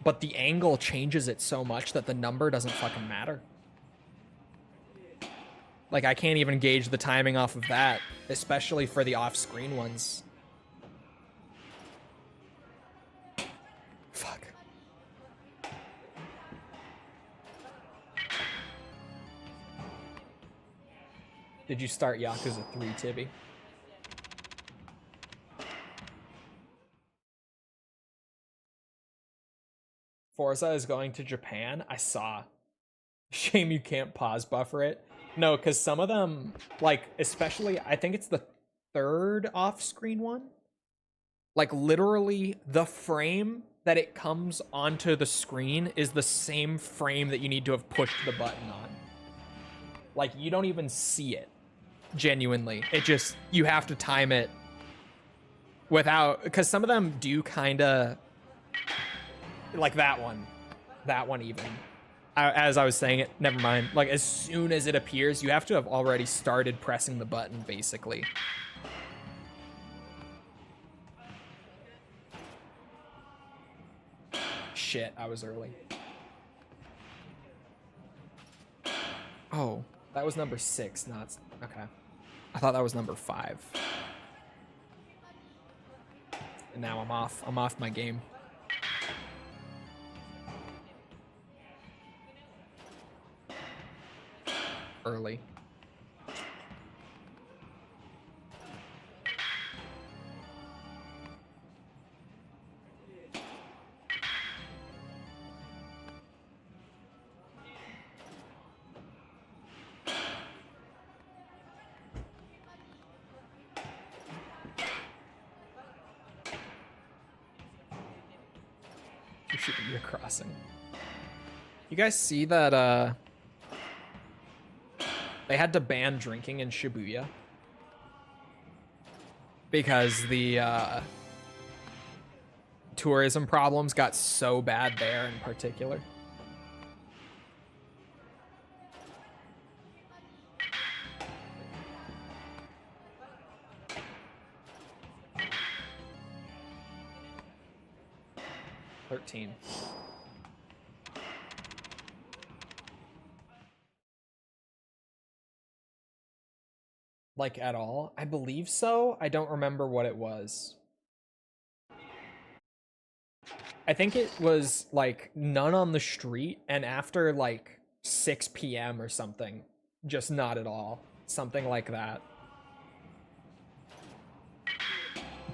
But the angle changes it so much that the number doesn't fucking matter. Like, I can't even gauge the timing off of that, especially for the off-screen ones. Fuck. Did you start Yakuza 3, Tibby? Forza is going to Japan? I saw. Shame you can't pause buffer it. No, because some of them, like, especially, I think it's the third off-screen one. Like, literally, the frame that it comes onto the screen is the same frame that you need to have pushed the button on. Like, you don't even see it, genuinely. It just, you have to time it without, because some of them do kind of, like that one even. As I was saying it, never mind. Like, as soon as it appears, you have to have already started pressing the button, basically. Shit, I was early. Oh, that was number 6, not... Okay. I thought that was number 5. And now I'm off. I'm off my game. Early. Shibuya Crossing. You guys see that they had to ban drinking in Shibuya because the tourism problems got so bad there in particular. Like, at all? I believe so. I don't remember what it was. I think it was, like, none on the street, and after, like, 6 p.m. or something. Just not at all. Something like that.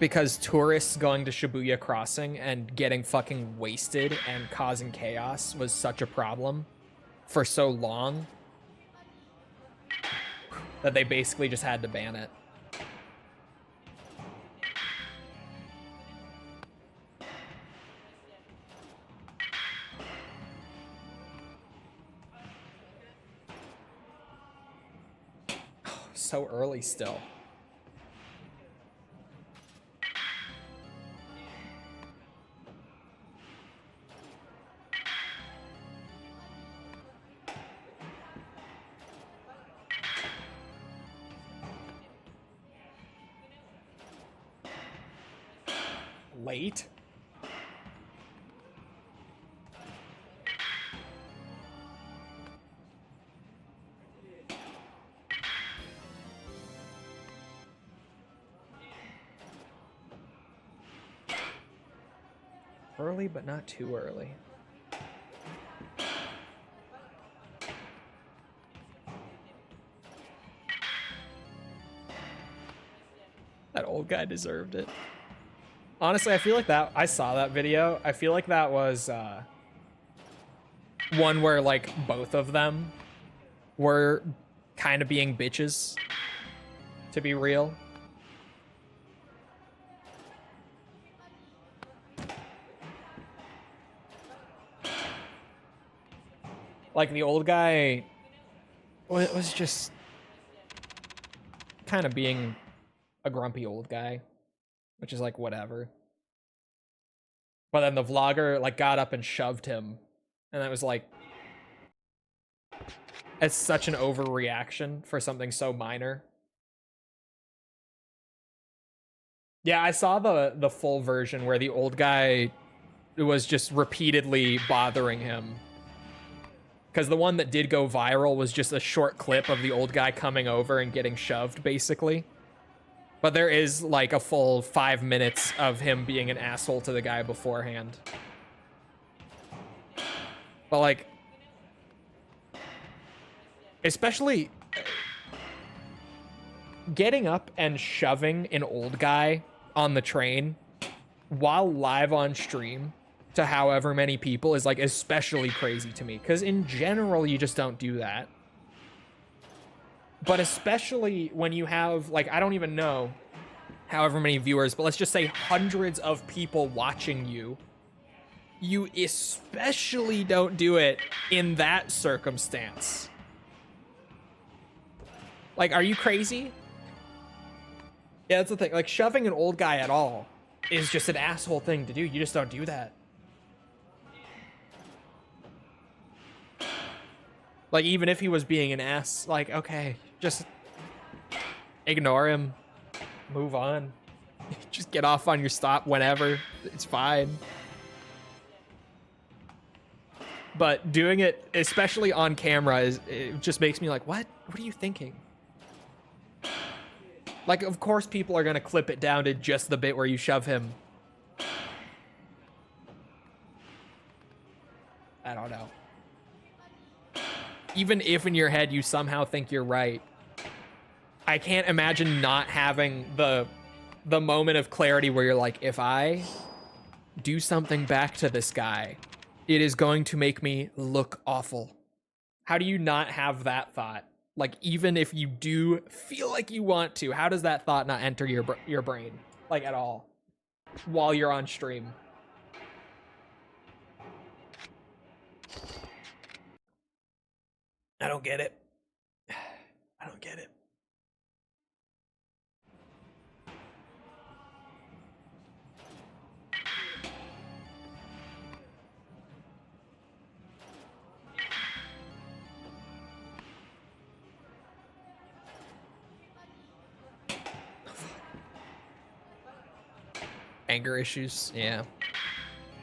Because tourists going to Shibuya Crossing and getting fucking wasted and causing chaos was such a problem for so long that they basically just had to ban it. So early still. Late? Early, but not too early. That old guy deserved it. Honestly, I feel like that, I saw that video. I feel like that was one where, like, both of them were kind of being bitches, to be real. Like, the old guy was just kind of being a grumpy old guy. Which is like, whatever. But then the vlogger, like, got up and shoved him. And that was like... It's such an overreaction for something so minor. Yeah, I saw the full version where the old guy was just repeatedly bothering him. Because the one that did go viral was just a short clip of the old guy coming over and getting shoved, basically. But there is like a full 5 minutes of him being an asshole to the guy beforehand. But like, especially getting up and shoving an old guy on the train while live on stream to however many people is like especially crazy to me, because in general you just don't do that. But especially when you have, like, I don't even know however many viewers, but let's just say hundreds of people watching you, you especially don't do it in that circumstance. Like, are you crazy? Yeah, that's the thing. Like, shoving an old guy at all is just an asshole thing to do. You just don't do that. Like, even if he was being an ass, like, okay, just ignore him. Move on. Just get off on your stop whenever. It's fine. But doing it, especially on camera, it just makes me like, what? What are you thinking? Like, of course people are going to clip it down to just the bit where you shove him. I don't know. Even if in your head you somehow think you're right, I can't imagine not having the moment of clarity where you're like, if I do something back to this guy, it is going to make me look awful. How do you not have that thought? Like, even if you do feel like you want to, how does that thought not enter your brain? Like, at all? While you're on stream. I don't get it. I don't get it. Anger issues, yeah.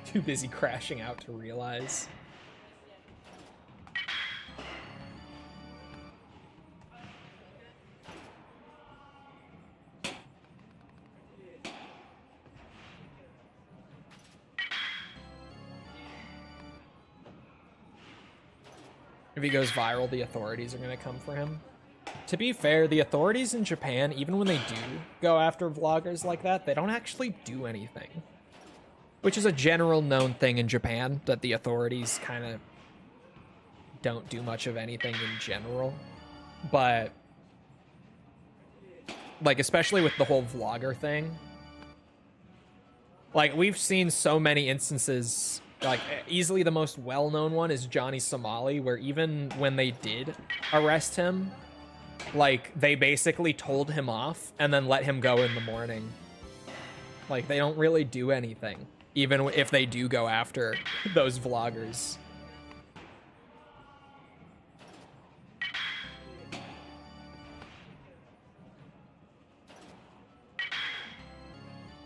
Too busy crashing out to realize. If he goes viral, the authorities are going to come for him. To be fair, the authorities in Japan, even when they do go after vloggers like that, they don't actually do anything. Which is a general known thing in Japan, that the authorities kind of don't do much of anything in general. But, like, especially with the whole vlogger thing, like, we've seen so many instances. Like, easily the most well-known one is Johnny Somali, where even when they did arrest him, like, they basically told him off and then let him go in the morning. Like, they don't really do anything, even if they do go after those vloggers.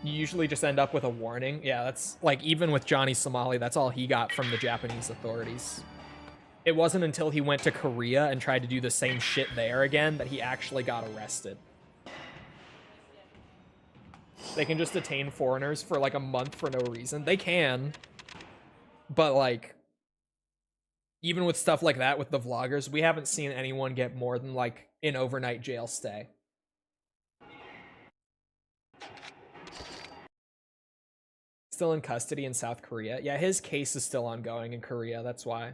You usually just end up with a warning. Yeah, that's, like, even with Johnny Somali, that's all he got from the Japanese authorities. It wasn't until he went to Korea and tried to do the same shit there again that he actually got arrested. They can just detain foreigners for like a month for no reason. They can. But like, even with stuff like that with the vloggers, we haven't seen anyone get more than like an overnight jail stay. Still in custody in South Korea. Yeah, his case is still ongoing in Korea, that's why.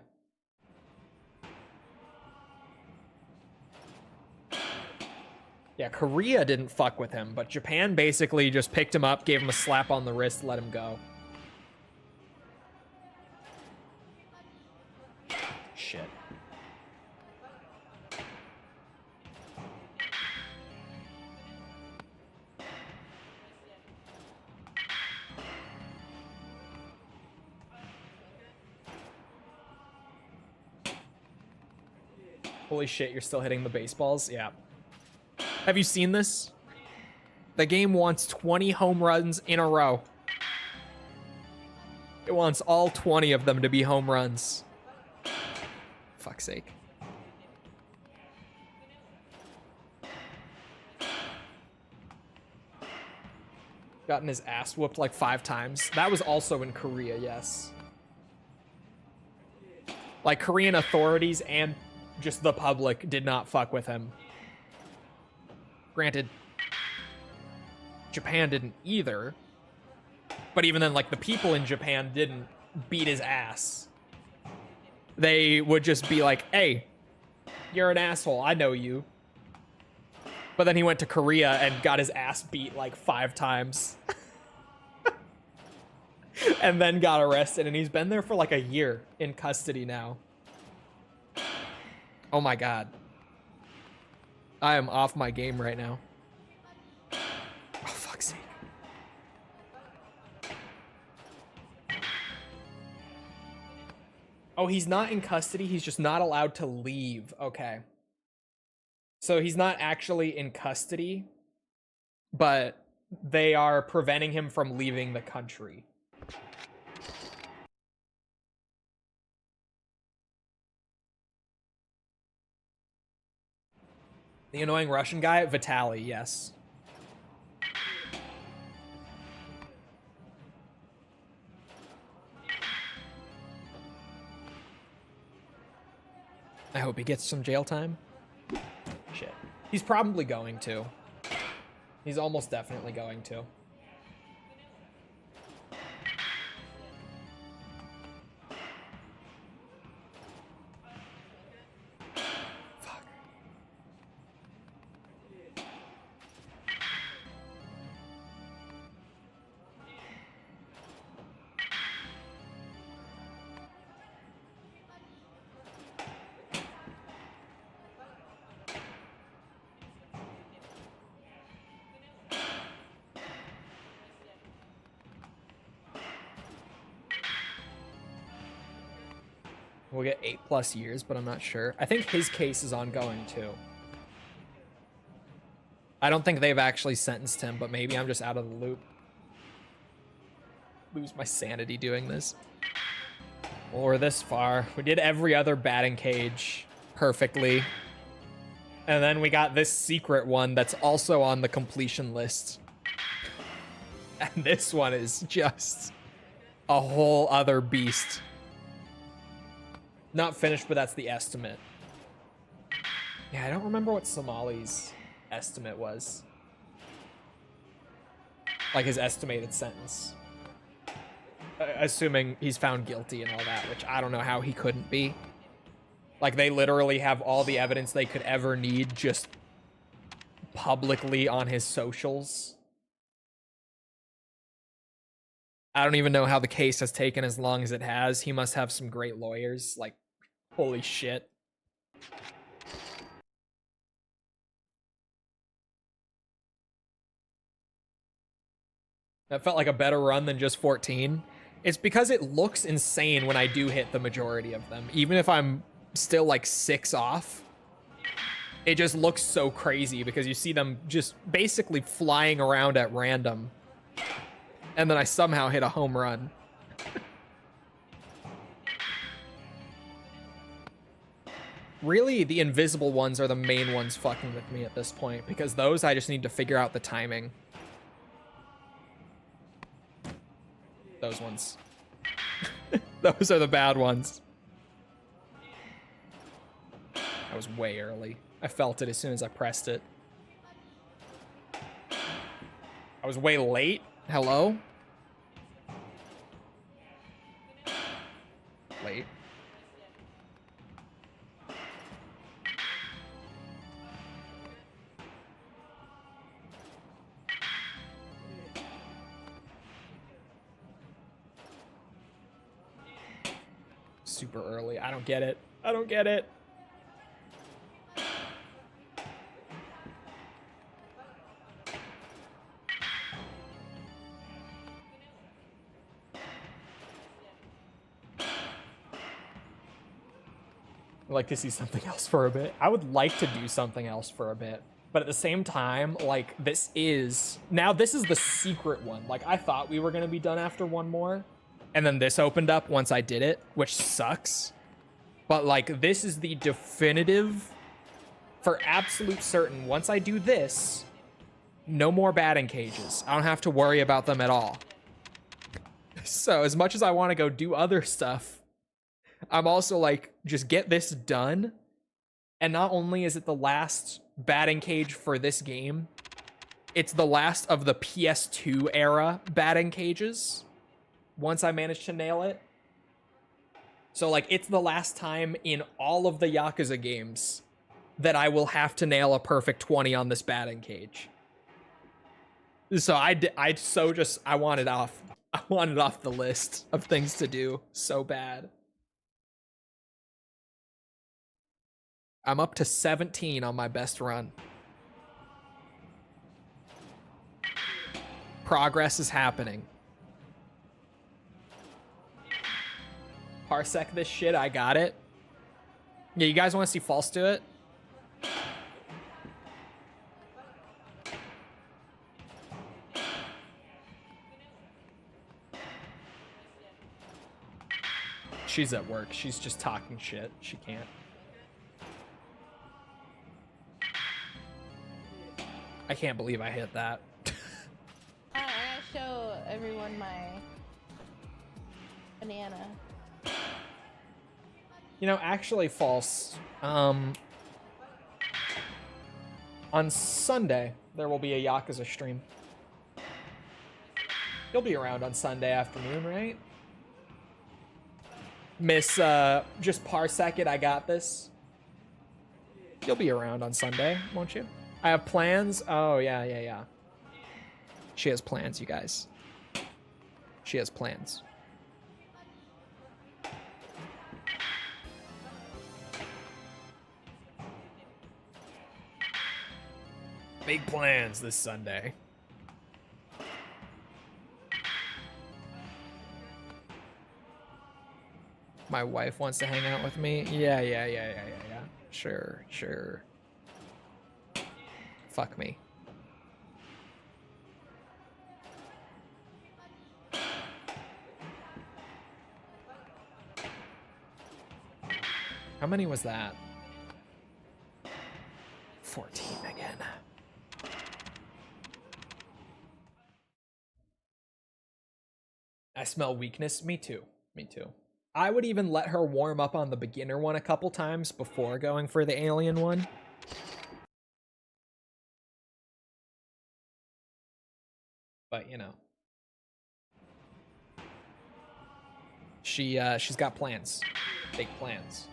Yeah, Korea didn't fuck with him, but Japan basically just picked him up, gave him a slap on the wrist, let him go. Shit. Holy shit, you're still hitting the baseballs? Yeah. Have you seen this? The game wants 20 home runs in a row. It wants all 20 of them to be home runs. Fuck's sake. Gotten his ass whooped like 5 times. That was also in Korea, yes. Like, Korean authorities and just the public did not fuck with him. Granted, Japan didn't either. But even then, like, the people in Japan didn't beat his ass. They would just be like, hey, you're an asshole, I know you. But then he went to Korea and got his ass beat like 5 times. And then got arrested, and he's been there for like a year in custody now. Oh my god. I am off my game right now. Oh, fuck's sake. Oh, he's not in custody, he's just not allowed to leave. Okay. So he's not actually in custody, but they are preventing him from leaving the country. The annoying Russian guy? Vitaly, yes. I hope he gets some jail time. Shit. He's probably going to. He's almost definitely going to. Fuck. We'll get 8+ years, but I'm not sure. I think his case is ongoing too. I don't think they've actually sentenced him, but maybe I'm just out of the loop. Lose my sanity doing this. Well, we're this far. We did every other batting cage perfectly. And then we got this secret one that's also on the completion list. And this one is just a whole other beast. Not finished, but that's the estimate. Yeah, I don't remember what Somali's estimate was. Like his estimated sentence. Assuming he's found guilty and all that, which I don't know how he couldn't be. Like, they literally have all the evidence they could ever need just publicly on his socials. I don't even know how the case has taken as long as it has. He must have some great lawyers. Like, holy shit. That felt like a better run than just 14. It's because it looks insane when I do hit the majority of them. Even if I'm still like 6 off, it just looks so crazy because you see them just basically flying around at random. And then I somehow hit a home run. Really, the invisible ones are the main ones fucking with me at this point, because those I just need to figure out the timing. Those ones. Those are the bad ones. I was way early. I felt it as soon as I pressed it. I was way late. Hello? Late. Super early. I don't get it. I don't get it. I'd like to see something else for a bit. I would like to do something else for a bit. But at the same time, like, this is the secret one. Like, I thought we were going to be done after one more. And then this opened up once I did it, which sucks. But, like, this is the definitive, for absolute certain. Once I do this, no more batting cages. I don't have to worry about them at all. So, as much as I want to go do other stuff, I'm also like, just get this done. And not only is it the last batting cage for this game, it's the last of the PS2 era batting cages. Once I manage to nail it. So, like, it's the last time in all of the Yakuza games that I will have to nail a perfect 20 on this batting cage. So I want it off. I want it off the list of things to do so bad. I'm up to 17 on my best run. Progress is happening. Parsec this shit, I got it. Yeah, you guys want to see false to it? She's at work. She's just talking shit. She can't. I can't believe I hit that. I gotta show everyone my banana. You know, actually false. On Sunday, there will be a Yakuza stream. You'll be around on Sunday afternoon, right? Miss, just parsec it, I got this. You'll be around on Sunday, won't you? I have plans. Oh, yeah. She has plans, you guys. She has plans. Big plans this Sunday. My wife wants to hang out with me. Yeah. Sure. Fuck me. How many was that? 14 again. I smell weakness. Me too. I would even let her warm up on the beginner one a couple times before going for the alien one. But, you know. She's got plans. Big plans.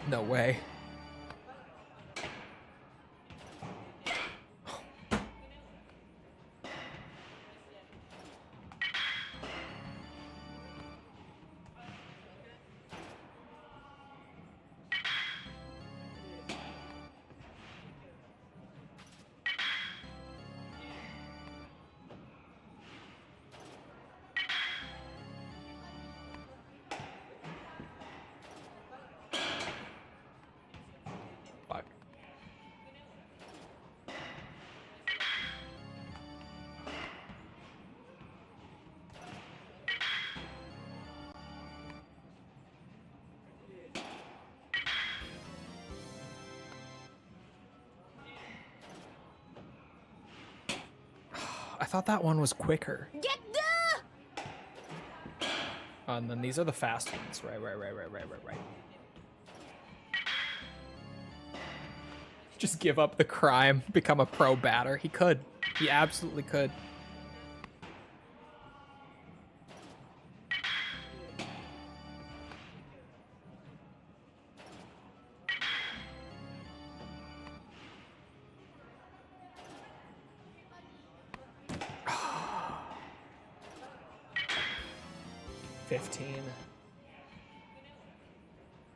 No way. I thought that one was quicker. Get the! And then these are the fast ones. Right. Just give up the crime, become a pro batter. He could. He absolutely could.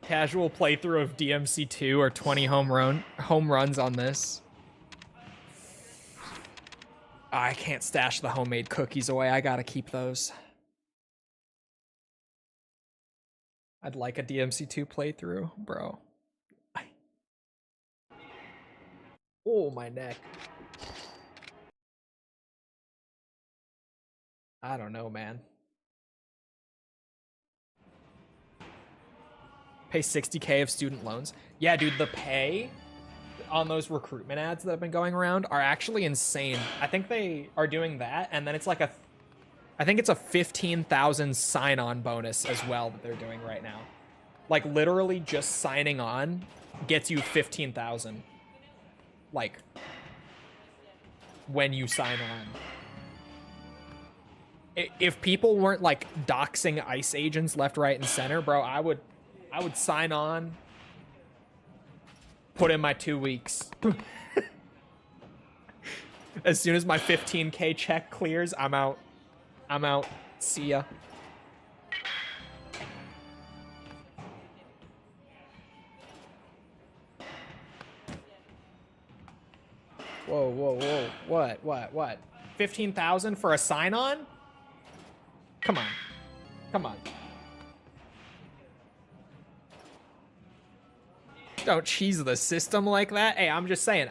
Casual playthrough of DMC2 or 20 home runs on this. I can't stash the homemade cookies away. I gotta keep those. I'd like a DMC2 playthrough, bro. Oh, my neck. I don't know, man. Pay 60K of student loans. Yeah, dude, the pay on those recruitment ads that have been going around are actually insane. I think they are doing that, and then it's like I think it's a 15,000 sign-on bonus as well that they're doing right now. Like, literally just signing on gets you 15,000. Like, when you sign on. If people weren't, like, doxing ICE agents left, right, and center, bro, I would sign on, put in my 2 weeks. As soon as my 15K check clears, I'm out. I'm out. See ya. Whoa, whoa, whoa. What? 15,000 for a sign-on? Come on. Come on. Don't cheese the system like that. Hey, I'm just saying.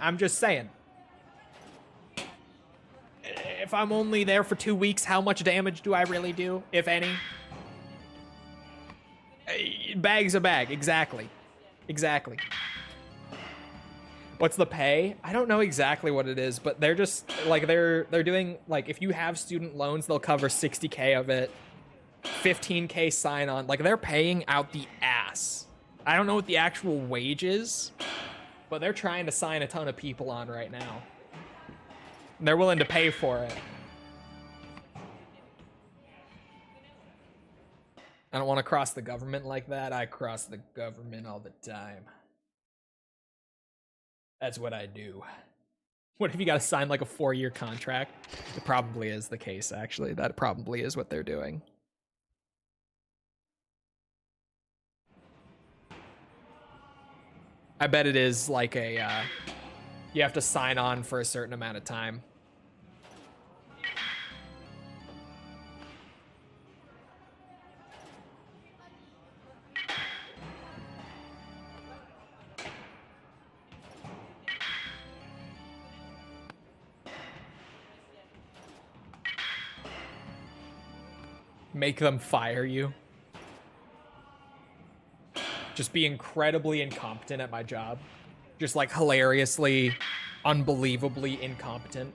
If I'm only there for 2 weeks, how much damage do I really do, if any? Bag's a bag. Exactly. What's the pay? I don't know exactly what it is, but they're just like they're doing, like, if you have student loans, they'll cover 60K of it. 15K sign on. Like, they're paying out the ass. I don't know what the actual wage is, but they're trying to sign a ton of people on right now. And they're willing to pay for it. I don't want to cross the government like that. I cross the government all the time. That's what I do. What if you got to sign like a 4-year contract? It probably is the case, actually. That probably is what they're doing. I bet it is like a, you have to sign on for a certain amount of time. Make them fire you. Just be incredibly incompetent at my job. Just like hilariously, unbelievably incompetent.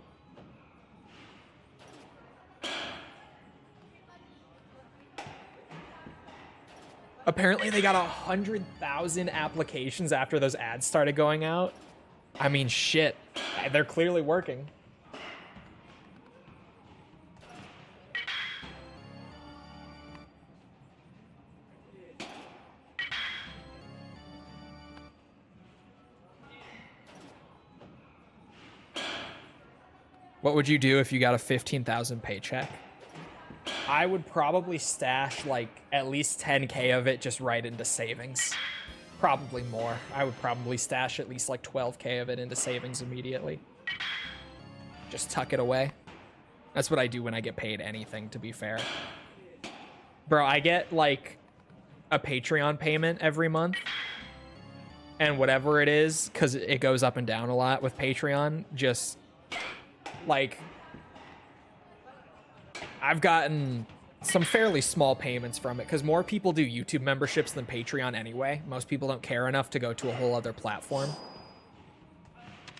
Apparently they got 100,000 applications after those ads started going out. I mean, shit. They're clearly working. What would you do if you got a 15,000 paycheck? I would probably stash like at least 10K of it just right into savings. Probably more. I would probably stash at least like 12K of it into savings immediately. Just tuck it away. That's what I do when I get paid anything, to be fair. Bro, I get like a Patreon payment every month. And whatever it is, because it goes up and down a lot with Patreon, just like, I've gotten some fairly small payments from it because more people do YouTube memberships than Patreon anyway. Most people don't care enough to go to a whole other platform.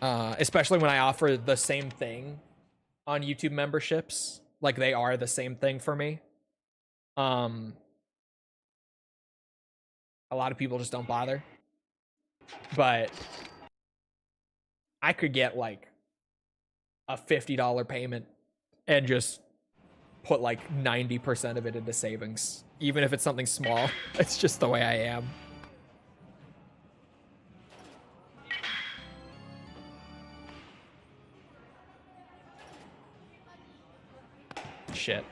Especially when I offer the same thing on YouTube memberships. Like, they are the same thing for me. A lot of people just don't bother. But I could get like a $50 payment and just put like 90% of it into savings, even if it's something small. It's just the way I am. Shit.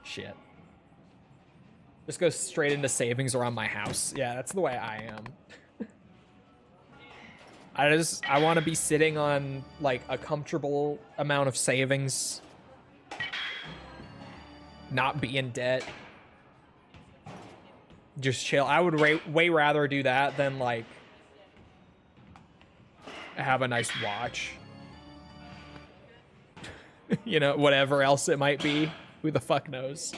Shit. Just go straight into savings around my house. Yeah, that's the way I am. I want to be sitting on like a comfortable amount of savings, not be in debt, just chill. I would way rather do that than like have a nice watch. You know, whatever else it might be. Who the fuck knows?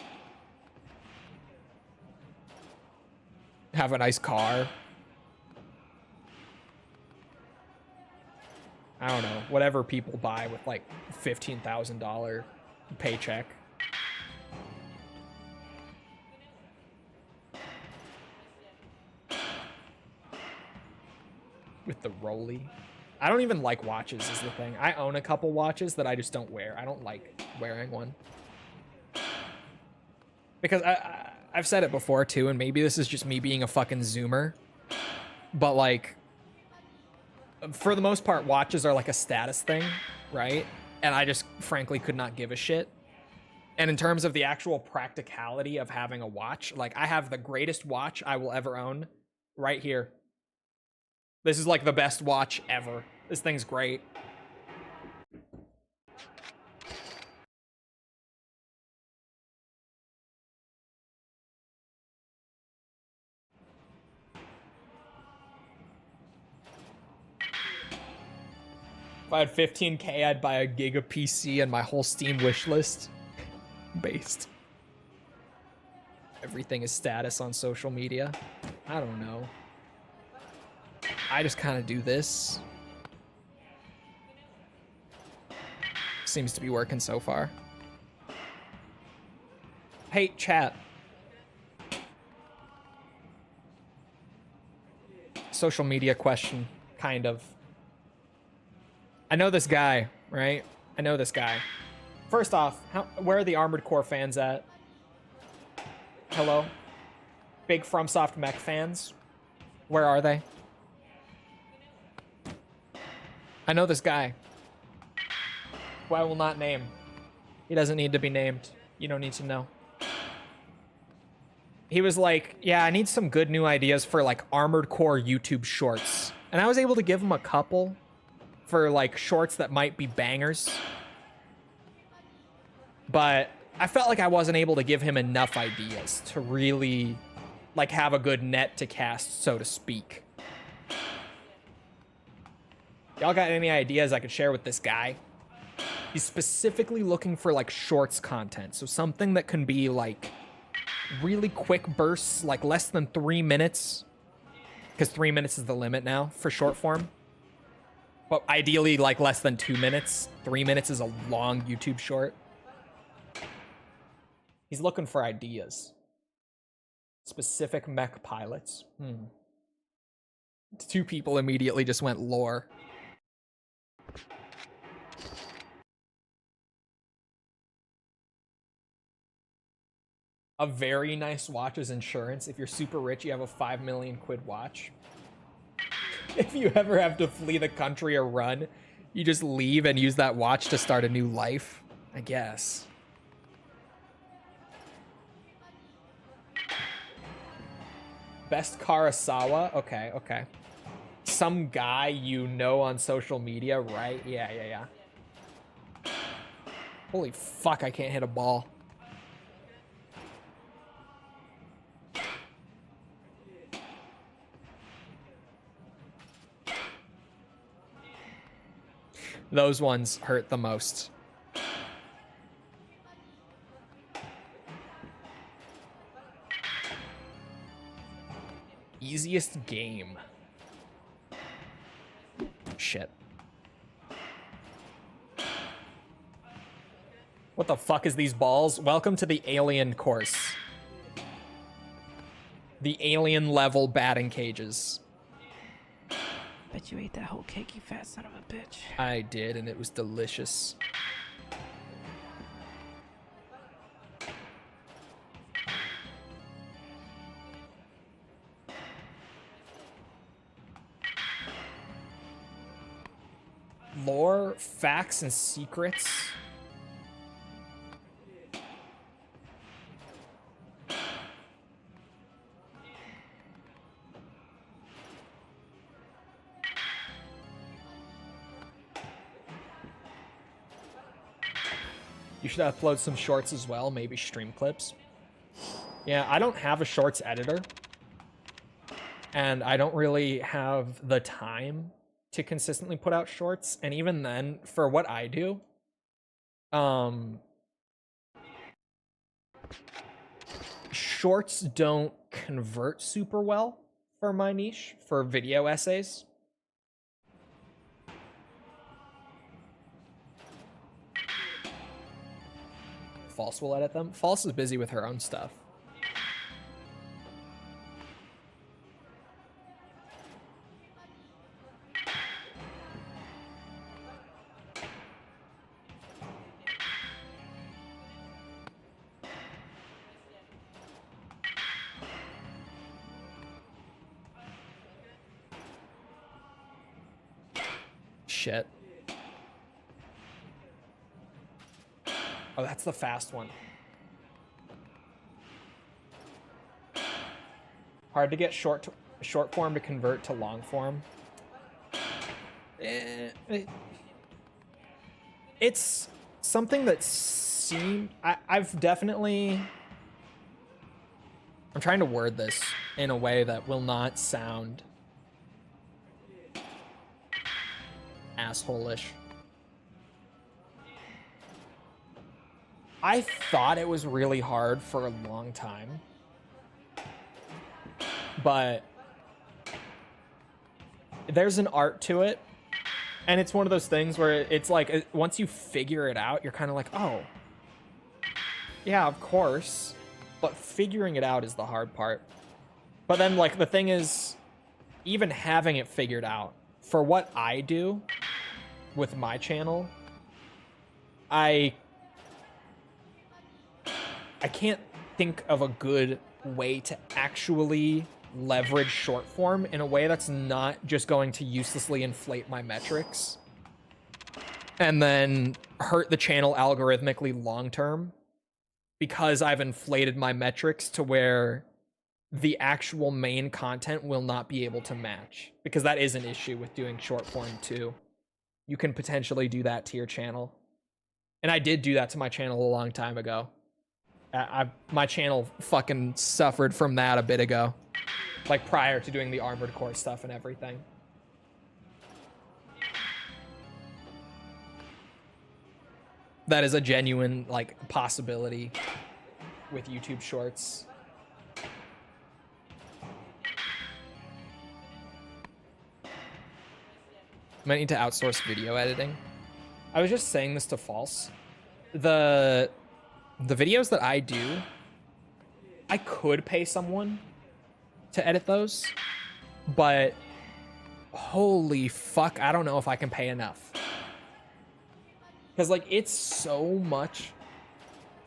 Have a nice car. I don't know. Whatever people buy with like $15,000 paycheck. With the Rolly. I don't even like watches is the thing. I own a couple watches that I just don't wear. I don't like wearing one. Because I've said it before too, and maybe this is just me being a fucking zoomer. But like, for the most part, watches are like a status thing, right? And I just frankly could not give a shit. And in terms of the actual practicality of having a watch, like I have the greatest watch I will ever own right here. This is like the best watch ever. This thing's great. If I had 15K, I'd buy a Giga PC and my whole Steam wish list. Based. Everything is status on social media. I don't know. I just kind of do this. Seems to be working so far. Hey, chat. Social media question, kind of. I know this guy, right? I know this guy. First off, where are the Armored Core fans at? Hello? Big FromSoft mech fans? Where are they? I know this guy, who I will not name. He doesn't need to be named. You don't need to know. He was like, yeah, I need some good new ideas for like Armored Core YouTube shorts. And I was able to give him a couple for like shorts that might be bangers. But I felt like I wasn't able to give him enough ideas to really like have a good net to cast, so to speak. Y'all got any ideas I could share with this guy? He's specifically looking for like shorts content. So something that can be like really quick bursts, like less than 3 minutes. Because 3 minutes is the limit now for short form. But ideally like less than 2 minutes. 3 minutes is a long YouTube short. He's looking for ideas. Specific mech pilots. Two people immediately just went lore. A very nice watch is insurance. If you're super rich, you have a 5 million quid watch. If you ever have to flee the country or run, you just leave and use that watch to start a new life, I guess. Best Karasawa? Okay, okay. Some guy you know on social media, right? Yeah. Holy fuck, I can't hit a ball. Those ones hurt the most. Easiest game. Shit. What the fuck is these balls? Welcome to the alien course. The alien level batting cages. Bet you ate that whole cake, you fat son of a bitch. I did, and it was delicious. Lore, facts, and secrets. You should upload some shorts as well, maybe stream clips. Yeah, I don't have a shorts editor. And I don't really have the time to consistently put out shorts. And even then, for what I do, shorts don't convert super well for my niche, for video essays. False will edit them. False is busy with her own stuff. Shit. Oh, that's the fast one. Hard to get short form to convert to long form. It's something that I've definitely... I'm trying to word this in a way that will not sound asshole-ish. I thought it was really hard for a long time, but there's an art to it, and it's one of those things where it's like once you figure it out, you're kind of like, oh, yeah, of course, but figuring it out is the hard part. But then, like, the thing is, even having it figured out, for what I do with my channel, I can't think of a good way to actually leverage short form in a way that's not just going to uselessly inflate my metrics and then hurt the channel algorithmically long term, because I've inflated my metrics to where the actual main content will not be able to match, because that is an issue with doing short form too. You can potentially do that to your channel. And I did do that to my channel a long time ago. My channel fucking suffered from that a bit ago. Like prior to doing the Armored Core stuff and everything. That is a genuine, like, possibility with YouTube Shorts. Might need to outsource video editing. I was just saying this to False. The videos that I do, I could pay someone to edit those, but holy fuck, I don't know if I can pay enough. Because, like, it's so much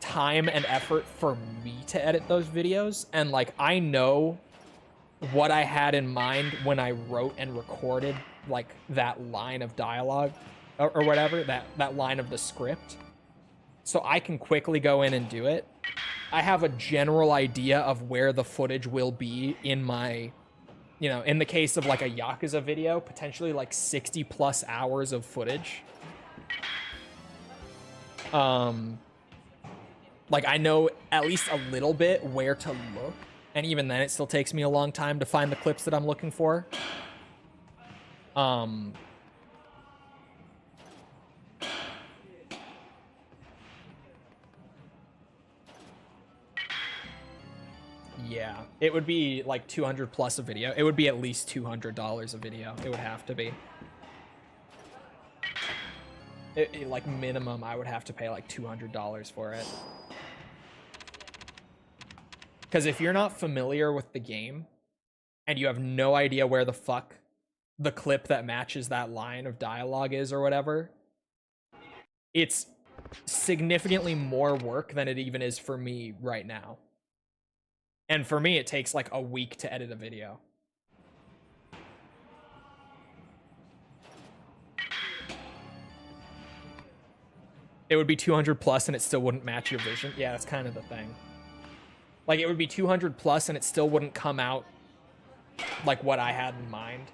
time and effort for me to edit those videos, and, like, I know what I had in mind when I wrote and recorded, like, that line of dialogue or whatever, that line of the script. So I can quickly go in and do it. I have a general idea of where the footage will be in my, you know, in the case of like a Yakuza video, potentially like 60 plus hours of footage. Like I know at least a little bit where to look, and even then it still takes me a long time to find the clips that I'm looking for. Yeah, it would be like 200 plus a video. It would be at least $200 a video. It would have to be. Like minimum, I would have to pay like $200 for it. Because if you're not familiar with the game and you have no idea where the fuck the clip that matches that line of dialogue is or whatever, it's significantly more work than it even is for me right now. And for me, it takes like a week to edit a video. It would be 200 plus and it still wouldn't match your vision. Yeah, that's kind of the thing. Like it would be 200 plus and it still wouldn't come out like what I had in mind.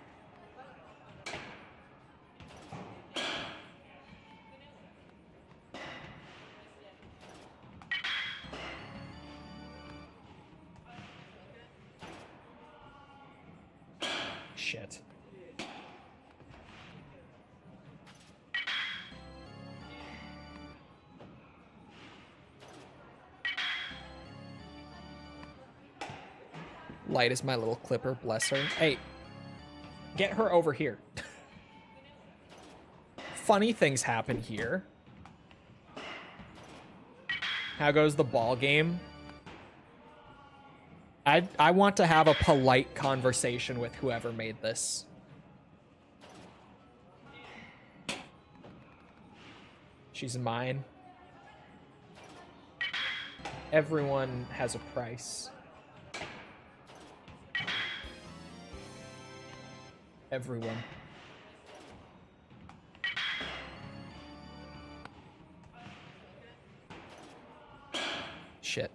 Shit. Light is my little clipper, bless her. Hey, get her over here. Funny things happen here. How goes the ball game? I want to have a polite conversation with whoever made this. She's mine. Everyone has a price. Everyone. Shit.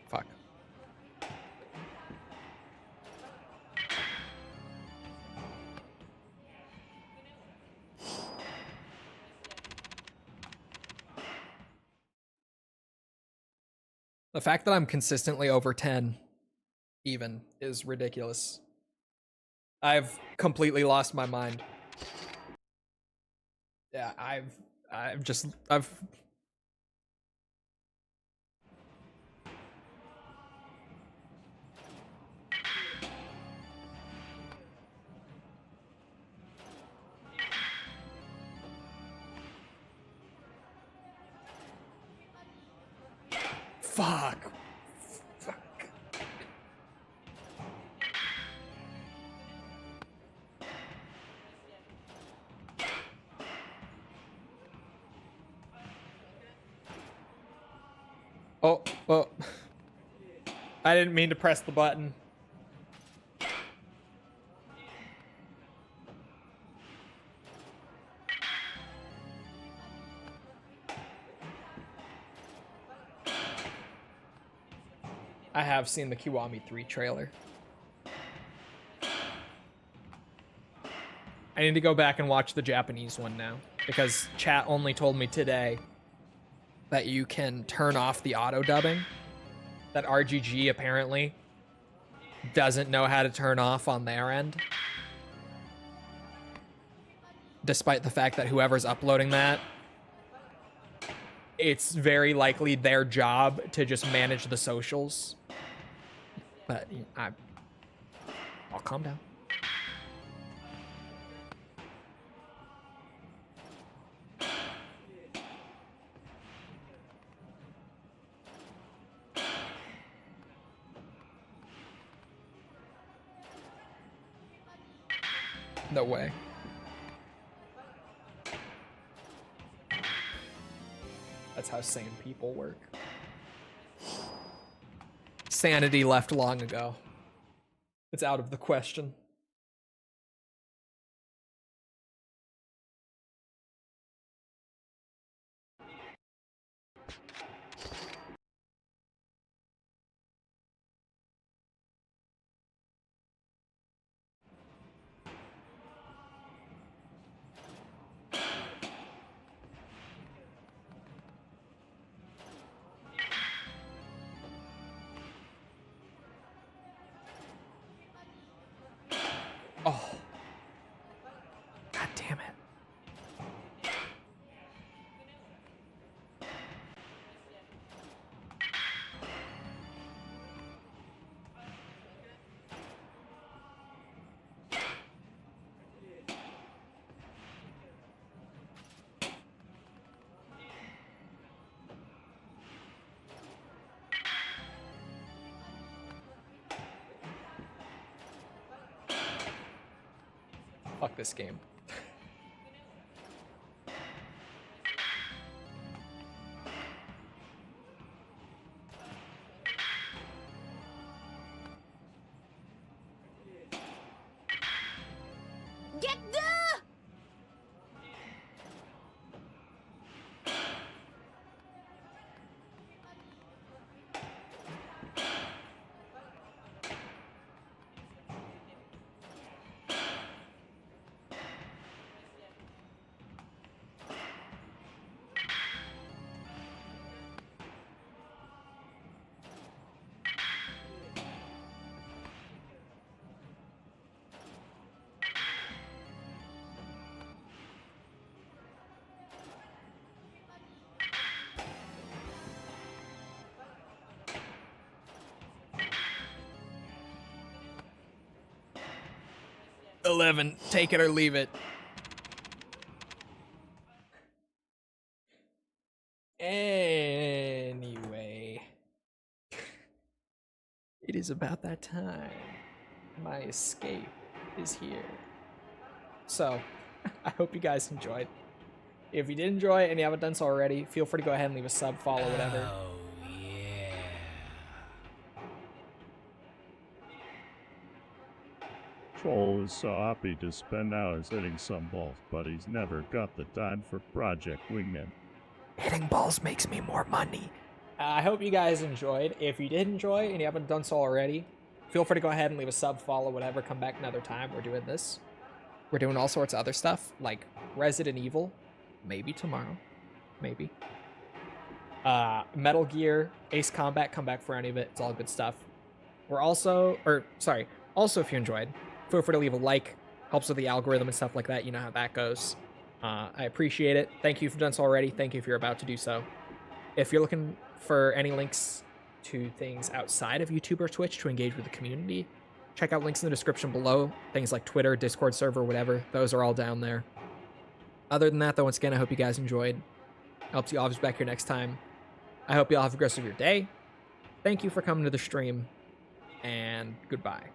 Fuck. The fact that I'm consistently over 10 even is ridiculous. I've completely lost my mind. Yeah, I've fuck. Oh, oh. I didn't mean to press the button. I have seen the Kiwami 3 trailer. I need to go back and watch the Japanese one now, because chat only told me today that you can turn off the auto dubbing. That RGG apparently doesn't know how to turn off on their end. Despite the fact that whoever's uploading that, it's very likely their job to just manage the socials. But I'll calm down. No way. That's how sane people work. Sanity left long ago. It's out of the question. Oh. God damn it. Fuck this game. Get the... 11. Take it or leave it. Anyway. It is about that time. My escape is here. So, I hope you guys enjoyed. If you did enjoy and you haven't done so already, feel free to go ahead and leave a sub, follow, whatever. Oh, yeah. Chole is so happy to spend hours hitting some balls, but he's never got the time for Project Wingman. Hitting balls makes me more money. I hope you guys enjoyed. If you did enjoy and you haven't done so already, feel free to go ahead and leave a sub, follow, whatever. Come back another time. We're doing this. We're doing all sorts of other stuff, like Resident Evil. Maybe tomorrow. Maybe. Metal Gear, Ace Combat, come back for any of it. It's all good stuff. We're also, also if you enjoyed, feel free to leave a like. Helps with the algorithm and stuff like that. You know how that goes. I appreciate it. Thank you if you've done so already. Thank you if you're about to do so. If you're looking for any links to things outside of YouTube or Twitch to engage with the community, check out links in the description below. Things like Twitter, Discord server, whatever. Those are all down there. Other than that, though, once again, I hope you guys enjoyed. I hope to see you all back here next time. I hope you all have a good rest of your day. Thank you for coming to the stream, and goodbye.